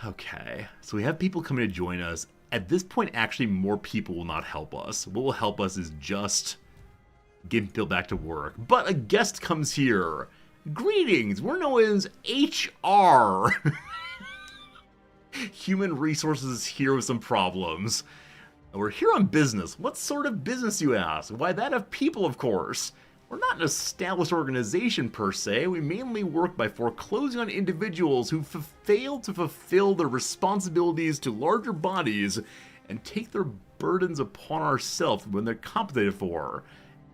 Okay, so we have people coming to join us. At this point, actually, more people will not help us. What will help us is just getting people back to work. But a guest comes here. Greetings, we're known as HR. Human resources here with some problems. We're here on business. What sort of business, you ask? Why, that of people, of course. We're not an established organization per se. We mainly work by foreclosing on individuals who fail to fulfill their responsibilities to larger bodies and take their burdens upon ourselves when they're compensated for.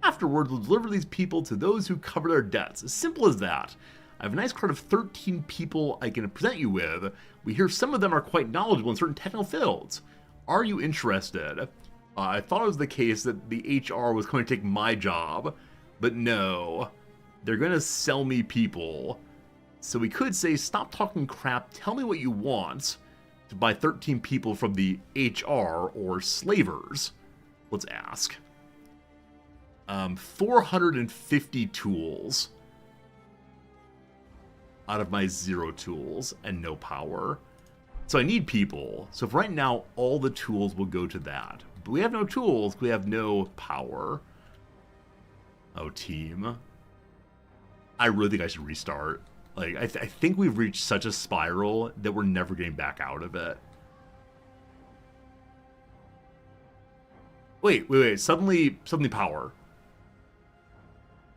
Afterwards, we'll deliver these people to those who cover their debts. As simple as that. I have a nice card of 13 people I can present you with. We hear some of them are quite knowledgeable in certain technical fields. Are you interested? I thought it was the case that the HR was going to take my job. But no, they're going to sell me people. So we could say, stop talking crap, tell me what you want to buy 13 people from the HR or slavers. Let's ask. 450 tools. out of my 0 tools and no power. So I need people. So for right now, all the tools will go to that. But we have no tools, we have no power. Oh, team. I really think I should restart. Like, I think we've reached such a spiral that we're never getting back out of it. Wait. Suddenly power.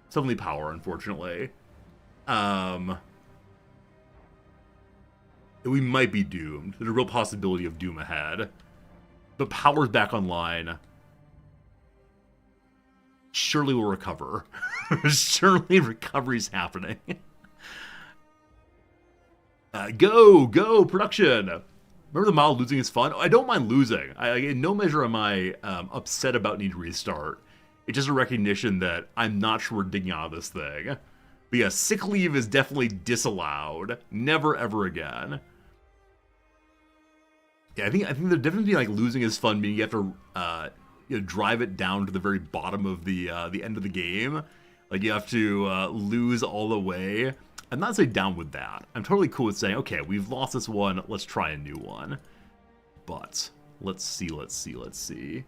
Suddenly power, unfortunately. We might be doomed. There's a real possibility of doom ahead. But power's back online. Surely we'll recover. Surely recovery's happening. Go, production! Remember the model losing is fun? I don't mind losing. In no measure am I upset about need to restart. It's just a recognition that I'm not sure we're digging out of this thing. But yeah, sick leave is definitely disallowed. Never, ever again. Yeah, I think the difference between like losing is fun, meaning you have to drive it down to the very bottom of the end of the game. Like you have to lose all the way. I'm not saying down with that. I'm totally cool with saying, okay, we've lost this one, let's try a new one. But let's see.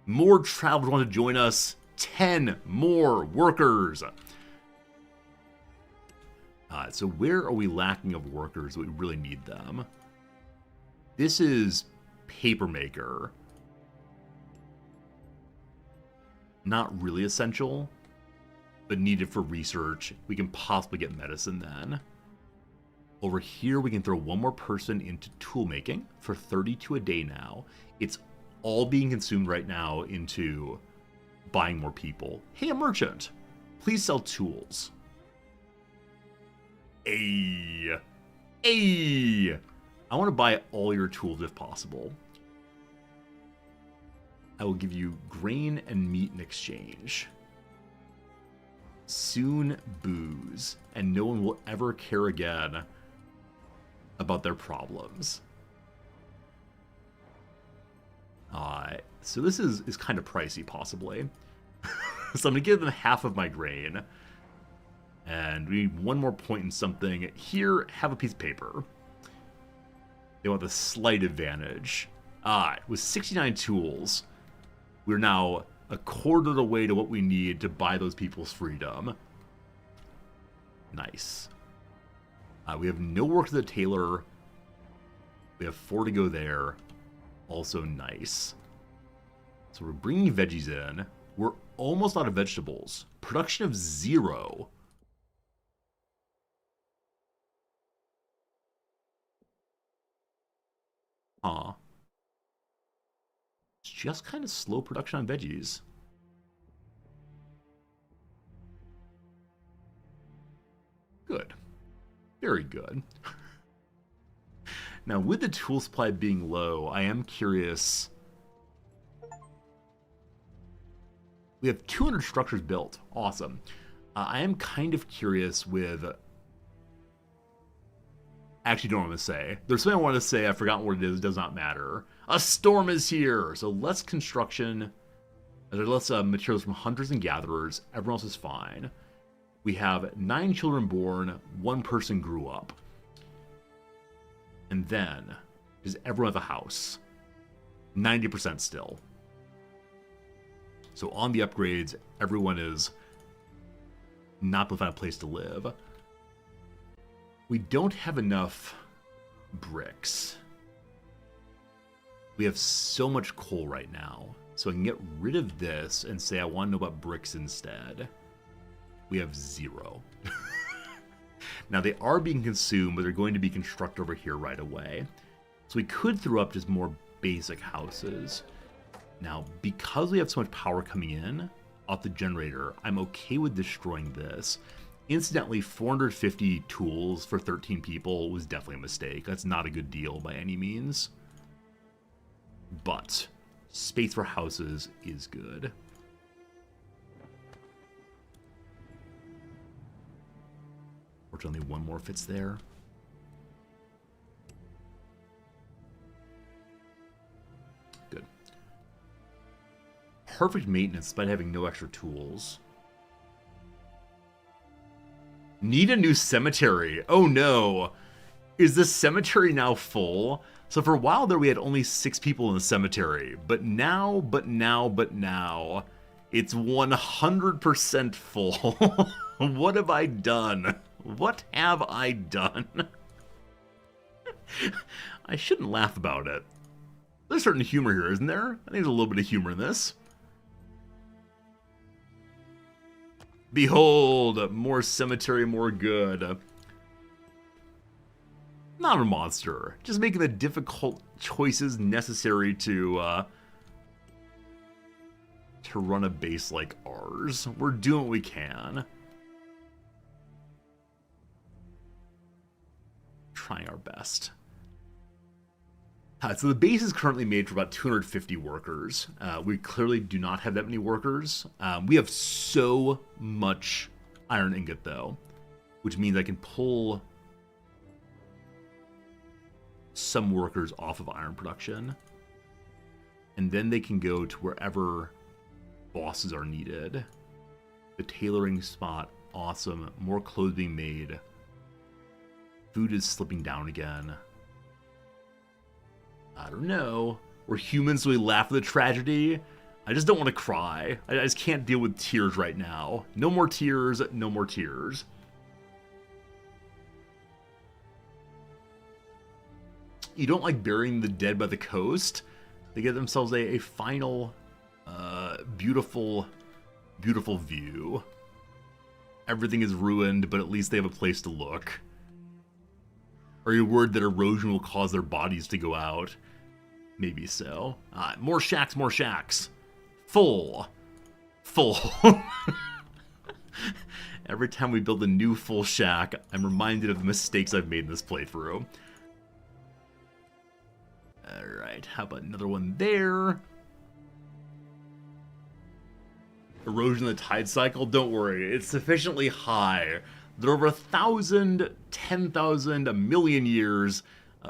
More travelers want to join us. 10 more workers. So where are we lacking of workers that we really need them? This is papermaker. Not really essential, but needed for research. We can possibly get medicine then. Over here, we can throw one more person into tool making for 32 a day now. It's all being consumed right now into buying more people. Hey, a merchant, please sell tools. Hey, I want to buy all your tools if possible. I will give you grain and meat in exchange. Soon booze, and no one will ever care again about their problems. So this is kind of pricey, possibly. So I'm going to give them half of my grain. And we need one more point in something. Here, have a piece of paper. They want the slight advantage. With 69 tools, we're now a quarter of the way to what we need to buy those people's freedom. Nice. We have no work at the tailor. We have 4 to go there. Also nice. So we're bringing veggies in. We're almost out of vegetables. Production of 0. It's just kind of slow production on veggies. Good. Very good. Now, with the tool supply being low, I am curious. We have 200 structures built. Awesome. I am kind of curious with... Actually, don't want to say. There's something I want to say. I've forgotten what it is. It does not matter. A storm is here. So less construction. There's less materials from hunters and gatherers. Everyone else is fine. We have 9 children born. 1 person grew up. And then, is everyone at the house? 90% still. So on the upgrades, everyone is not able to find a place to live. We don't have enough bricks. We have so much coal right now. So I can get rid of this and say I want to know about bricks instead. We have 0. Now they are being consumed, but they're going to be constructed over here right away. So we could throw up just more basic houses. Now, because we have so much power coming in off the generator, I'm okay with destroying this. Incidentally, 450 tools for 13 people was definitely a mistake. That's not a good deal by any means. But space for houses is good. Fortunately, one more fits there. Good. Perfect maintenance despite having no extra tools. Need a new cemetery. Oh no. Is the cemetery now full? So for a while there we had only 6 people in the cemetery. But now, it's 100% full. What have I done? What have I done? I shouldn't laugh about it. There's certain humor here, isn't there? I think there's a little bit of humor in this. Behold, more cemetery, more good. Not a monster, just making the difficult choices necessary to run a base like ours. We're doing what we can. Trying our best. So the base is currently made for about 250 workers. We clearly do not have that many workers. We have so much iron ingot, though, which means I can pull some workers off of iron production, and then they can go to wherever bosses are needed. The tailoring spot, awesome. More clothes being made. Food is slipping down again. I don't know. We're humans, so we laugh at the tragedy. I just don't want to cry. I just can't deal with tears right now. No more tears, no more tears. You don't like burying the dead by the coast? They get themselves a final, beautiful, beautiful view. Everything is ruined, but at least they have a place to look. Are you worried that erosion will cause their bodies to go out? Maybe so. More shacks, more shacks. Full. Full. Every time we build a new full shack, I'm reminded of the mistakes I've made in this playthrough. Alright, how about another one there? Erosion of the tide cycle? Don't worry, it's sufficiently high. They're over 1,000, 10,000, a million years.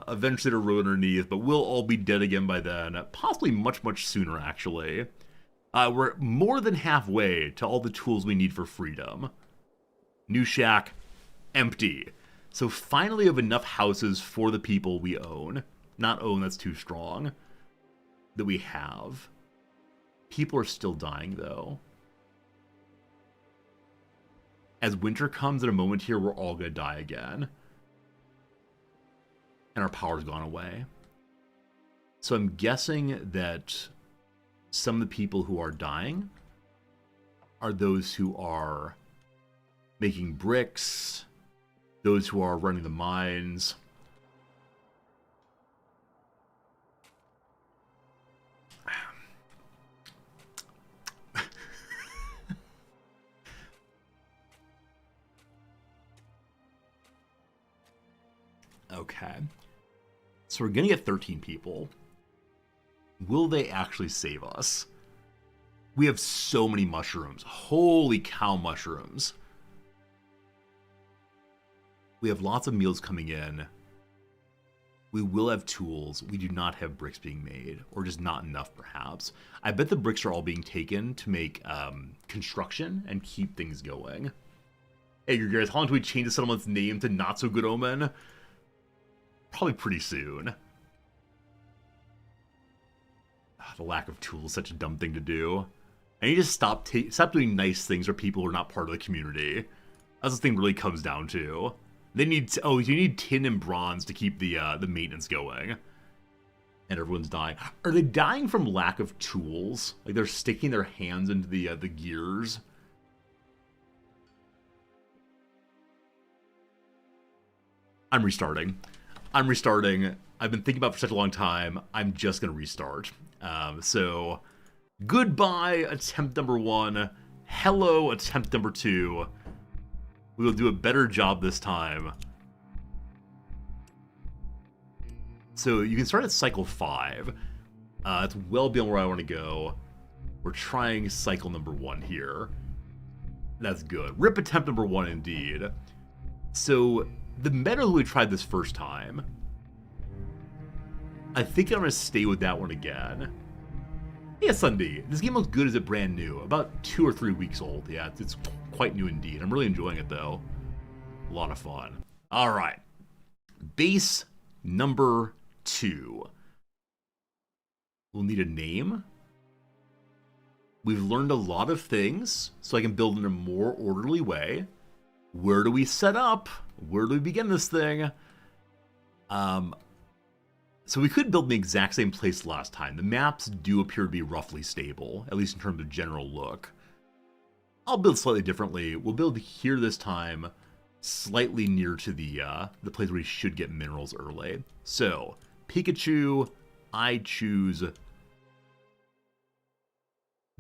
Eventually to ruin underneath, but we'll all be dead again by then. Possibly much, much sooner, actually. We're more than halfway to all the tools we need for freedom. New shack, empty. So finally have enough houses for the people we own. Not own, that's too strong. That we have. People are still dying, though. As winter comes in a moment here, we're all gonna die again. And our power's gone away. So I'm guessing that some of the people who are dying are those who are making bricks, those who are running the mines. Okay. So we're gonna get 13 people. Will they actually save us? We have so many mushrooms. Holy cow, mushrooms. We have lots of meals coming in. We will have tools. We do not have bricks being made, or just not enough, perhaps. I bet the bricks are all being taken to make construction and keep things going. Hey, you guys, how long do we change the settlement's name to Not So Good Omen? Probably pretty soon. The lack of tools is such a dumb thing to do. I need to stop doing nice things for people who are not part of the community. That's the thing really comes down to. They need you need tin and bronze to keep the maintenance going. And everyone's dying. Are they dying from lack of tools? Like they're sticking their hands into the gears? I'm restarting. I've been thinking about it for such a long time. I'm just going to restart. So, goodbye, attempt number 1. Hello, attempt number 2. We will do a better job this time. So, you can start at cycle 5. That's well beyond where I want to go. We're trying cycle number 1 here. That's good. Rip attempt number 1 indeed. So, the meta that we tried this first time, I think I'm going to stay with that one again. Yeah, Sunday. This game looks good as it brand new. About 2 or 3 weeks old. Yeah, it's quite new indeed. I'm really enjoying it, though. A lot of fun. All right. Base number 2. We'll need a name. We've learned a lot of things, so I can build in a more orderly way. Where do we set up? Where do we begin this thing? So we could build the exact same place last time. The maps do appear to be roughly stable, at least in terms of general look. I'll build slightly differently. We'll build here this time, slightly near to the place where we should get minerals early. So, Pikachu, I choose...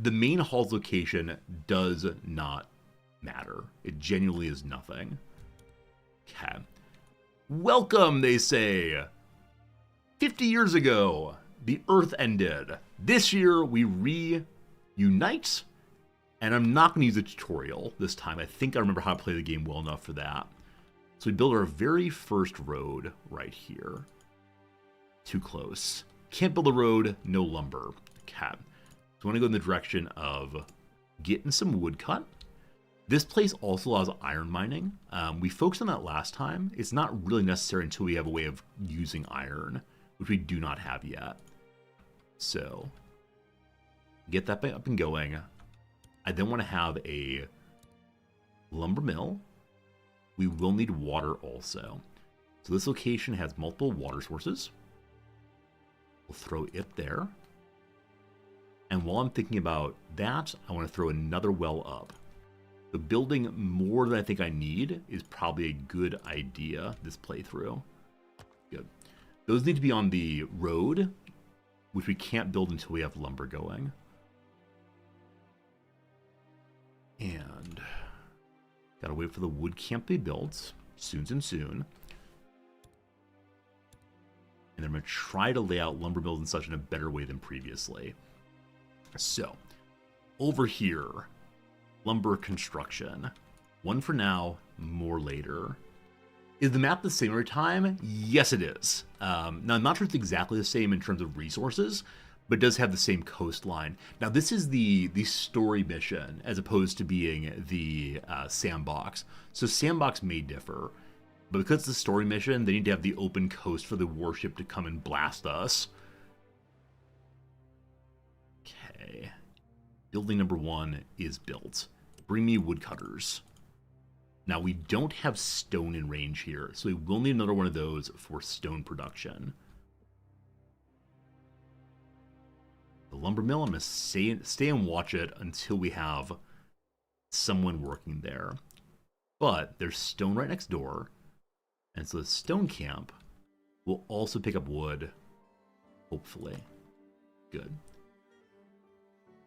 The main hall's location does not matter. It genuinely is nothing. Okay. Welcome, they say. 50 years ago, the Earth ended. This year, we reunite. And I'm not going to use a tutorial this time. I think I remember how to play the game well enough for that. So we build our very first road right here. Too close. Can't build a road, no lumber. Okay. So I want to go in the direction of getting some wood cut. This place also allows iron mining. We focused on that last time. It's not really necessary until we have a way of using iron, which we do not have yet. So, get that up and going. I then want to have a lumber mill. We will need water also. So this location has multiple water sources. We'll throw it there. And while I'm thinking about that, I want to throw another well up. The building more than I think I need is probably a good idea this playthrough. Good. Those need to be on the road, which we can't build until we have lumber going. And gotta wait for the wood camp to be built soon and soon. And I'm gonna try to lay out lumber mills and such in a better way than previously. So, over here, lumber construction. One for now, more later. Is the map the same every time? Yes, it is. Now, I'm not sure it's exactly the same in terms of resources, but it does have the same coastline. Now, this is the story mission as opposed to being the sandbox. So sandbox may differ, but because it's the story mission, they need to have the open coast for the warship to come and blast us. Okay. Building number 1 is built. Bring me woodcutters. Now, we don't have stone in range here, so we will need another one of those for stone production. The lumber mill, I'm going to stay and watch it until we have someone working there. But there's stone right next door, and so the stone camp will also pick up wood, hopefully. Good.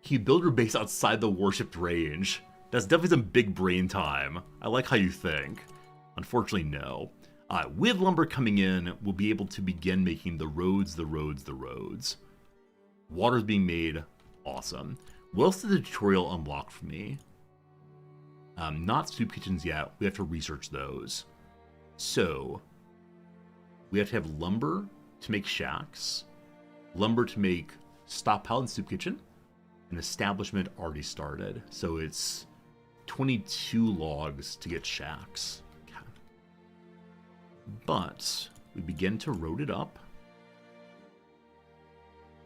Can you build your base outside the worshipped range? That's definitely some big brain time. I like how you think. Unfortunately, no. With lumber coming in, we'll be able to begin making the roads. Water's being made. Awesome. What else did the tutorial unlock for me? Not soup kitchens yet. We have to research those. So, we have to have lumber to make shacks, lumber to make stockpile and soup kitchen. An establishment already started, so it's 22 logs to get shacks. Okay. But we begin to road it up.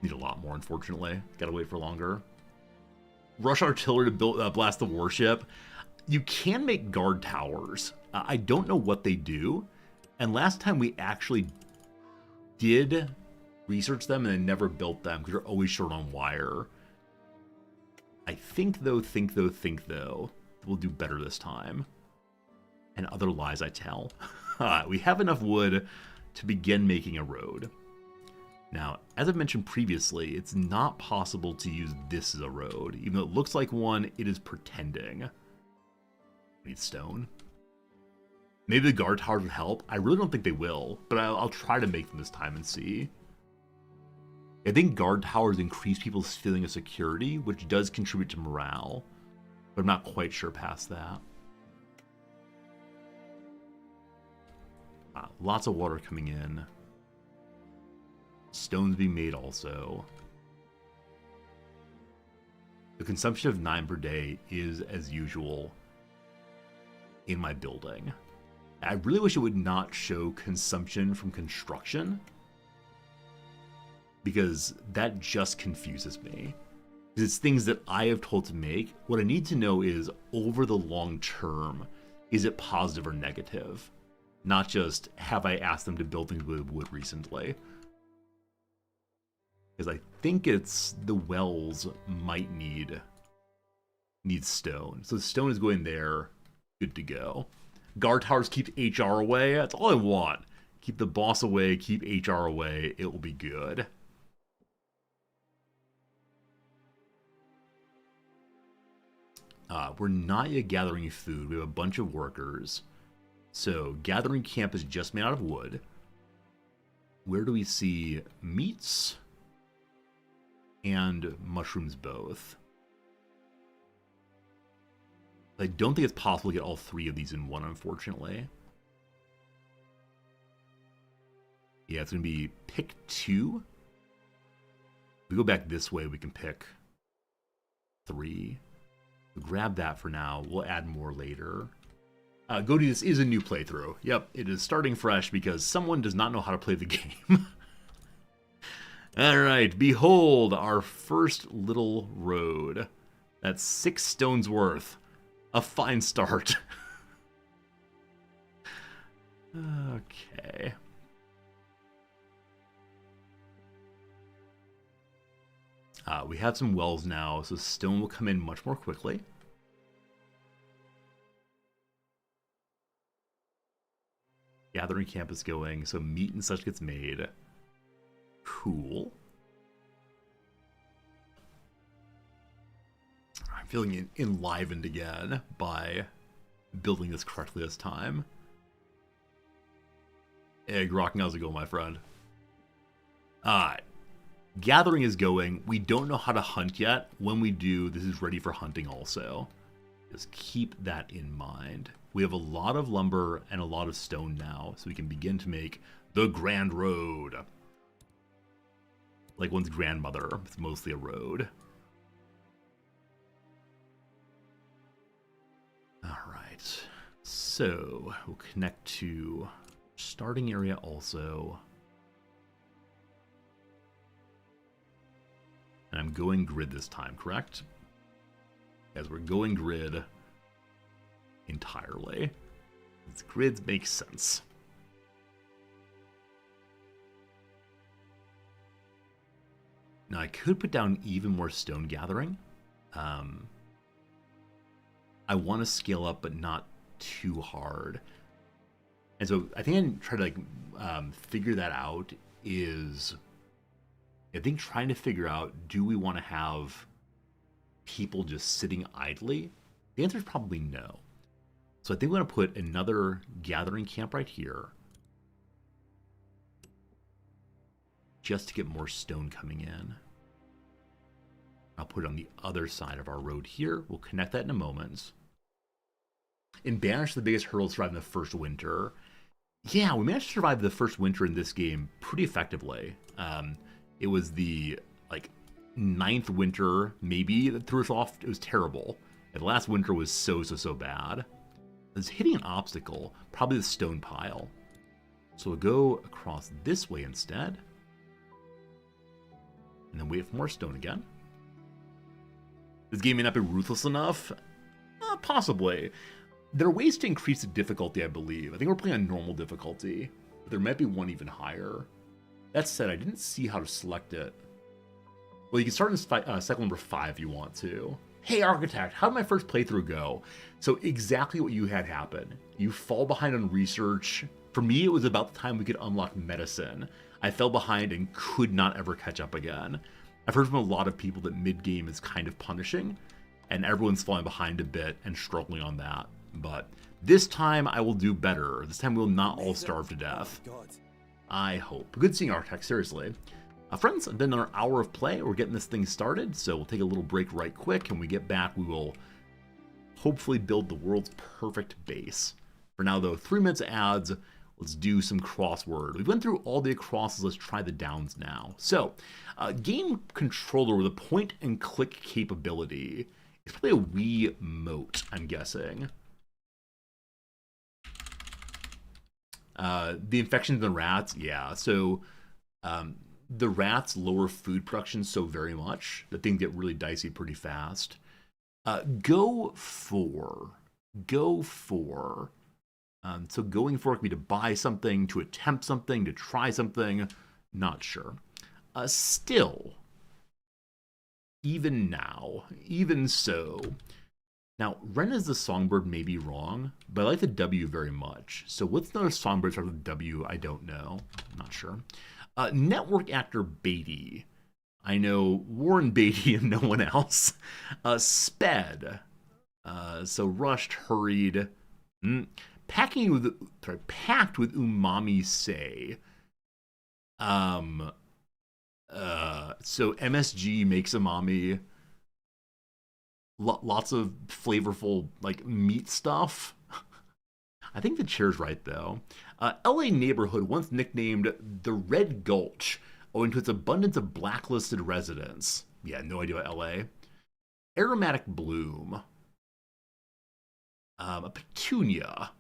Need a lot more, unfortunately. Gotta wait for longer. Rush artillery to build, blast the warship. You can make guard towers. I don't know what they do. And last time we actually did research them and then never built them because they're always short on wire. I think though, we'll do better this time. And other lies I tell. We have enough wood to begin making a road. Now, as I've mentioned previously, it's not possible to use this as a road. Even though it looks like one, it is pretending. We need stone. Maybe the guard towers would help. I really don't think they will, but I'll try to make them this time and see. I think guard towers increase people's feeling of security, which does contribute to morale, but I'm not quite sure past that. Lots of water coming in. Stones being made also. The consumption of 9 per day is, as usual, in my building. I really wish it would not show consumption from construction, because that just confuses me. Because it's things that I have told to make. What I need to know is, over the long term, is it positive or negative? Not just, have I asked them to build things with wood recently? Because I think it's the wells might need stone. So stone is going there, good to go. Guard towers keep HR away, that's all I want. Keep the boss away, keep HR away, it will be good. We're not yet gathering food. We have a bunch of workers. So gathering camp is just made out of wood. Where do we see meats and mushrooms both? I don't think it's possible to get all three of these in one, unfortunately. Yeah, it's going to be pick 2. If we go back this way, we can pick 3. We'll grab that for now. We'll add more later. Go to this is a new playthrough. Yep, it is starting fresh because someone does not know how to play the game. Alright, behold our first little road. That's 6 stones worth. A fine start. Okay. We have some wells now, so stone will come in much more quickly. Gathering camp is going, so meat and such gets made. Cool. I'm feeling enlivened again by building this correctly this time. Hey, Grok, how's it going, my friend? Alright. Gathering is going. We don't know how to hunt yet. When we do, this is ready for hunting also. Just keep that in mind. We have a lot of lumber and a lot of stone now, so we can begin to make the Grand Road. Like one's grandmother, it's mostly a road. Alright, so we'll connect to starting area also. And I'm going grid this time, correct? As we're going grid entirely. These grids make sense. Now I could put down even more stone gathering. I want to scale up, but not too hard. And so I think I try to figure that out is, I think trying to figure out, do we want to have people just sitting idly? The answer is probably no. So I think we're going to put another gathering camp right here, just to get more stone coming in. I'll put it on the other side of our road here. We'll connect that in a moment. In Banished, the biggest hurdle is surviving the first winter. Yeah, we managed to survive the first winter in this game pretty effectively. It was the 9th winter, maybe, that threw us off. It was terrible. And the last winter was so bad. It's hitting an obstacle, probably the stone pile. So we'll go across this way instead. And then wait for more stone again. This game may not be ruthless enough. Possibly. There are ways to increase the difficulty, I believe. I think we're playing on normal difficulty. But there might be one even higher. That said, I didn't see how to select it. Well, you can start in cycle number 5 if you want to. Hey, Architect, how did my first playthrough go? So exactly what you had happen. You fall behind on research. For me, it was about the time we could unlock medicine. I fell behind and could not ever catch up again. I've heard from a lot of people that mid-game is kind of punishing, and everyone's falling behind a bit and struggling on that. But this time I will do better. This time we will not all starve to death. I hope. Good seeing Architect, seriously. Friends, it's been another hour of play. We're getting this thing started, so we'll take a little break right quick. When we get back, we will hopefully build the world's perfect base. For now, though, 3 minutes of ads. Let's do some crossword. We've went through all the crosses. Let's try the downs now. So, game controller with a point-and-click capability. It's probably a Wii mote, I'm guessing. The infections in the rats, yeah. So the rats lower food production so very much that things get really dicey pretty fast. Go for. So going for could be to buy something, to attempt something, to try something. Not sure. Still, even now, even so. Now, Wren as the songbird may be wrong, but I like the W very much. So what's another songbird starts with W? I don't know. I'm not sure. Network actor Beatty. I know Warren Beatty and no one else. Sped. So rushed, hurried. Packed with umami say. So MSG makes umami. Lots of flavorful like meat stuff. I think the chair's right though. LA neighborhood once nicknamed the Red Gulch owing to its abundance of blacklisted residents. Yeah, no idea what LA. Aromatic bloom. A petunia.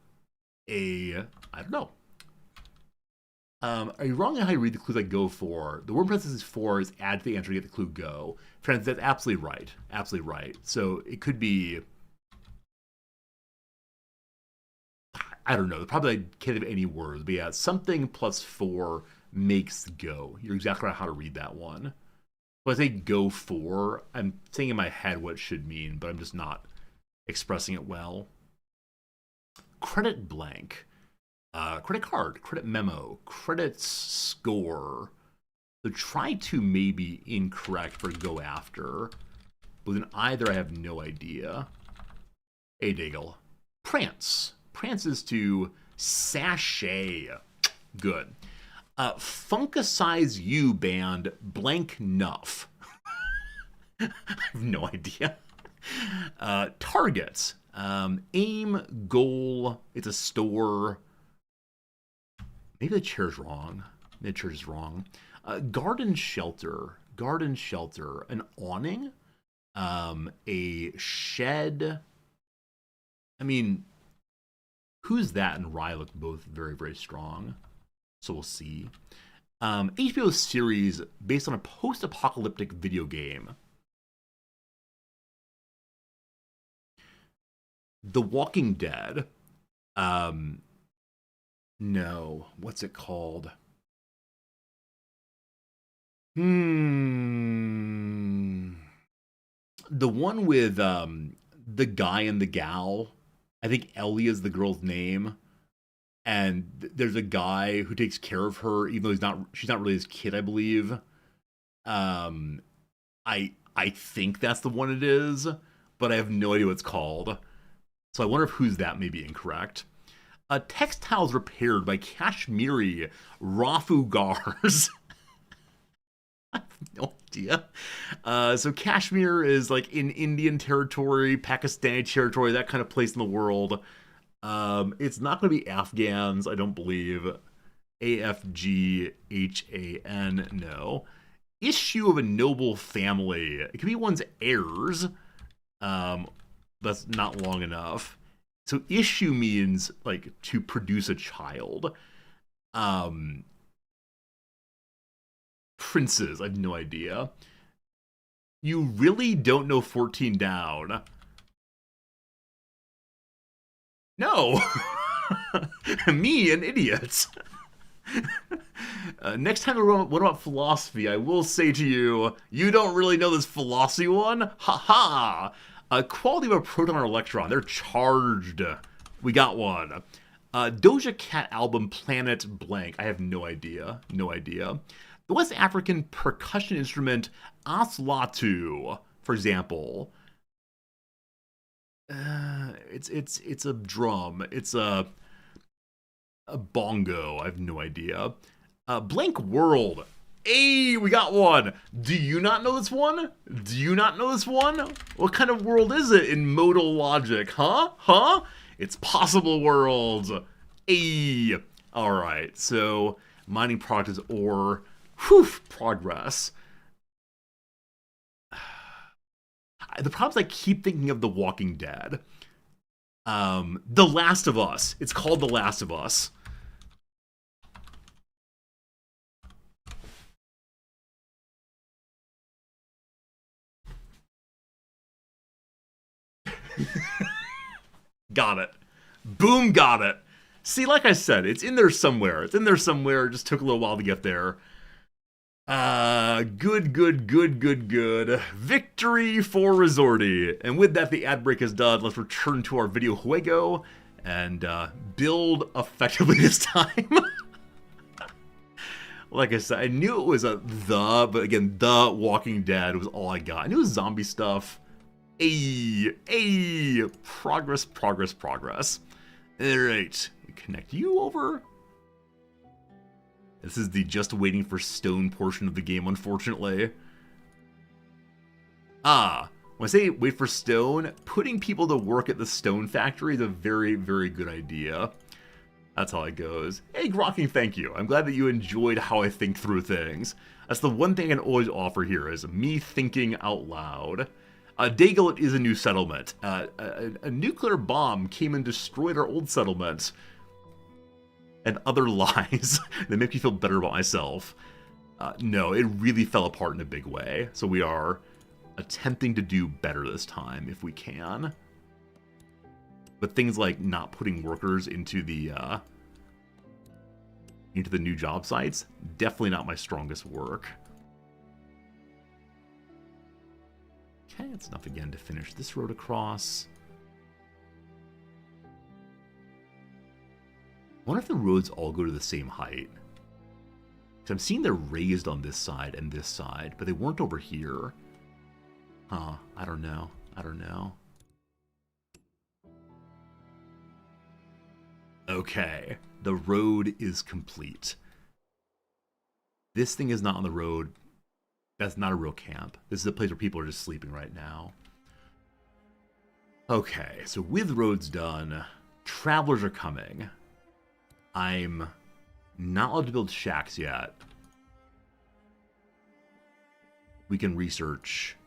I don't know. Are you wrong in how you read the clues I go for? The word parentheses for is add to the answer to get the clue go. Friends, that's absolutely right. Absolutely right. So it could be, I don't know. Probably I can't think of any words, but yeah, something plus 4 makes go. You're exactly right how to read that one. When I say go for, I'm saying in my head what it should mean, but I'm just not expressing it well. Credit blank. Credit card, credit memo, credit score. So try to may be incorrect for go after. But then either I have no idea. A Diggle. Prance. Prance is to sashay. Good. Funkicize You band blank nuff. I have no idea. Targets. Aim, goal. It's a store. Maybe the chair's wrong. The chair's wrong. Garden shelter. Garden shelter. An awning. A shed. I mean, Who's That and Rye look both very, very strong. So we'll see. HBO series based on a post-apocalyptic video game. The Walking Dead. No. What's it called? The one with the guy and the gal. I think Ellie is the girl's name. And there's a guy who takes care of her, even though she's not really his kid, I believe. I think that's the one it is, but I have no idea what it's called. So I wonder if Who's That may be incorrect. Textiles repaired by Kashmiri Rafu Gars. I have no idea. So Kashmir is like in Indian territory, Pakistani territory, that kind of place in the world. It's not going to be Afghans, I don't believe. AFGHAN, no. Issue of a noble family. It could be one's heirs. That's not long enough. So issue means like to produce a child. Princes, I have no idea. You really don't know 14 Down. No. Me, an idiot. Next time, what about philosophy? I will say to you, you don't really know this philosophy one? Ha ha! Quality of a proton or electron. They're charged. We got one. Doja Cat album Planet Blank. I have no idea. No idea. The West African percussion instrument Aslatu, for example. It's a drum. It's a bongo. I have no idea. Blank World. Hey, we got one. Do you not know this one? Do you not know this one? What kind of world is it in modal logic? Huh? It's possible worlds. Hey. All right. So mining product is ore. Whew, progress. The problem is I keep thinking of The Walking Dead. The Last of Us. It's called The Last of Us. Got it. Boom, got it. See, like I said, it's in there somewhere. It's in there somewhere. It just took a little while to get there. Good. Victory for Resorty. And with that, the ad break is done. Let's return to our video juego and build effectively this time. Like I said, I knew it was but again, The Walking Dead was all I got. I knew it was zombie stuff. Progress. Alright, we connect you over. This is the just waiting for stone portion of the game, unfortunately. When I say wait for stone, putting people to work at the stone factory is a very, very good idea. That's how it goes. Hey, Grokking, thank you. I'm glad that you enjoyed how I think through things. That's the one thing I can always offer here, is me thinking out loud. Daygullet is a new settlement. A nuclear bomb came and destroyed our old settlement. And other lies that make me feel better about myself. No, it really fell apart in a big way. So we are attempting to do better this time, if we can. But things like not putting workers into the new job sites, definitely not my strongest work. Okay, that's enough again to finish this road across. I wonder if the roads all go to the same height. Because I'm seeing they're raised on this side and this side, but they weren't over here. Huh, I don't know. Okay, the road is complete. This thing is not on the road. That's not a real camp. This is a place where people are just sleeping right now. Okay, so with roads done, travelers are coming. I'm not allowed to build shacks yet. We can research.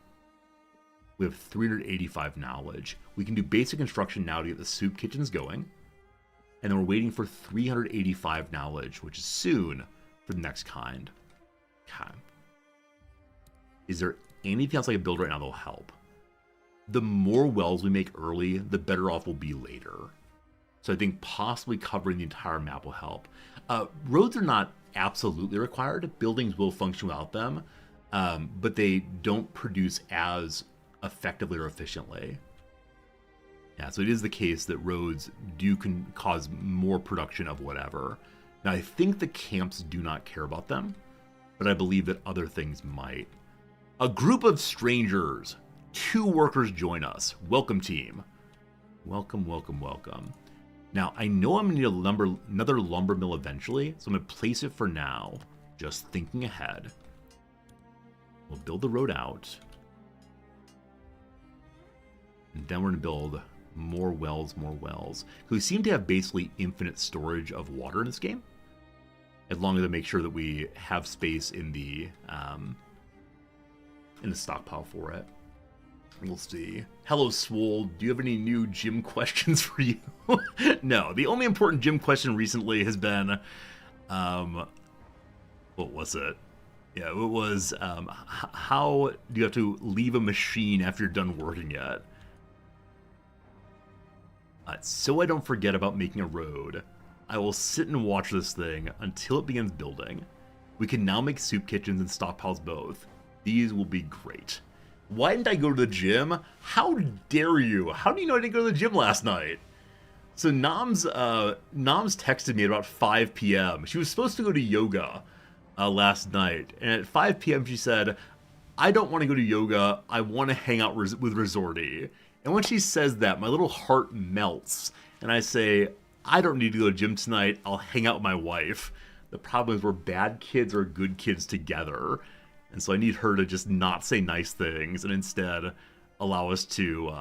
We have 385 knowledge. We can do basic construction now to get the soup kitchens going. And then we're waiting for 385 knowledge, which is soon for the next kind. Okay. Is there anything else I can build right now that will help? The more wells we make early, the better off we'll be later. So I think possibly covering the entire map will help. Roads are not absolutely required. Buildings will function without them, but they don't produce as effectively or efficiently. Yeah, so it is the case that roads can cause more production of whatever. Now, I think the camps do not care about them, but I believe that other things might. A group of strangers. 2 workers join us. Welcome, team. Welcome. Now, I know I'm going to need another lumber mill eventually, so I'm going to place it for now. Just thinking ahead. We'll build the road out. And then we're going to build more wells. Because we seem to have basically infinite storage of water in this game. As long as I make sure that we have space in the stockpile for it. We'll see. Hello, Swole. Do you have any new gym questions for you? No. The only important gym question recently has been, what was it? Yeah, it was, how do you have to leave a machine after you're done working it? So I don't forget about making a road, I will sit and watch this thing until it begins building. We can now make soup kitchens and stockpiles both. These will be great. Why didn't I go to the gym? How dare you? How do you know I didn't go to the gym last night? So Noms texted me at about 5 p.m. She was supposed to go to yoga last night. And at 5 p.m. she said, I don't want to go to yoga. I want to hang out with Resorty. And when she says that, my little heart melts. And I say, I don't need to go to the gym tonight. I'll hang out with my wife. The problem is we're bad kids or good kids together. And so I need her to just not say nice things and instead allow us to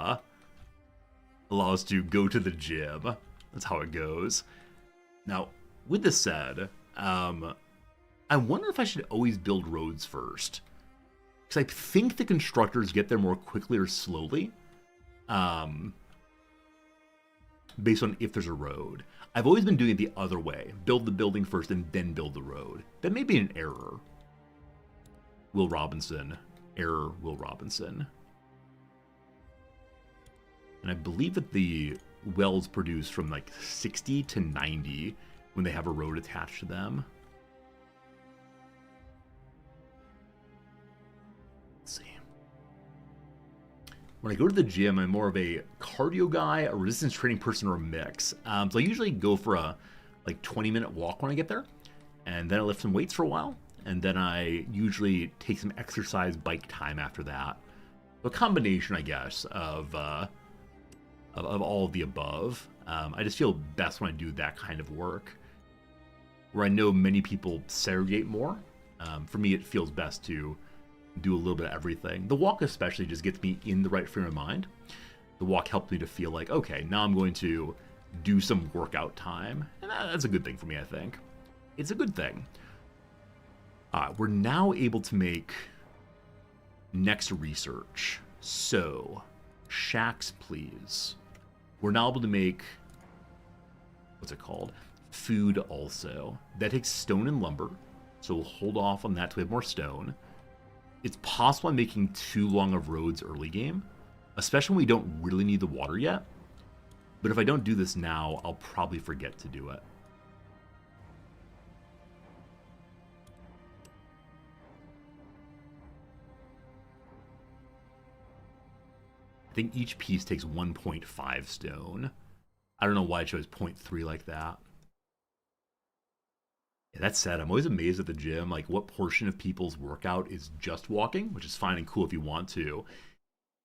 go to the gym. That's how it goes. Now, with this said, I wonder if I should always build roads first. Because I think the constructors get there more quickly or slowly. Based on if there's a road. I've always been doing it the other way. Build the building first and then build the road. That may be an error. Will Robinson. Error, Will Robinson. And I believe that the wells produce from like 60 to 90 when they have a road attached to them. Let's see. When I go to the gym, I'm more of a cardio guy, a resistance training person, or a mix. So I usually go for a like 20-minute walk when I get there, and then I lift some weights for a while, and then I usually take some exercise bike time after that. So a combination, I guess, of all of the above. I just feel best when I do that kind of work, where I know many people segregate more. For me, it feels best to do a little bit of everything. The walk especially just gets me in the right frame of mind. The walk helps me to feel like, okay, now I'm going to do some workout time. And that's a good thing for me, I think. It's a good thing. We're now able to make next research. So, shacks, please. We're now able to make, what's it called? Food also. That takes stone and lumber. So we'll hold off on that till we have more stone. It's possible I'm making too long of roads early game, especially when we don't really need the water yet. But if I don't do this now, I'll probably forget to do it. I think each piece takes 1.5 stone. I don't know why I chose 0.3 like that. Yeah, that said, I'm always amazed at the gym, like what portion of people's workout is just walking, which is fine and cool if you want to.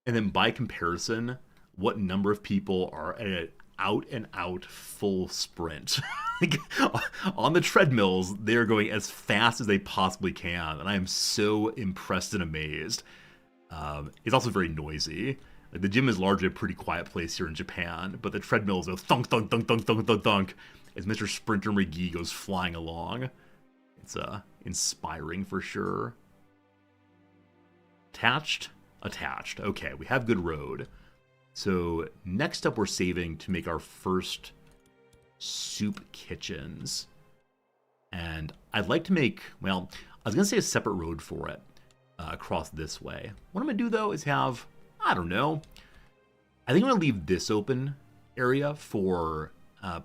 And then by comparison, what number of people are at an out and out full sprint. Like, on the treadmills, they're going as fast as they possibly can. And I am so impressed and amazed. It's also very noisy. Like, the gym is largely a pretty quiet place here in Japan, but the treadmills go thunk, thunk, thunk, thunk, thunk, thunk, thunk, as Mr. Sprinter McGee goes flying along. It's inspiring for sure. Attached? Attached. Okay, we have good road. So next up we're saving to make our first soup kitchens. And I'd like to make, well, I was going to say a separate road for it across this way. What I'm going to do though is have, I don't know, I think I'm going to leave this open area for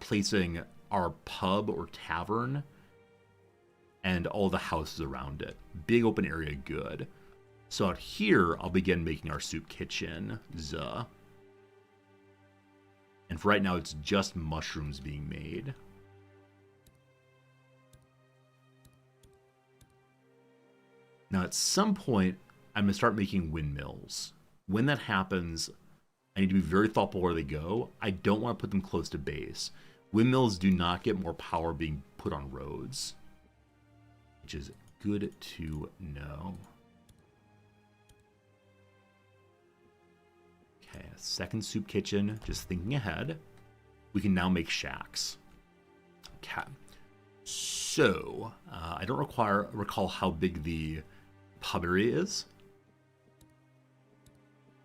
placing our pub or tavern and all the houses around it. Big open area, good. So out here, I'll begin making our soup kitchen. And for right now, it's just mushrooms being made. Now, at some point, I'm going to start making windmills. When that happens, I need to be very thoughtful where they go. I don't want to put them close to base. Windmills do not get more power being put on roads, which is good to know. Okay, second soup kitchen, just thinking ahead. We can now make shacks. Okay. So, I don't recall how big the pub area is,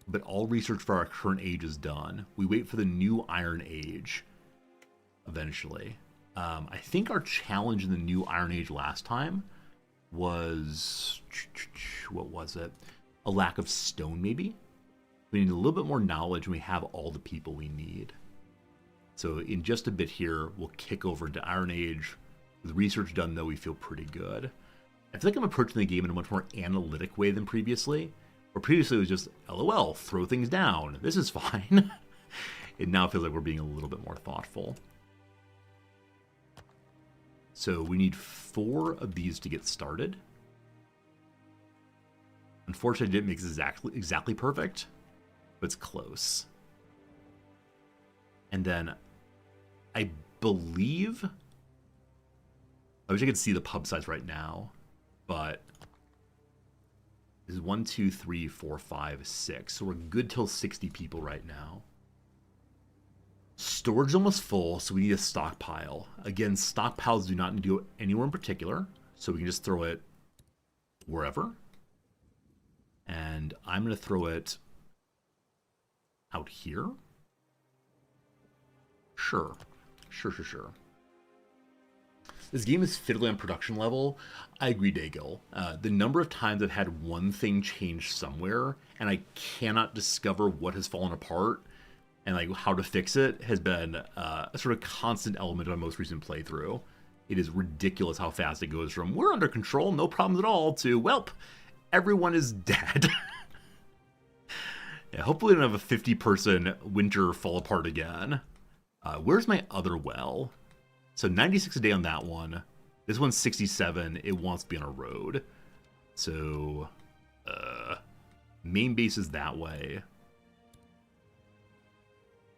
but all research for our current age is done. We wait for the new Iron Age, eventually. I think our challenge in the new Iron Age last time was, what was it? A lack of stone, maybe? We need a little bit more knowledge and we have all the people we need. So in just a bit here, we'll kick over into Iron Age. With research done, though, we feel pretty good. I feel like I'm approaching the game in a much more analytic way than previously. Where previously it was just, LOL, throw things down. This is fine. It now feels like we're being a little bit more thoughtful. So we need 4 of these to get started. Unfortunately, it didn't make it exactly perfect, but it's close. And then I believe, I wish I could see the pub size right now, but this is 1, 2, 3, 4, 5, 6. So we're good till 60 people right now. Storage is almost full, so we need a stockpile. Again, stockpiles do not need to go anywhere in particular, so we can just throw it wherever. And I'm going to throw it out here. Sure. This game is fiddly on production level. I agree, Dagil. The number of times I've had one thing change somewhere, and I cannot discover what has fallen apart, and like how to fix it has been a sort of constant element of my most recent playthrough. It is ridiculous how fast it goes from we're under control, no problems at all, to welp, everyone is dead. Yeah, hopefully we don't have a 50-person winter fall apart again. Where's my other well? So 96 a day on that one. This one's 67. It wants to be on a road. So, main base is that way.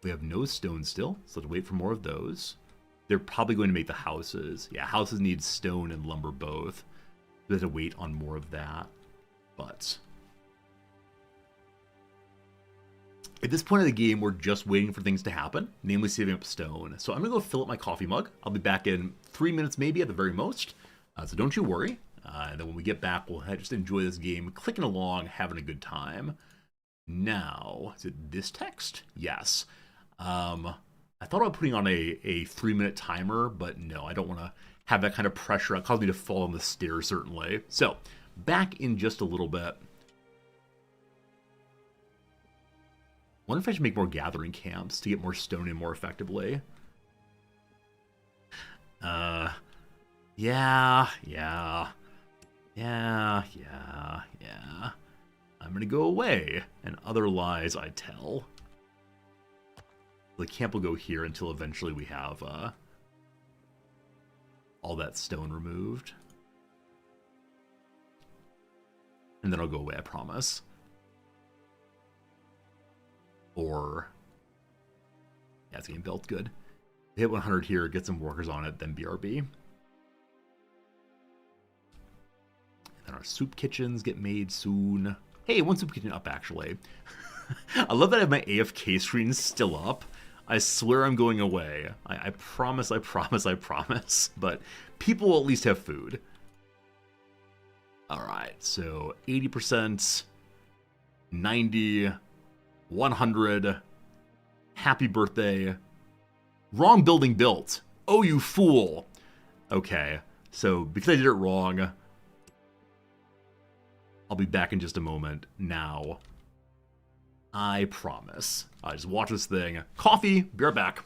We have no stone still, so let's wait for more of those. They're probably going to make the houses. Yeah, houses need stone and lumber both. We have to wait on more of that. But at this point of the game, we're just waiting for things to happen, namely saving up stone. So I'm going to go fill up my coffee mug. I'll be back in 3 minutes maybe at the very most. So don't you worry. And then when we get back, we'll just enjoy this game, clicking along, having a good time. Now, is it this text? Yes. I thought about putting on a 3-minute timer, but no, I don't want to have that kind of pressure. It caused me to fall on the stairs, certainly. So, back in just a little bit. Wonder if I should make more gathering camps to get more stone in more effectively. Yeah. I'm gonna go away, and other lies I tell. The camp will go here until eventually we have all that stone removed. And then I'll go away, I promise. Or, yeah, it's getting built good. Hit 100 here, get some workers on it, then BRB. And then our soup kitchens get made soon. Hey, one soup kitchen up, actually. I love that I have my AFK screen still up. I swear I'm going away. I promise. But people will at least have food. Alright, so 80%, 90, 100. Happy birthday. Wrong building built. Oh, you fool. Okay, so because I did it wrong, I'll be back in just a moment. Now, I promise. I just watch this thing. Coffee, be right back.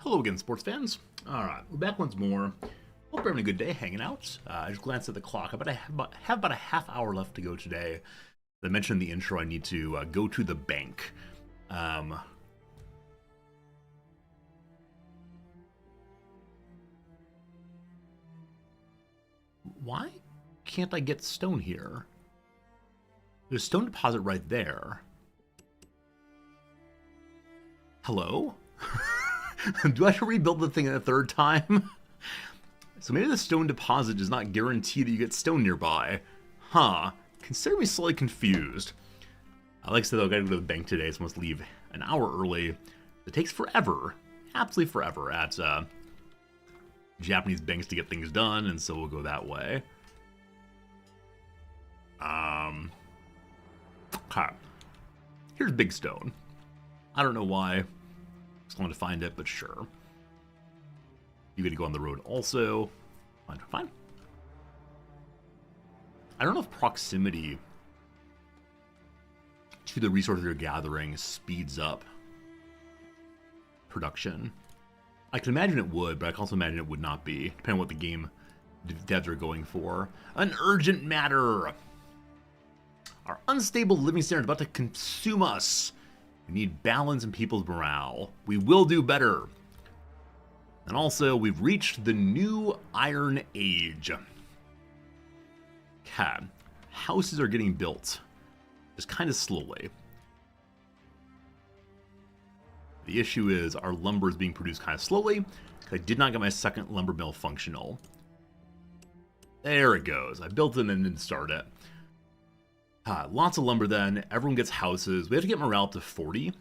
Hello again, sports fans. All right, we're back once more. Hope you're having a good day hanging out. I just glanced at the clock. I have about a half hour left to go today. As I mentioned in the intro, I need to go to the bank. Why can't I get stone here? There's stone deposit right there. Hello? Do I have to rebuild the thing a third time? So maybe the stone deposit does not guarantee that you get stone nearby. Huh. Consider me slightly confused. Like I said, though, I gotta go to the bank today, so I must leave an hour early. It takes forever. Absolutely forever at Japanese banks to get things done, and so we'll go that way. Okay. Here's Big Stone. I don't know why. Just wanted to find it, but sure. You get to go on the road also. Fine, fine. I don't know if proximity to the resources you're gathering speeds up production. I can imagine it would, but I can also imagine it would not be, depending on what the game devs are going for. An urgent matter! Our unstable living standard is about to consume us. We need balance in people's morale. We will do better. And also, we've reached the new Iron Age. Okay. Houses are getting built. Just kind of slowly. The issue is our lumber is being produced kind of slowly. I did not get my second lumber mill functional. There it goes. I built it and didn't start it. Lots of lumber then. Everyone gets houses. We have to get morale up to 40.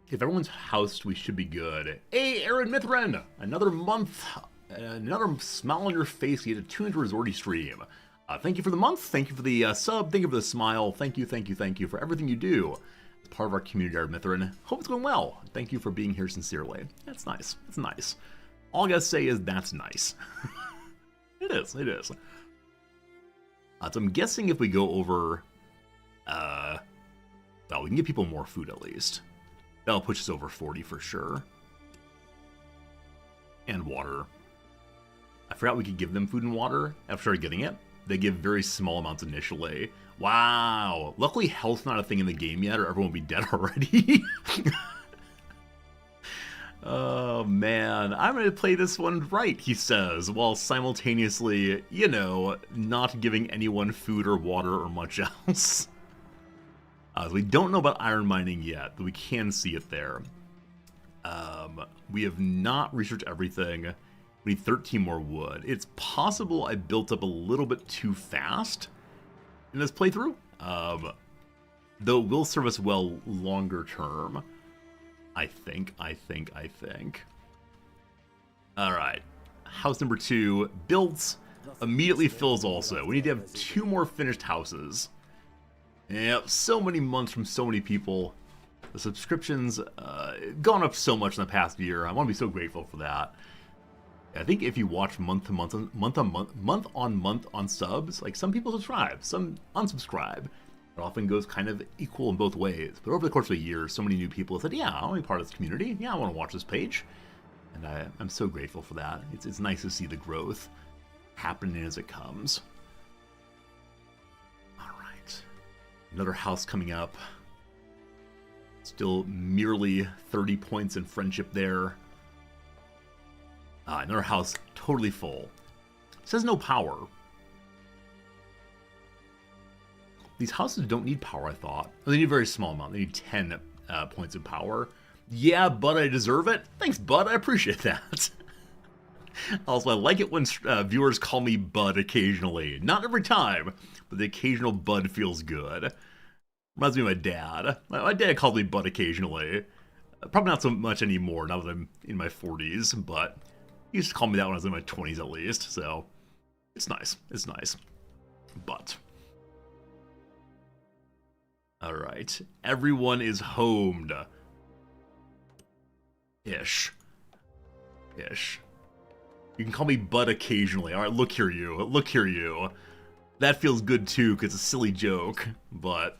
If everyone's housed, we should be good. Hey, Aaron Mithrin! Another month, another smile on your face. You get a 200 Resorty stream. Thank you for the month. Thank you for the sub. Thank you for the smile. Thank you for everything you do as part of our community, Aaron Mithrin. Hope it's going well. Thank you for being here sincerely. That's nice. It's nice. All I gotta say is that's nice. It is. It is. So I'm guessing if we go over... well, we can give people more food at least. That'll push us over 40 for sure. And water. I forgot we could give them food and water. I've started getting it. They give very small amounts initially. Wow. Luckily, health's not a thing in the game yet, or everyone would be dead already. Oh, man. I'm going to play this one right, he says, while simultaneously, you know, not giving anyone food or water or much else. So we don't know about iron mining yet, but we can see it there. We have not researched everything. We need 13 more wood. It's possible I built up a little bit too fast in this playthrough, though it will serve us well longer term. I think. All right, house number 2 built, immediately fills also. We need to have 2 more finished houses. Yep, so many months from so many people. The subscriptions gone up so much in the past year. I want to be so grateful for that. I think if you watch month on month on subs, like some people subscribe, some unsubscribe. It often goes kind of equal in both ways. But over the course of a year, so many new people have said, yeah, I want to be part of this community. Yeah, I want to watch this page. And I'm so grateful for that. It's nice to see the growth happening as it comes. Another house coming up. Still merely 30 points in friendship there. Another house totally full. It says no power. These houses don't need power, I thought. Oh, they need a very small amount. They need 10 points of power. Yeah, bud, I deserve it. Thanks, bud. I appreciate that. Also, I like it when viewers call me bud occasionally. Not every time, but the occasional bud feels good. Reminds me of my dad. My dad called me bud occasionally. Probably not so much anymore now that I'm in my 40s, but he used to call me that when I was in my 20s at least, so it's nice. It's nice. But... alright. Everyone is homed. Ish. You can call me Bud occasionally. Alright, look here, you. That feels good too, because it's a silly joke. But,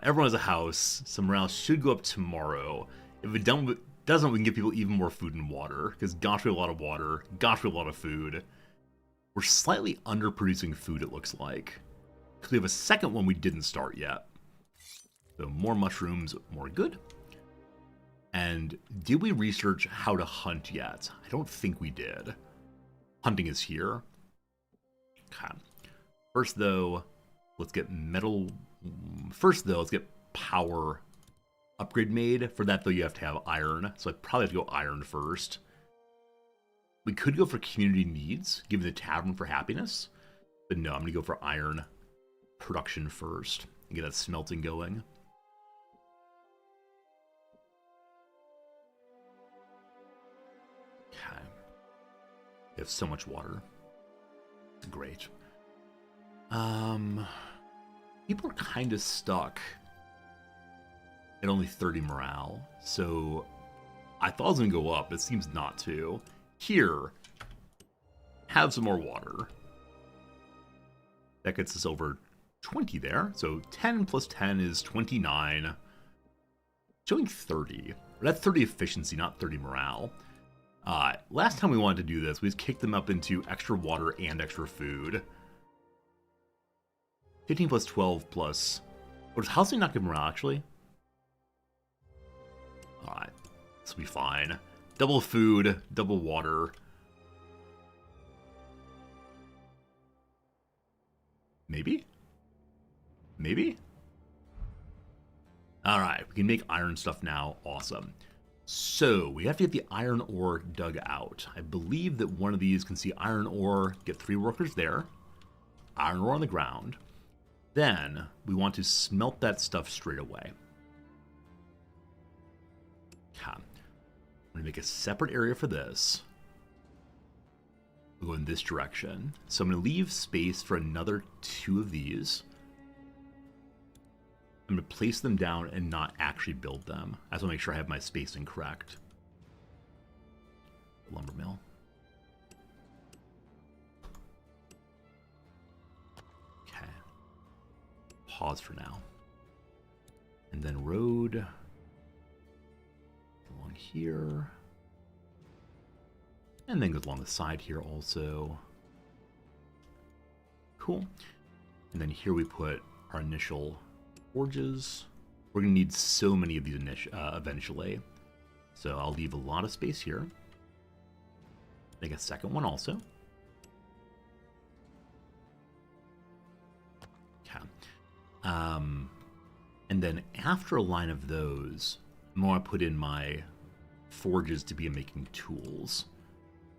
Everyone has a house. So morale should go up tomorrow. If it doesn't, we can give people even more food and water. Because gosh, we have a lot of water. Gosh, we have a lot of food. We're slightly underproducing food, it looks like. Because we have a second one we didn't start yet. So more mushrooms, more good. And did we research how to hunt yet? I don't think we did. Hunting is here. Okay. First, though, let's get metal. First, though, let's get power upgrade made. For that, though, you have to have iron. So I probably have to go iron first. We could go for community needs, given the tavern for happiness. But no, I'm going to go for iron production first and get that smelting going. Okay. We have so much water. Great. People are kind of stuck at only 30 morale, so I thought it was going to go up, but it seems not to. Here, have some more water. That gets us over 20 there, so 10 plus 10 is 29. Showing 30. That's 30 efficiency, not 30 morale. Last time we wanted to do this, we just kicked them up into extra water and extra food. 15 plus 12 plus... Or does housing not give morale, actually? Alright. This will be fine. Double food, double water. Maybe? Maybe? Alright, we can make iron stuff now. Awesome. So, we have to get the iron ore dug out. I believe that one of these can see iron ore, get 3 workers there. Iron ore on the ground. Then, we want to smelt that stuff straight away. Okay. I'm going to make a separate area for this. We'll go in this direction. So I'm going to leave space for another 2 of these. I'm going to place them down and not actually build them. I just want to make sure I have my spacing correct. Lumber mill. Okay. Pause for now. And then road along here. And then goes along the side here also. Cool. And then here we put our initial forges. We're going to need so many of these eventually. So I'll leave a lot of space here. Make a second one also. Okay. And then after a line of those, I'm going to put in my forges to be making tools.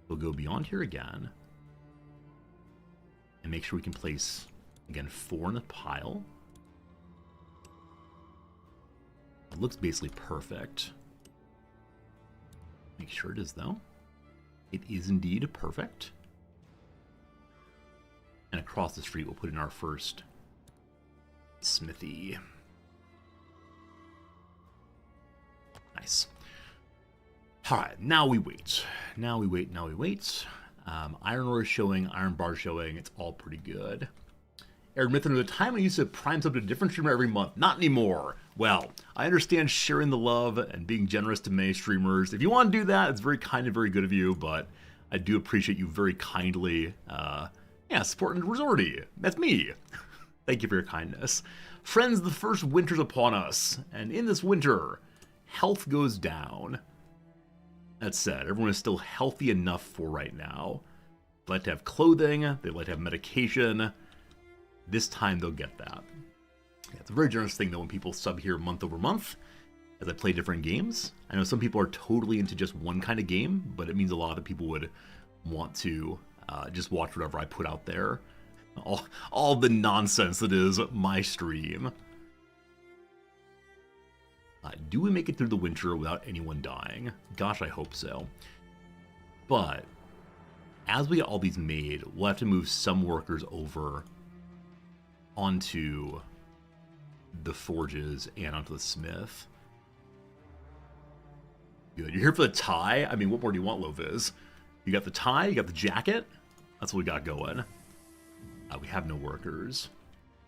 We'll go beyond here again. And make sure we can place, again, 4 in a pile. It looks basically perfect. Make sure it is, though. It is indeed perfect. And across the street, we'll put in our first smithy. Nice. Alright, now we wait. Now we wait, now we wait. Iron ore is showing, iron bar is showing. It's all pretty good. Aaron Mithun, at the time I used to prime sub to a different streamer every month. Not anymore. Well, I understand sharing the love and being generous to many streamers. If you want to do that, it's very kind and very good of you, but I do appreciate you very kindly, supporting Resorty. That's me. Thank you for your kindness. Friends, the first winter's upon us, and in this winter, health goes down. That said, everyone is still healthy enough for right now. They like to have clothing, they like to have medication. This time they'll get that. Yeah, it's a very generous thing though when people sub here month over month as I play different games. I know some people are totally into just one kind of game, but it means a lot of people would want to just watch whatever I put out there. All the nonsense that is my stream. Do we make it through the winter without anyone dying? Gosh, I hope so. But as we get all these made, we'll have to move some workers over onto the forges and onto the smith. Good. You're here for the tie? I mean, what more do you want, Loviz? You got the tie, you got the jacket. That's what we got going. We have no workers.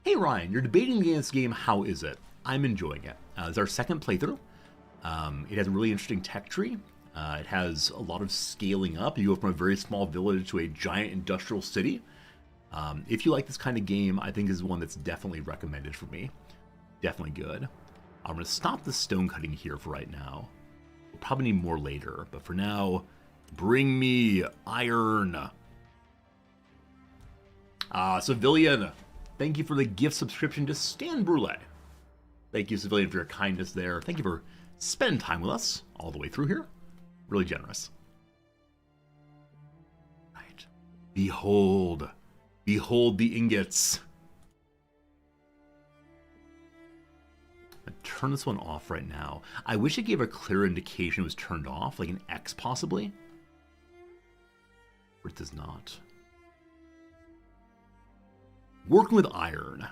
Hey Ryan, you're debating against this game, how is it? I'm enjoying it. It's our second playthrough. It has a really interesting tech tree. It has a lot of scaling up. You go from a very small village to a giant industrial city. If you like this kind of game, I think this is one that's definitely recommended for me. Definitely good. I'm going to stop the stone cutting here for right now. We'll probably need more later, but for now, bring me iron. Civilian, thank you for the gift subscription to Stan Brule. Thank you, Civilian, for your kindness there. Thank you for spending time with us all the way through here. Really generous. Right. Behold. Behold the ingots. I'm gonna turn this one off right now. I wish it gave a clear indication it was turned off, like an X possibly. But it does not. Working with iron.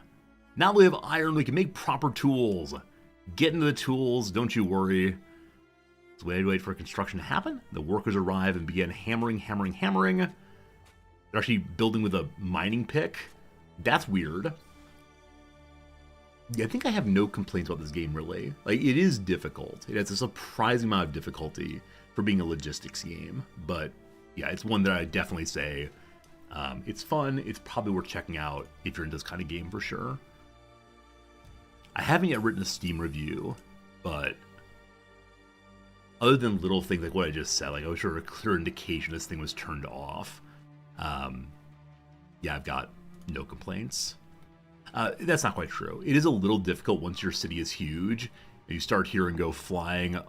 Now that we have iron, we can make proper tools. Get into the tools, don't you worry. So we had to wait for construction to happen. The workers arrive and begin hammering. They're actually building with a mining pick. That's weird. Yeah, I think I have no complaints about this game, really. Like, it is difficult. It has a surprising amount of difficulty for being a logistics game. But, yeah, it's one that I definitely say it's fun. It's probably worth checking out if you're into this kind of game for sure. I haven't yet written a Steam review, but other than little things like what I just said, like I was sure a clear indication this thing was turned off. Yeah, I've got no complaints. That's not quite true. It is a little difficult once your city is huge. You start here and go flying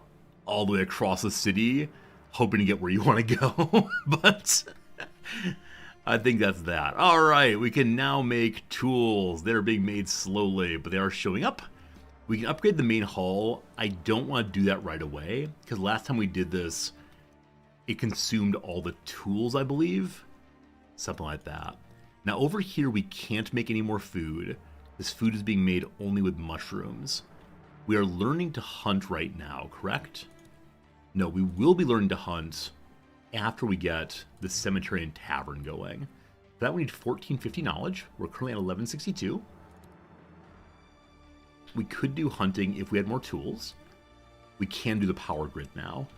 all the way across the city, hoping to get where you want to go. But I think that's that. All right, we can now make tools. They're being made slowly, but they are showing up. We can upgrade the main hall. I don't want to do that right away, because last time we did this, it consumed all the tools, I believe. Something like that. Now over here, we can't make any more food. This food is being made only with mushrooms. We are learning to hunt right now, correct? No, we will be learning to hunt after we get the cemetery and tavern going. For that we need 1450 knowledge. We're currently at 1162. We could do hunting if we had more tools. We can do the power grid now.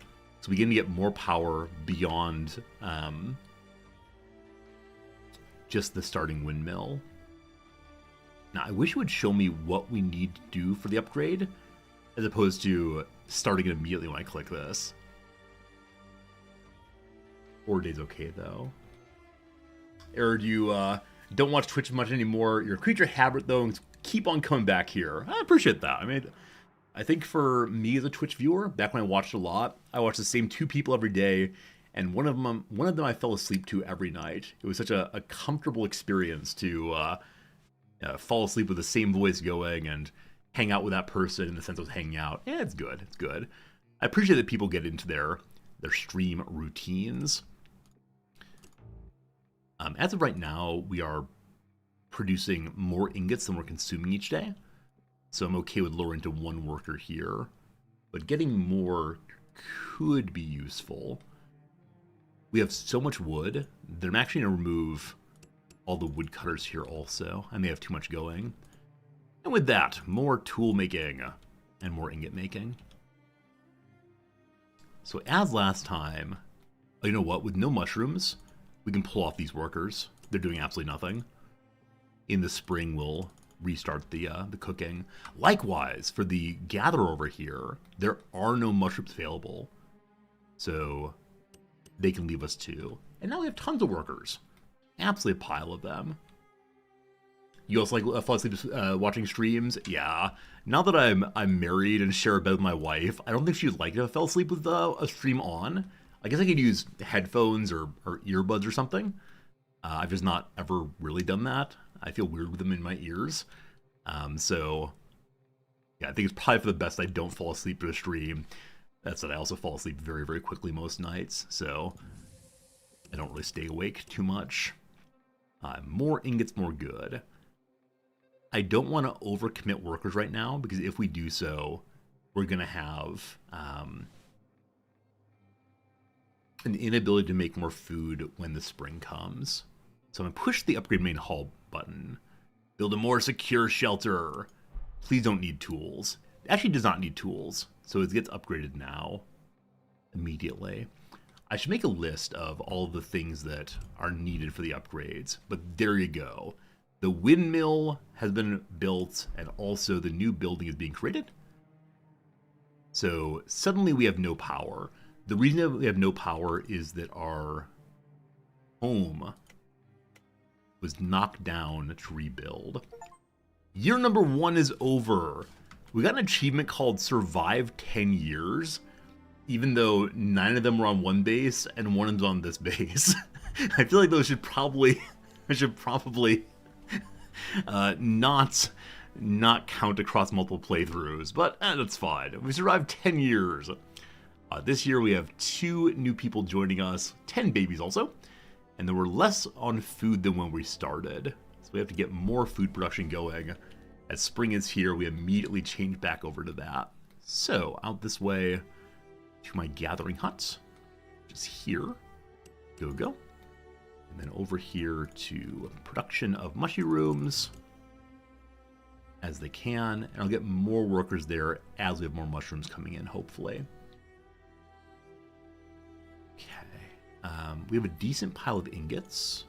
So we can get more power beyond just the starting windmill. Now, I wish it would show me what we need to do for the upgrade, as opposed to starting it immediately when I click this. 4 days okay, though. Eric, you don't watch Twitch much anymore. You're a creature of habit, though, and keep on coming back here. I appreciate that. I mean, I think for me as a Twitch viewer, back when I watched a lot, I watched the same 2 people every day, and one of them I fell asleep to every night. It was such a comfortable experience to fall asleep with the same voice going and hang out with that person in the sense of hanging out. Yeah, it's good. It's good. I appreciate that people get into their stream routines. As of right now, we are producing more ingots than we're consuming each day. So I'm okay with lowering to 1 worker here. But getting more could be useful. We have so much wood that I'm actually going to remove all the woodcutters here also. I may have too much going. And with that, more tool making and more ingot making. So as last time, you know what? With no mushrooms, we can pull off these workers. They're doing absolutely nothing. In the spring, we'll restart the cooking. Likewise, for the gatherer over here, there are no mushrooms available. So they can leave us too. And now we have tons of workers. Absolutely a pile of them. You also like fall asleep watching streams? Yeah. Now that I'm married and share a bed with my wife, I don't think she would like it if I fell asleep with a stream on. I guess I could use headphones or earbuds or something. I've just not ever really done that. I feel weird with them in my ears. So, yeah, I think it's probably for the best I don't fall asleep to a stream. That said, I also fall asleep very, very quickly most nights. So, I don't really stay awake too much. More ingots, more good. I don't want to overcommit workers right now, because if we do so, we're going to have an inability to make more food when the spring comes. So I'm going to push the upgrade main hall button. Build a more secure shelter. Please don't need tools. It actually does not need tools, so it gets upgraded now, immediately. I should make a list of all of the things that are needed for the upgrades, but there you go. The windmill has been built, and also the new building is being created. So suddenly we have no power. The reason that we have no power is that our home was knocked down to rebuild. Year number 1 is over. We got an achievement called Survive 10 Years, even though 9 of them were on one base and 1 is on this base. I feel like those should probably not count across multiple playthroughs, but that's fine. We survived 10 years. This year we have 2 new people joining us, 10 babies also, and then we're less on food than when we started. So we have to get more food production going. As spring is here, we immediately change back over to that. So out this way to my gathering hut, which is here. Go. And then over here to production of mushrooms as they can. And I'll get more workers there as we have more mushrooms coming in, hopefully. Okay. We have a decent pile of ingots.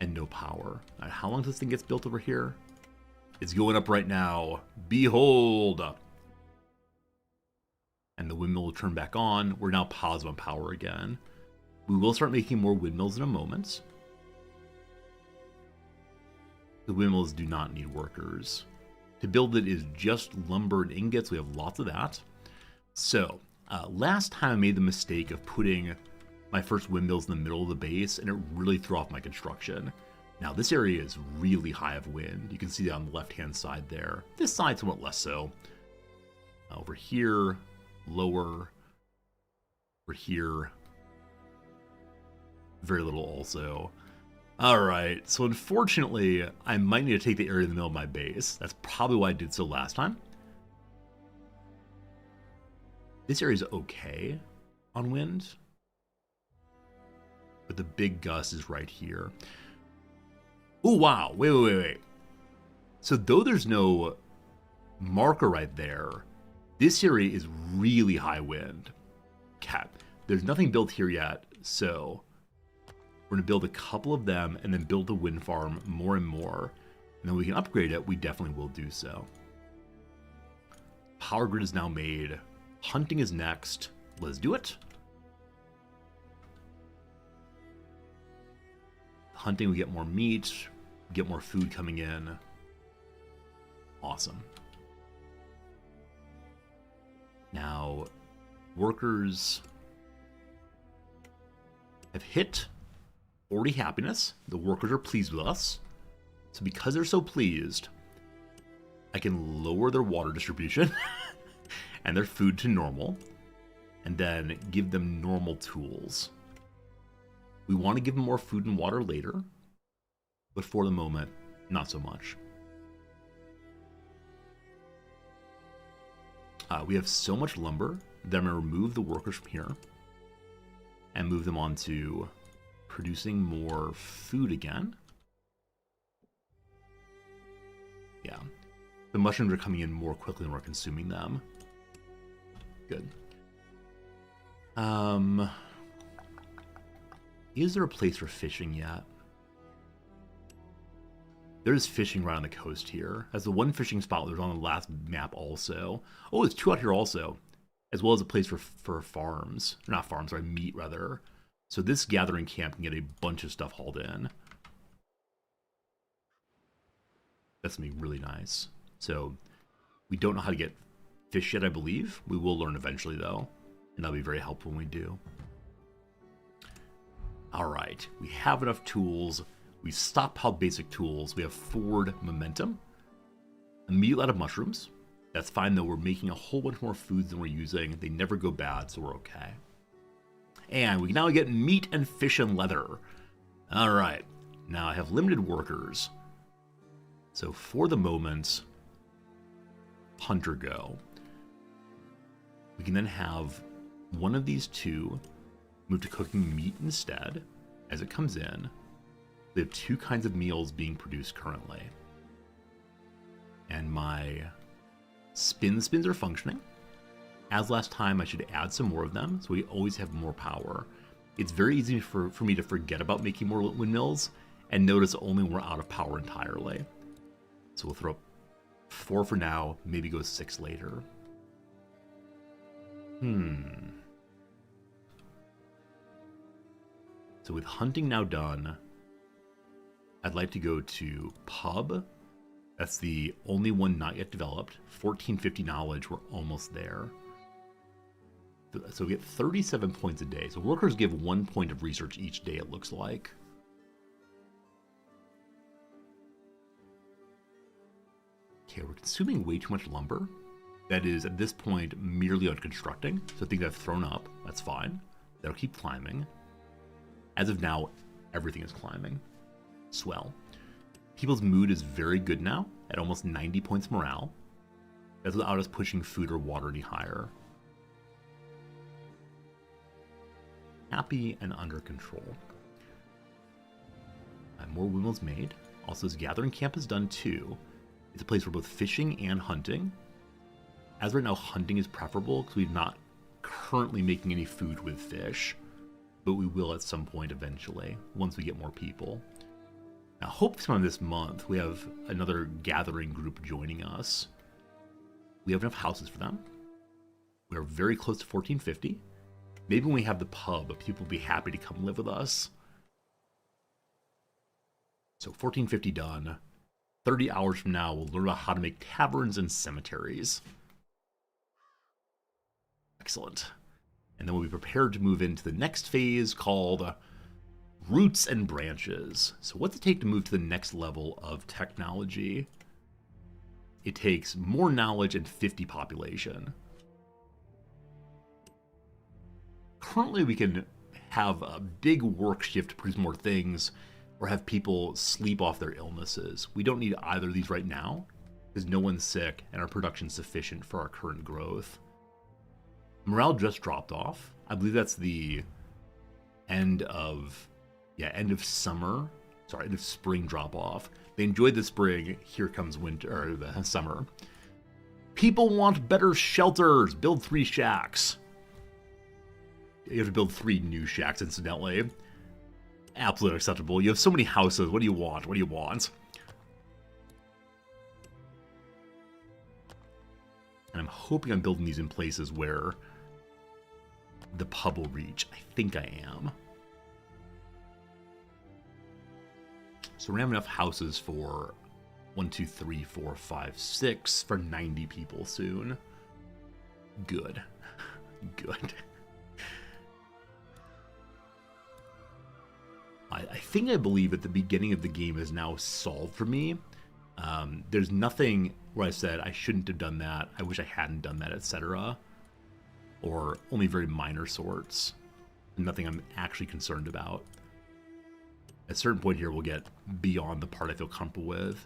And no power. Right, how long does this thing get built over here? It's going up right now. Behold! And the windmill will turn back on. We're now positive on power again. We will start making more windmills in a moment. The windmills do not need workers. To build it is just lumber and ingots. We have lots of that. So, last time I made the mistake of putting my first windmills in the middle of the base, and it really threw off my construction. Now, this area is really high of wind. You can see that on the left-hand side there. This side, somewhat less so. Over here, lower. Over here, very little also. Alright, so unfortunately, I might need to take the area in the middle of my base. That's probably why I did so last time. This area is okay on wind, but the big gust is right here. Oh, wow. Wait. So though there's no marker right there, this area is really high wind. Cat. There's nothing built here yet, so we're going to build a couple of them and then build the wind farm more and more. And then we can upgrade it. We definitely will do so. Power grid is now made. Hunting is next. Let's do it. Hunting, we get more meat, get more food coming in. Awesome. Now, workers have hit 40 happiness. The workers are pleased with us. So because they're so pleased, I can lower their water distribution and their food to normal, and then give them normal tools. We want to give them more food and water later, but for the moment, not so much. We have so much lumber that I'm going to remove the workers from here and move them on to producing more food again. Yeah. The mushrooms are coming in more quickly than we're consuming them. Good. Is there a place for fishing yet? There's fishing right on the coast here. That's the one fishing spot that was on the last map also. Oh, there's 2 out here also. As well as a place for farms. Not farms, sorry, meat rather. So this gathering camp can get a bunch of stuff hauled in. That's going to be really nice. So we don't know how to get fish yet, I believe. We will learn eventually, though. And that'll be very helpful when we do. Alright, we have enough tools. We stockpiled basic tools. We have forward momentum. Immediately out of mushrooms. That's fine, though. We're making a whole bunch more foods than we're using. They never go bad, so we're okay. And we now get meat and fish and leather. Alright, now I have limited workers. So for the moment, hunter go. We can then have one of these 2 move to cooking meat instead as it comes in. We have 2 kinds of meals being produced currently. And my spins are functioning. As last time, I should add some more of them, so we always have more power. It's very easy for me to forget about making more windmills, and notice only when we're out of power entirely. So we'll throw up 4 for now, maybe go 6 later. So with hunting now done, I'd like to go to pub. That's the only one not yet developed. 1450 knowledge, we're almost there. So we get 37 points a day. So workers give 1 point of research each day, it looks like. Okay, we're consuming way too much lumber. That is, at this point, merely on constructing. So things I've thrown up, that's fine. That'll keep climbing. As of now, everything is climbing. Swell. People's mood is very good now, at almost 90 points morale. That's without us pushing food or water any higher. Happy and under control. More windmills made. Also, this gathering camp is done too. It's a place for both fishing and hunting. As right now, hunting is preferable because we're not currently making any food with fish, but we will at some point eventually, once we get more people. Now, hopefully sometime this month, we have another gathering group joining us. We have enough houses for them. We are very close to 1450. Maybe when we have the pub, people will be happy to come live with us. So 1450 done. 30 hours from now, we'll learn about how to make taverns and cemeteries. Excellent. And then we'll be prepared to move into the next phase called Roots and Branches. So what's it take to move to the next level of technology? It takes more knowledge and 50 population. Currently, we can have a big work shift to produce more things, or have people sleep off their illnesses. We don't need either of these right now, because no one's sick and our production's sufficient for our current growth. Morale just dropped off. I believe that's the end of summer. Sorry, end of spring drop off. They enjoyed the spring. Here comes winter, or the summer. People want better shelters. Build 3 shacks. You have to build 3 new shacks, incidentally. Absolutely acceptable. You have so many houses. What do you want? What do you want? And I'm hoping I'm building these in places where the pub will reach. I think I am. So we're gonna have enough houses for 1, 2, 3, 4, 5, 6 for 90 people soon. Good. Good. I believe at the beginning of the game is now solved for me. There's nothing where I said I shouldn't have done that, I wish I hadn't done that, etc. Or only very minor sorts. Nothing I'm actually concerned about. At a certain point here, we'll get beyond the part I feel comfortable with.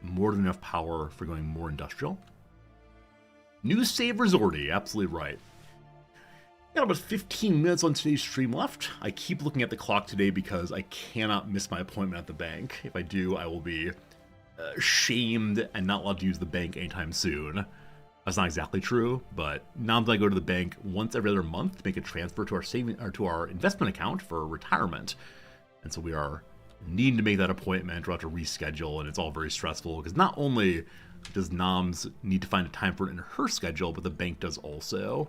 More than enough power for going more industrial. New save resorty, absolutely right. Got about 15 minutes on today's stream left. I keep looking at the clock today because I cannot miss my appointment at the bank. If I do, I will be shamed and not allowed to use the bank anytime soon. That's not exactly true, but now that I go to the bank once every other month to make a transfer to our saving or to our investment account for retirement, and so we are needing to make that appointment. We'll have to reschedule, and it's all very stressful because not only does Noms need to find a time for it in her schedule, but the bank does also.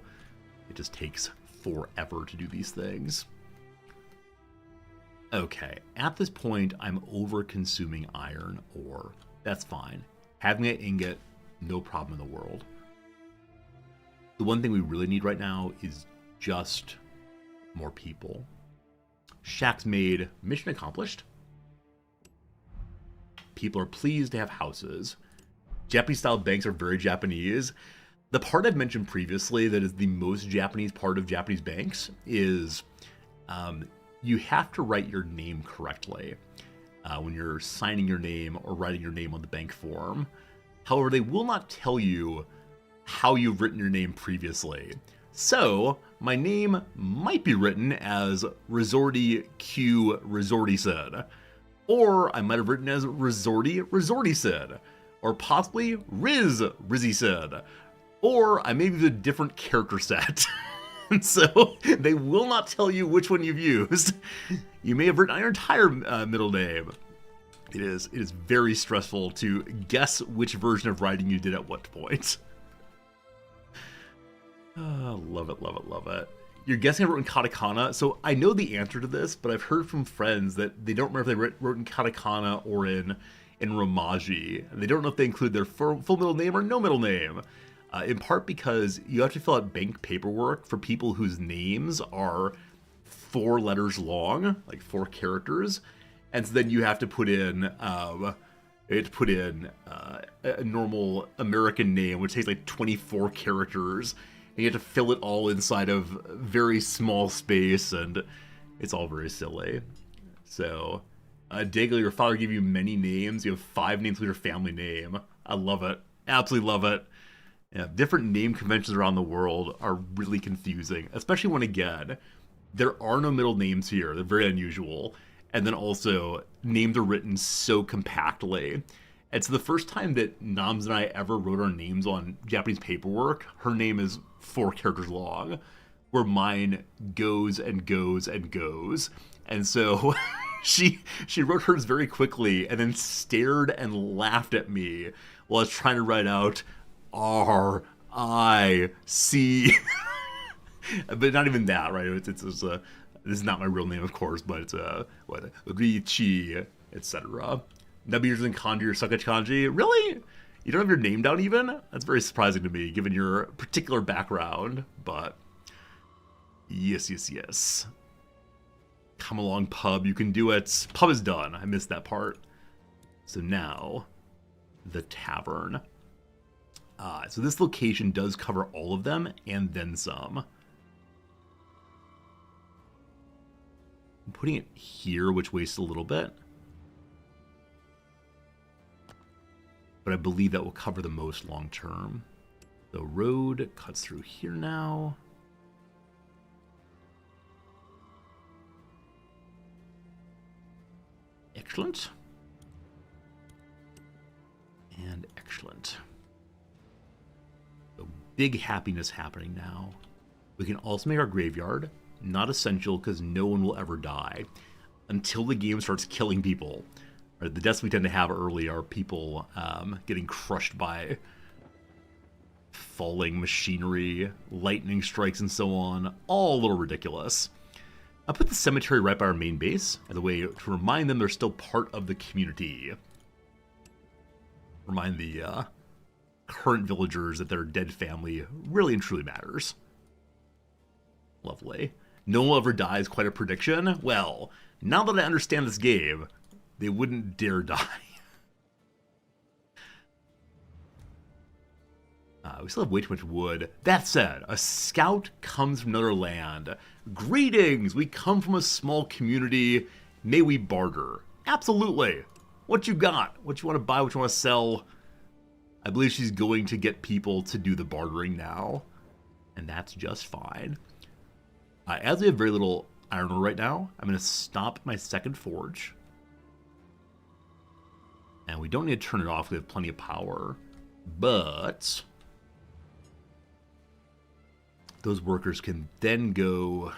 It just takes forever to do these things. Okay, at this point, I'm over-consuming iron ore. That's fine. Having an ingot, no problem in the world. The one thing we really need right now is just more people. Shacks made, mission accomplished. People are pleased to have houses. Japanese-style banks are very Japanese. The part I've mentioned previously that is the most Japanese part of Japanese banks is you have to write your name correctly when you're signing your name or writing your name on the bank form. However, they will not tell you how you've written your name previously. So, my name might be written as Resorty Q Resorty said. Or I might have written as Resorty said. Or possibly Rizzy said. Or I may have used a different character set. And so they will not tell you which one you've used. You may have written your entire middle name. It is very stressful to guess which version of writing you did at what point. Love it, love it, love it. You're guessing I wrote in katakana, so I know the answer to this, but I've heard from friends that they don't remember if they wrote in katakana or in Romaji, and they don't know if they include their full middle name or no middle name. In part because you have to fill out bank paperwork for people whose names are 4 letters long, like 4 characters, and so then you have to put in a normal American name, which takes like 24 characters. And you have to fill it all inside of very small space, and it's all very silly. So, Daigle, your father gave you many names. You have 5 names with your family name. I love it. Absolutely love it. Yeah, different name conventions around the world are really confusing, especially when, again, there are no middle names here. They're very unusual. And then also, names are written so compactly. And so the first time that Nams and I ever wrote our names on Japanese paperwork, her name is 4 characters long, where mine goes and goes and goes. And so she wrote hers very quickly and then stared and laughed at me while I was trying to write out R-I-C. But not even that, right? This is not my real name, of course, but it's Richi, etc. W's and kanji or sukachi kanji. Really? You don't have your name down even? That's very surprising to me, given your particular background. But yes. Come along, pub. You can do it. Pub is done. I missed that part. So now, the tavern. So this location does cover all of them and then some. I'm putting it here, which wastes a little bit. But I believe that will cover the most long term. The road cuts through here now. Excellent. And excellent. So big happiness happening now. We can also make our graveyard. Not essential because no one will ever die until the game starts killing people. The deaths we tend to have early are people getting crushed by falling machinery, lightning strikes, and so on. All a little ridiculous. I put the cemetery right by our main base as a way to remind them they're still part of the community. Remind the current villagers that their dead family really and truly matters. Lovely. No one will ever die is quite a prediction. Well, now that I understand this game, they wouldn't dare die. We still have way too much wood. That said, a scout comes from another land. Greetings! We come from a small community. May we barter? Absolutely. What you got? What you want to buy? What you want to sell? I believe she's going to get people to do the bartering now. And that's just fine. As we have very little iron ore right now, I'm going to stop my second forge. And we don't need to turn it off. We have plenty of power. But those workers can then go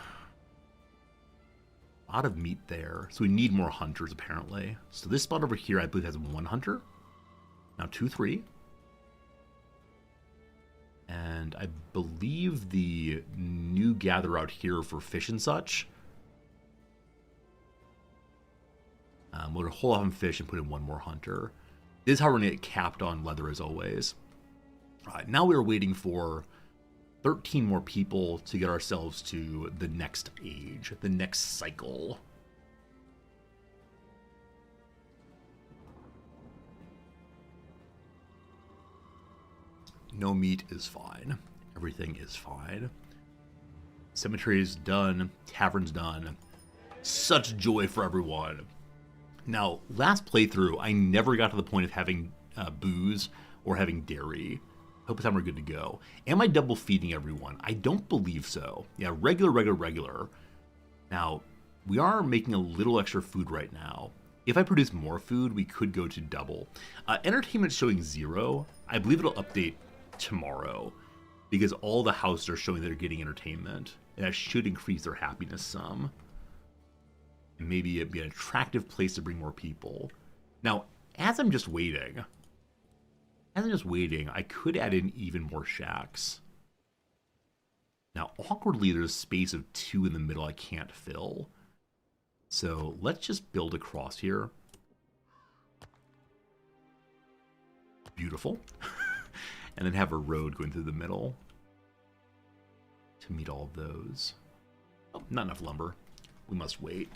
out of meat there. So we need more hunters, apparently. So this spot over here, I believe, has 1 hunter. Now 2, 3. And I believe the new gather out here for fish and such. We'll hold off on fish and put in 1 more hunter. This is how we're going to get capped on leather as always. Alright, now we're waiting for 13 more people to get ourselves to the next age, the next cycle. No meat is fine. Everything is fine. Cemetery is done. Tavern's done. Such joy for everyone. Now, last playthrough, I never got to the point of having booze or having dairy. Hope this time we're good to go. Am I double feeding everyone? I don't believe so. Yeah, regular. Now, we are making a little extra food right now. If I produce more food, we could go to double. Entertainment showing 0. I believe it'll update tomorrow because all the houses are showing they're getting entertainment, and that should increase their happiness some. And maybe it'd be an attractive place to bring more people. Now, as I'm just waiting, I could add in even more shacks. Now, awkwardly, there's a space of 2 in the middle I can't fill. So let's just build across here. Beautiful. And then have a road going through the middle to meet all of those. Oh, not enough lumber. We must wait.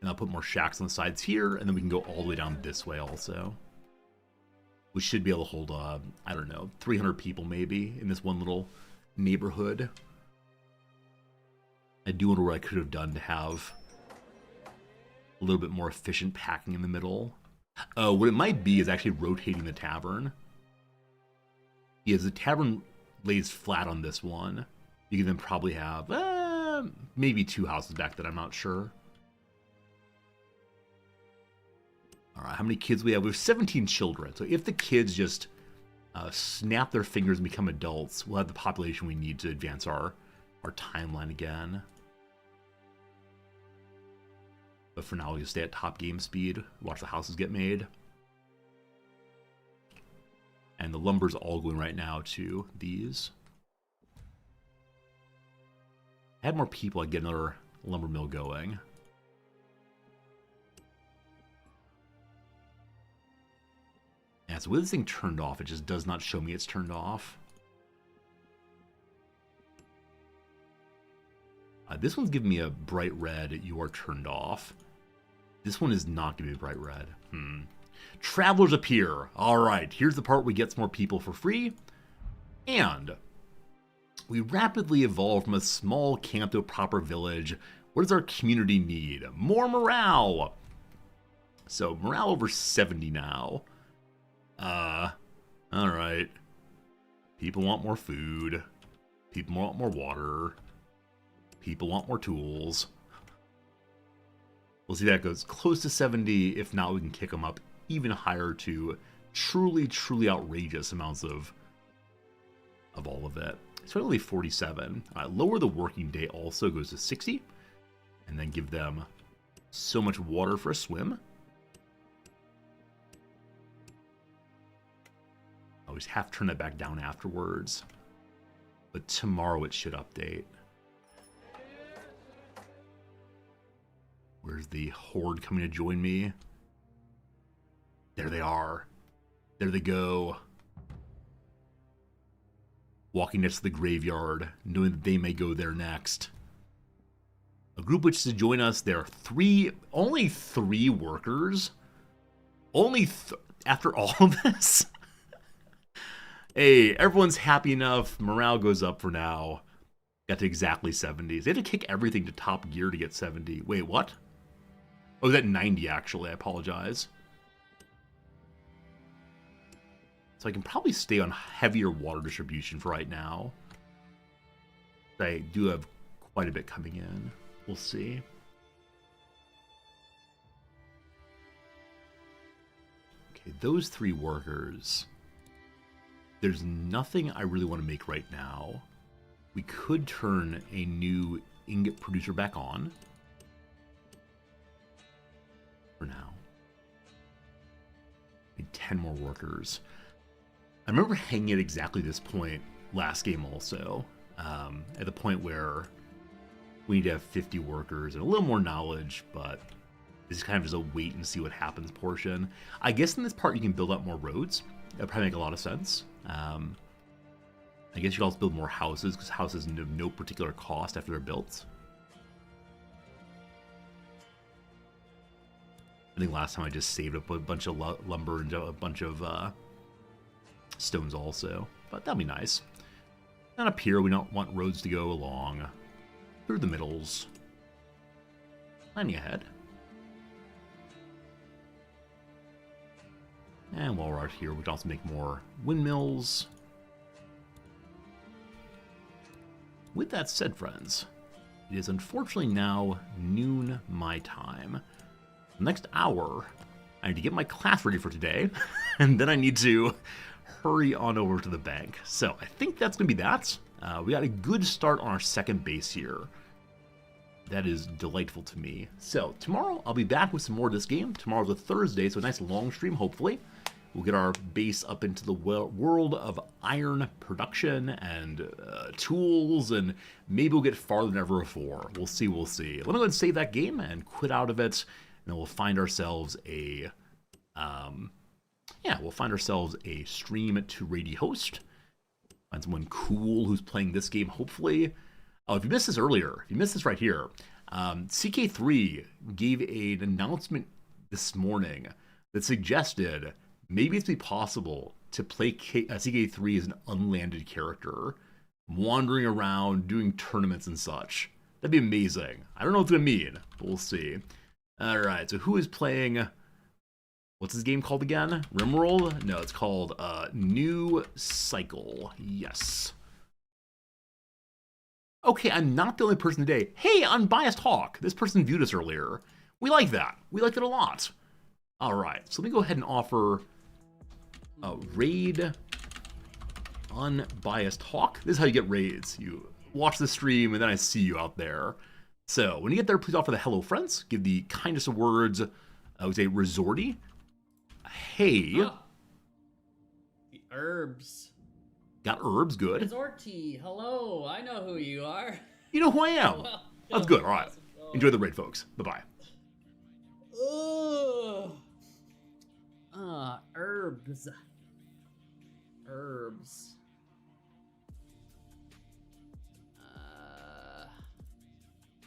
And I'll put more shacks on the sides here, and then we can go all the way down this way also. We should be able to hold, I don't know, 300 people maybe in this one little neighborhood. I do wonder what I could have done to have a little bit more efficient packing in the middle. What it might be is actually rotating the tavern. Yes, the tavern lays flat on this one. You can then probably have maybe 2 houses back that I'm not sure. All right, how many kids we have? We have 17 children. So if the kids just snap their fingers and become adults, we'll have the population we need to advance our timeline again. But for now, we'll just stay at top game speed, watch the houses get made. And the lumber's all going right now to these. Add more people, I'd get another lumber mill going. Yeah, so with this thing turned off, it just does not show me it's turned off. This one's giving me a bright red, you are turned off. This one is not giving me a bright red. Travelers appear. All right, here's the part where we get some more people for free. And we rapidly evolve from a small camp to a proper village. What does our community need? More morale. So morale over 70 now. All right. People want more food. People want more water. People want more tools. We'll see that goes close to 70. If not, we can kick them up even higher to truly, truly outrageous amounts of all of it. It's only 47. Lower the working day also goes to 60. And then give them so much water for a swim. Always have to turn that back down afterwards. But tomorrow it should update. Where's the horde coming to join me? There they are. There they go. Walking next to the graveyard, knowing that they may go there next. A group which is to join us, there are only three workers? After all of this? Hey, everyone's happy enough. Morale goes up for now. Got to exactly 70s. They had to kick everything to top gear to get 70. Wait, what? Oh, that 90 actually. I apologize. So I can probably stay on heavier water distribution for right now. I do have quite a bit coming in. We'll see. Okay, those three workers. There's nothing I really want to make right now. We could turn a new ingot producer back on. For now. Need 10 more workers. I remember hanging at exactly this point last game also. At the point where we need to have 50 workers and a little more knowledge, but this is kind of just a wait and see what happens portion. I guess in this part you can build up more roads. That would probably make a lot of sense. I guess you can also build more houses, because houses have no particular cost after they're built. I think last time I just saved up a bunch of lumber and a bunch of stones also, but that'd be nice. And up here, we don't want roads to go along through the middles. Planning ahead. And while we're out here, we can also make more windmills. With that said, friends, it is unfortunately now noon my time. next hour, I need to get my class ready for today, and then I need to hurry on over to the bank. So I think that's going to be that. We got a good start on our second base here. That is delightful to me. So tomorrow I'll be back with some more of this game. Tomorrow's a Thursday, so a nice long stream, hopefully. We'll get our base up into the world of iron production and tools, and maybe we'll get farther than ever before. We'll see, we'll see. Let me go ahead and save that game and quit out of it, and then we'll find ourselves a, we'll find ourselves a stream to Rady host. Find someone cool who's playing this game, hopefully. Oh, if you missed this earlier, if you missed this right here, CK3 gave an announcement this morning that suggested maybe it's be possible to play CK3 as an unlanded character, wandering around, doing tournaments and such. That'd be amazing. I don't know what it's going to mean, but we'll see. All right, so who is playing... What's this game called again? Rimworld? No, it's called New Cycle. Yes. Okay, I'm not the only person today. Hey, Unbiased Hawk. This person viewed us earlier. We like that. We liked it a lot. All right, so let me go ahead and offer a raid Unbiased Hawk. This is how you get raids. You watch the stream, and then I see you out there. So when you get there, please offer the hello friends. Give the kindest of words. I would say resorty. Hey. The herbs. Got herbs, good. Resorty, hello. I know who you are. You know who I am. Well, That's good. All right. Enjoy the raid, folks. Bye-bye. Herbs. Herbs.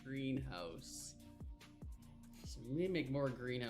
Greenhouse. So we need to make more greenhouse.